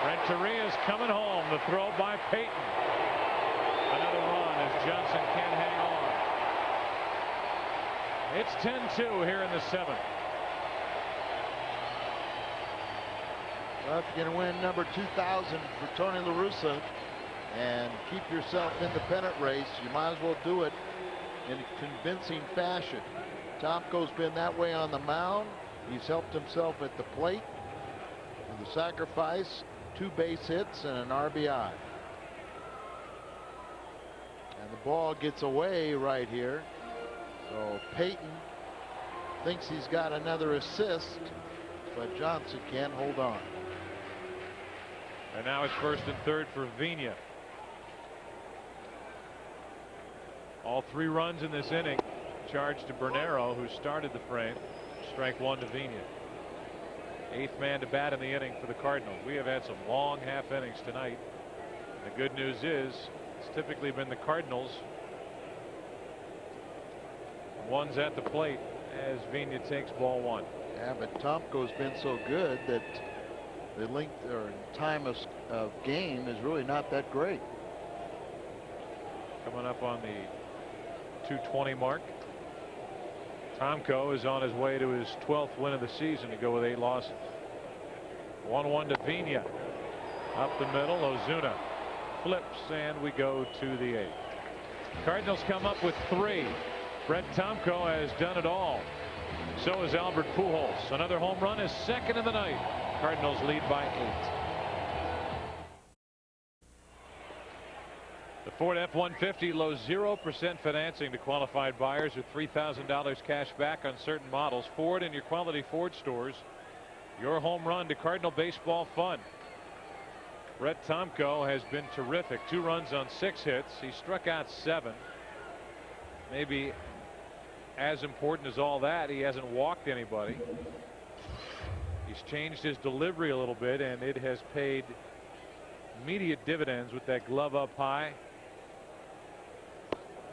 Renteria's coming home. The throw by Payton. Another run as Johnson can't hang on. It's 10-2 here in the 7th. Well, if you're going to win number 2,000 for Tony La Russa and keep yourself in the pennant race, you might as well do it in a convincing fashion. Tomko's been that way on the mound. He's helped himself at the plate with a sacrifice, 2 base hits, and an RBI. And the ball gets away right here. So Payton thinks he's got another assist, but Johnson can't hold on. And now it's first and third for Vina. All 3 runs in this inning charged to Bernero, who started the frame. Strike 1 to Vina. 8th man to bat in the inning for the Cardinals. We have had some long half innings tonight. The good news is it's typically been the Cardinals ones at the plate as Vina takes ball 1. Yeah, but Tomko's been so good that the length or time of game is really not that great. Coming up on the 220 mark. Tomko is on his way to his 12th win of the season to go with 8 losses. 1-1 to Vina. Up the middle, Ozuna flips, and we go to the 8th. Cardinals come up with 3. Brett Tomko has done it all. So is Albert Pujols. Another home run, is second of the night. Cardinals lead by 8. The Ford F-150 low 0% financing to qualified buyers with $3,000 cash back on certain models. Ford and your quality Ford stores. Your home run to Cardinal baseball fun. Brett Tomko has been terrific. 2 runs on 6 hits. He struck out 7. Maybe as important as all that, he hasn't walked anybody. He's changed his delivery a little bit, and it has paid immediate dividends with that glove up high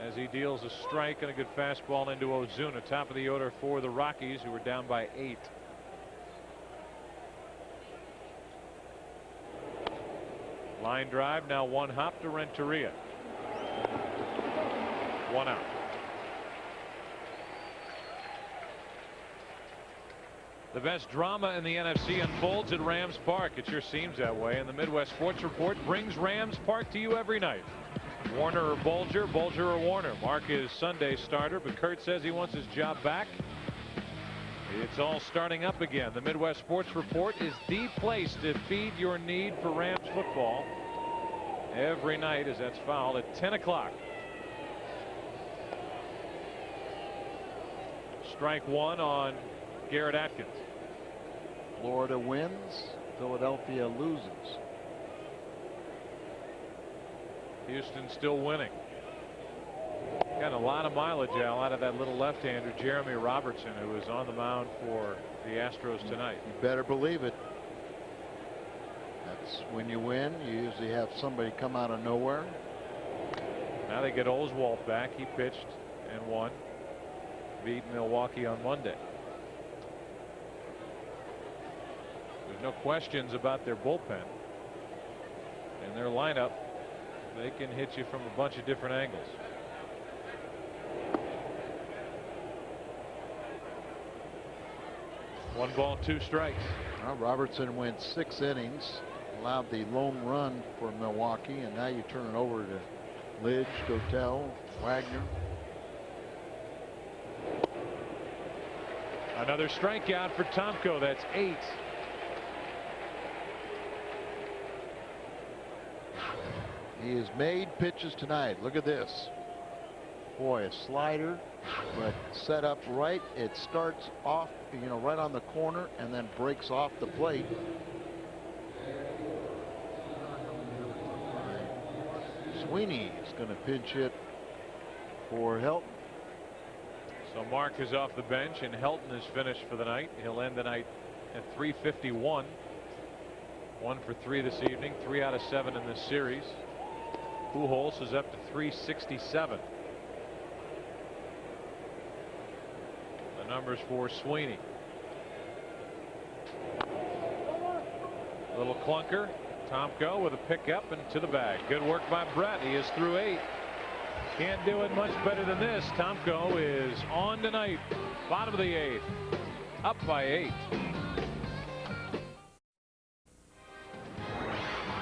as he deals a strike and a good fastball into Ozuna. Top of the order for the Rockies, who are down by 8. Line drive, now 1 hop to Renteria. 1 out. The best drama in the NFC unfolds at Rams Park. It sure seems that way, and the Midwest Sports Report brings Rams Park to you every night. Warner or Bolger, Bolger or Warner. Mark is Sunday's starter, but Kurt says he wants his job back. It's all starting up again. The Midwest Sports Report is the place to feed your need for Rams football every night, as that's fouled at 10 o'clock. Strike 1 on Garrett Atkins. Florida wins, Philadelphia loses. Houston still winning. Got a lot of mileage, Al, out of that little left-hander Jeremy Robertson, who was on the mound for the Astros tonight. You better believe it. That's when you win. You usually have somebody come out of nowhere. Now they get Oswalt back. He pitched and won. Beat Milwaukee on Monday. There's no questions about their bullpen and their lineup. They can hit you from a bunch of different angles. One ball, 2 strikes. Well, Robertson went 6 innings, allowed the lone run for Milwaukee, and now you turn it over to Lidge, Gotel, Wagner. Another strikeout for Tomko. That's 8. He has made pitches tonight. Look at this. Boy, a slider, but set up right. It starts off, right on the corner and then breaks off the plate. Sweeney is going to pinch hit for Helton. So Mark is off the bench and Helton is finished for the night. He'll end the night at 351. 1 for 3 this evening, 3 out of 7 in this series. Pujols is up to 367. The numbers for Sweeney. Little clunker. Tomko with a pickup and to the bag. Good work by Brett. He is through 8. Can't do it much better than this. Tomko is on tonight. Bottom of the 8th. Up by 8.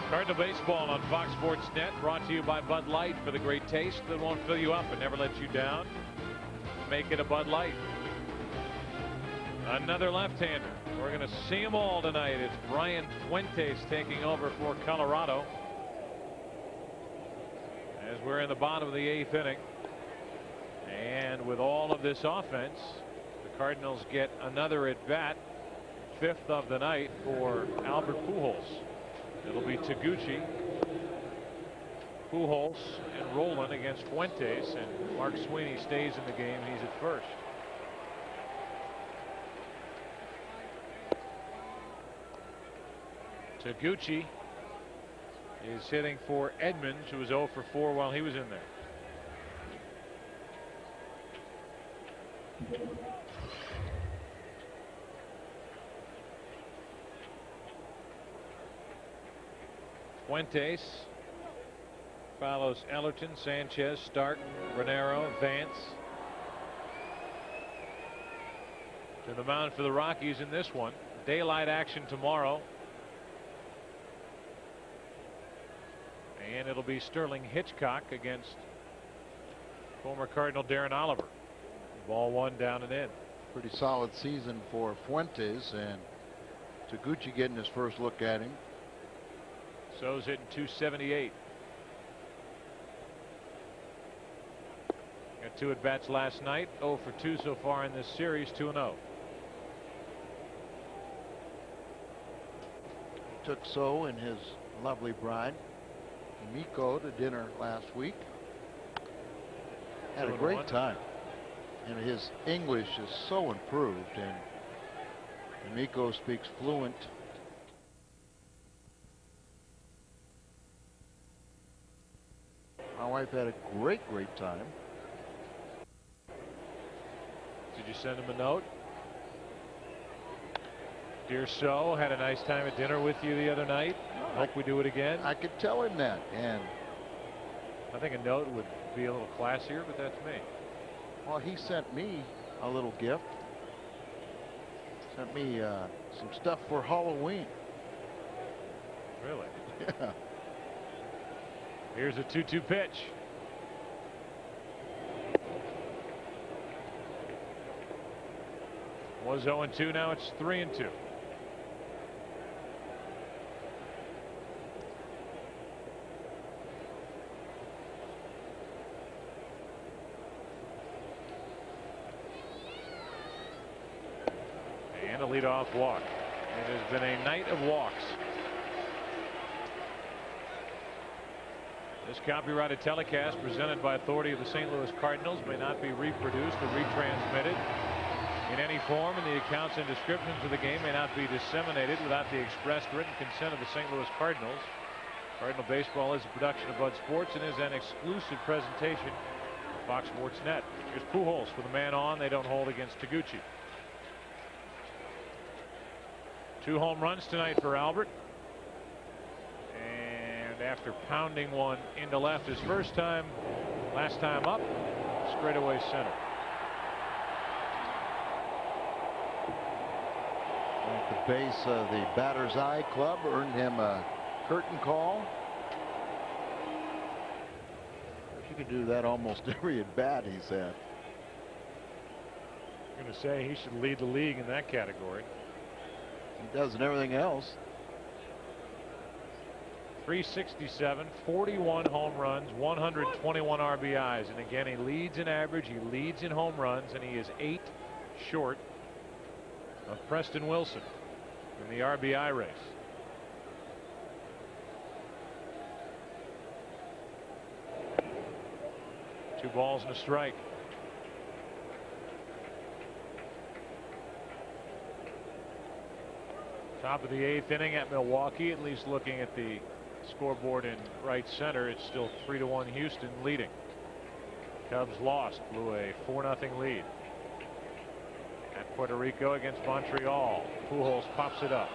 Cardinal baseball on Fox Sports Net, brought to you by Bud Light, for the great taste that won't fill you up and never let you down. Make it a Bud Light. Another left-hander. We're going to see them all tonight. It's Brian Fuentes taking over for Colorado as we're in the bottom of the 8th inning. And with all of this offense, the Cardinals get another at bat, 5th of the night for Albert Pujols. It'll be Taguchi, Pujols, and Rolen against Fuentes, and Mark Sweeney stays in the game. He's at first. Taguchi is hitting for Edmonds, who was 0 for 4 while he was in there. Fuentes follows Ellerton, Sanchez, Stark, Renero, Vance. To the mound for the Rockies in this one. Daylight action tomorrow And it'll be Sterling Hitchcock against former Cardinal Darren Oliver. Ball 1 down and in. Pretty solid season for Fuentes, and Taguchi getting his first look at him. So's hitting .278. Got 2 at bats last night. 0 for 2 so far in this series. 2-0. Took So and his lovely bride Miko to dinner last week. Had a great time. And his English is so improved, and Miko speaks fluent. My wife had a great time. Did you send him a note? Dear So, had a nice time at dinner with you the other night. Hope we do it again. I could tell him that, and I think a note would be a little classier, but that's me. well, he sent me a little gift. Sent me some stuff for Halloween. Really? Yeah. Here's a 2-2 pitch. Was 0-2, now it's 3-2. And a leadoff walk. It has been a night of walks. This copyrighted telecast presented by authority of the St. Louis Cardinals may not be reproduced or retransmitted in any form, and the accounts and descriptions of the game may not be disseminated without the expressed written consent of the St. Louis Cardinals. Cardinal Baseball is a production of Bud Sports and is an exclusive presentation of Fox Sports Net. Here's Pujols with a man on. They don't hold against Taguchi. 2 home runs tonight for Albert. And after pounding one into left his first time, last time up, straightaway center. At the base of the batter's eye club earned him a curtain call. You could do that almost every at bat, he said. I'm going to say he should lead the league in that category. He does in everything else. 367, 41 home runs, 121 RBIs, and again he leads in average, he leads in home runs, and he is 8 short of Preston Wilson in the RBI race. Two balls and a strike. Top of the 8th inning at Milwaukee, at least looking at the scoreboard in right center, it's still 3-1 Houston leading. Cubs lost, blew a 4-0 lead at Puerto Rico against Montreal. Pujols pops it up.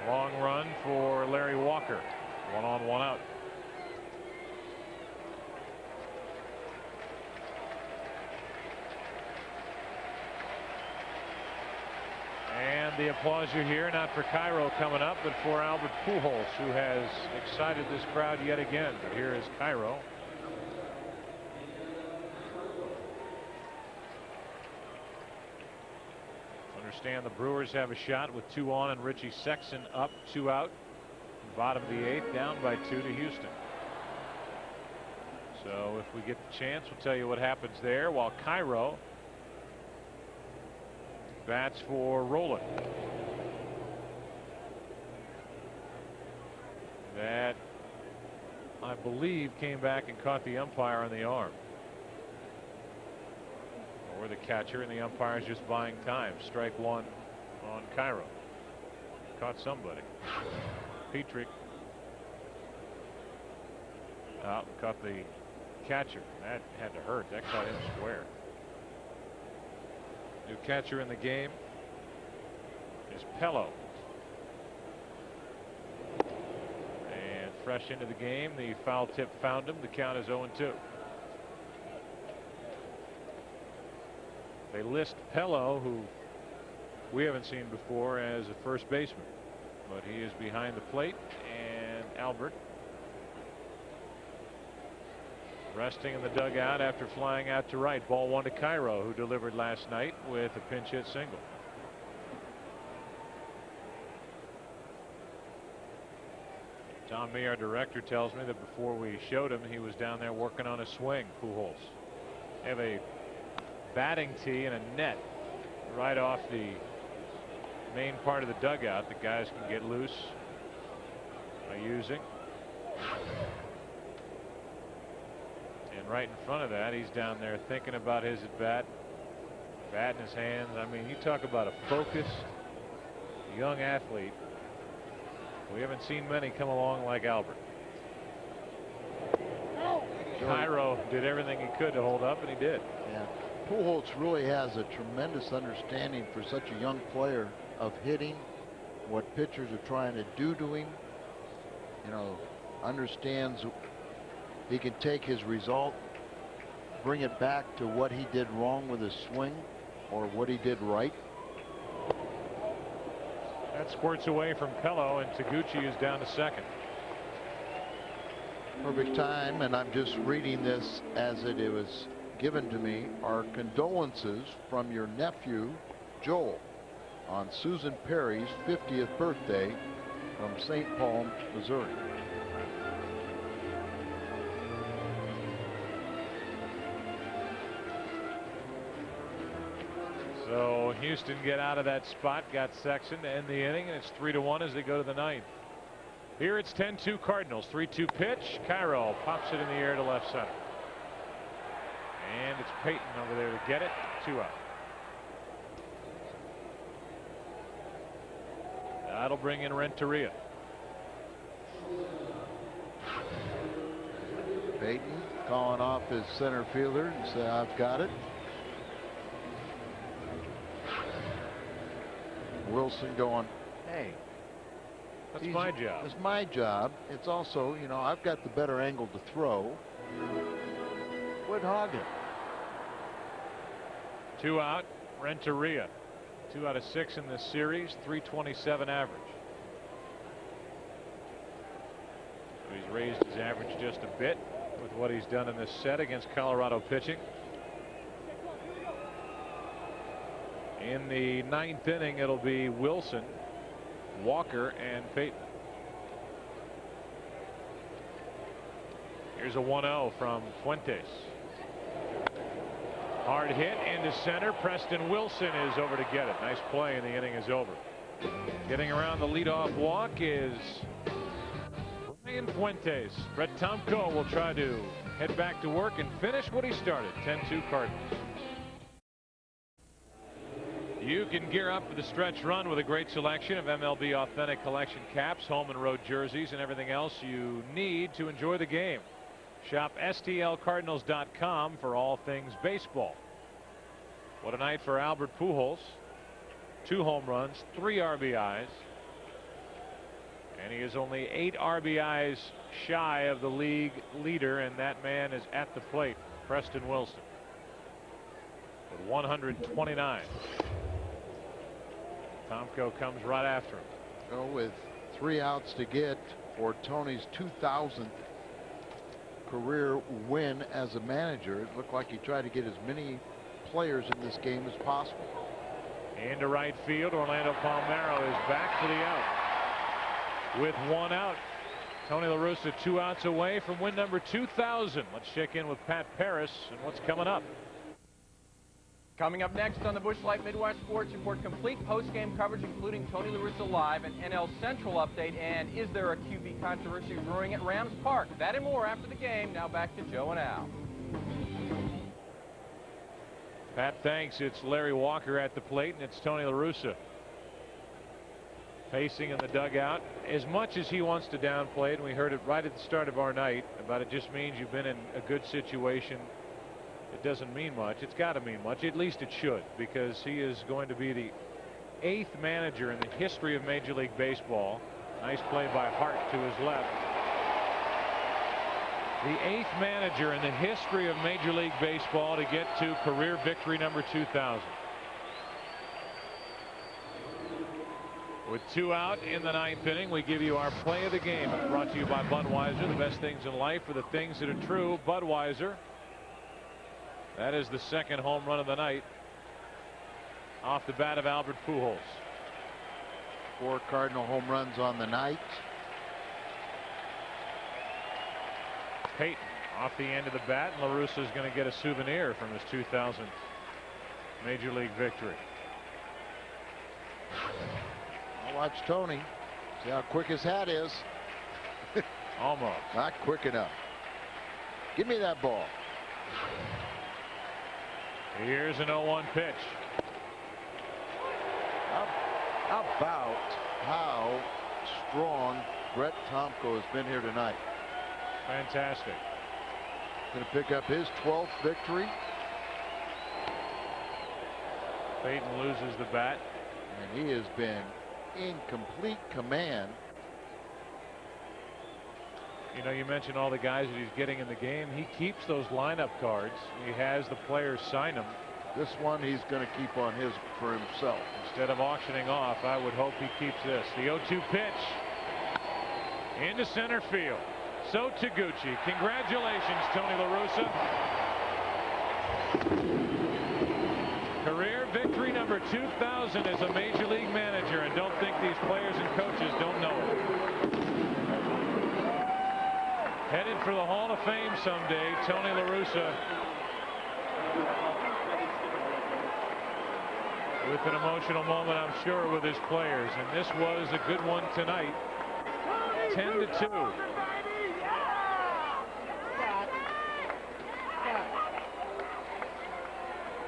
Long run for Larry Walker. 1 on, 1 out. And the applause you hear, not for Cairo coming up, but for Albert Pujols, who has excited this crowd yet again. But here is Cairo. Understand the Brewers have a shot with 2 on and Richie Sexson up, 2 out. Bottom of the 8th, down by 2 to Houston. So if we get the chance, we'll tell you what happens there, while Cairo bats for Rolen. That, I believe, came back and caught the umpire on the arm. Or the catcher, and the umpire is just buying time. Strike 1 on Cairo. Caught somebody. Petrick. Caught the catcher. That had to hurt. That caught him square. New catcher in the game is Pello. And fresh into the game, the foul tip found him. The count is 0-2. They list Pello, who we haven't seen before, as a first baseman, but he is behind the plate and Albert. Resting in the dugout after flying out to right. Ball 1 to Cairo, who delivered last night with a pinch hit single. Tom Mee, our director, tells me that before we showed him, he was down there working on a swing. Pujols. They have a batting tee and a net right off the main part of the dugout that guys can get loose by using. And right in front of that, he's down there thinking about his at bat, bat in his hands. I mean, you talk about a focused young athlete. We haven't seen many come along like Albert. Cairo did everything he could to hold up, and he did. Yeah. Pujols really has a tremendous understanding for such a young player of hitting, what pitchers are trying to do to him. You know, understands he can take his result, bring it back to what he did wrong with his swing or what he did right. That squirts away from Pello, and Taguchi is down to second. Perfect time, and I'm just reading this as it was given to me. Our condolences from your nephew, Joel, on Susan Perry's 50th birthday from St. Paul, Missouri. So Houston get out of that spot, got Sexton to end the inning, and it's 3-1 as they go to the ninth. Here it's 10-2 Cardinals. 3-2 pitch. Cairo pops it in the air to left center. And it's Payton over there to get it. 2 out. That'll bring in Renteria. Payton calling off his center fielder and say, I've got it. Wilson going, hey, that's my job. It's my job. It's also, you know, I've got the better angle to throw. Quit hogging. 2 out. Renteria. 2 out of 6 in this series. .327 average. So he's raised his average just a bit with what he's done in this set against Colorado pitching. In the ninth inning, it'll be Wilson, Walker, and Payton. Here's a 1-0 from Fuentes. Hard hit into center. Preston Wilson is over to get it. Nice play, and the inning is over. Getting around the leadoff walk is Ryan Fuentes. Brett Tomko will try to head back to work and finish what he started. 10-2 Cardinals. You can gear up for the stretch run with a great selection of MLB Authentic Collection caps, home and road jerseys, and everything else you need to enjoy the game. Shop STLCardinals.com for all things baseball. What a night for Albert Pujols. 2 home runs, 3 RBIs. And he is only 8 RBIs shy of the league leader, and that man is at the plate, Preston Wilson, with 129. Tomko comes right after him. So with 3 outs to get for Tony's 2000th career win as a manager, it looked like he tried to get as many players in this game as possible. Into right field, Orlando Palmeiro is back for the out. With 1 out, Tony La Russa 2 outs away from win number 2000. Let's check in with Pat Paris and what's coming up. Coming up next on the Busch Light Midwest Sports Report, complete post-game coverage including Tony La Russa Live, an NL Central update, and is there a QB controversy brewing at Rams Park? That and more after the game. Now back to Joe and Al. Pat, thanks. It's Larry Walker at the plate, and it's Tony La Russa pacing in the dugout. As much as he wants to downplay it, and we heard it right at the start of our night about it just means you've been in a good situation. It doesn't mean much. It's got to mean much. At least it should, because he is going to be the 8th manager in the history of Major League Baseball. Nice play by Hart to his left. The 8th manager in the history of Major League Baseball to get to career victory number 2000. With 2 out in the 9th inning, we give you our play of the game. Brought to you by Budweiser. The best things in life are the things that are true. Budweiser. That is the 2nd home run of the night off the bat of Albert Pujols. 4 Cardinal home runs on the night. Peyton off the end of the bat, and La Russa is going to get a souvenir from his 2000 Major League victory. I'll watch Tony. See how quick his hat is. Almost. Not quick enough. Give me that ball. Here's an 0-1 pitch. How about how strong Brett Tomko has been here tonight? Fantastic. Going to pick up his 12th victory. Peyton loses the bat. And he has been in complete command. You know, you mentioned all the guys that he's getting in the game. He keeps those lineup cards. He has the players sign them. This one he's going to keep on his for himself. Instead of auctioning off, I would hope he keeps this. The 0-2 pitch into center field. So Taguchi. Congratulations, Tony La Russa. Career victory number 2,000 as a Major League manager, and don't think these players and coaches don't know it. Headed for the Hall of Fame someday, Tony La Russa. With an emotional moment, I'm sure, with his players, and this was a good one tonight. 10-2.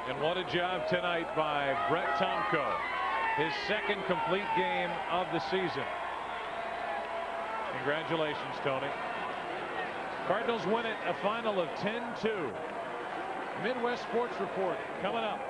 And what a job tonight by Brett Tomko. His 2nd complete game of the season. Congratulations, Tony. Cardinals win it, a final of 10-2. Midwest Sports Report coming up.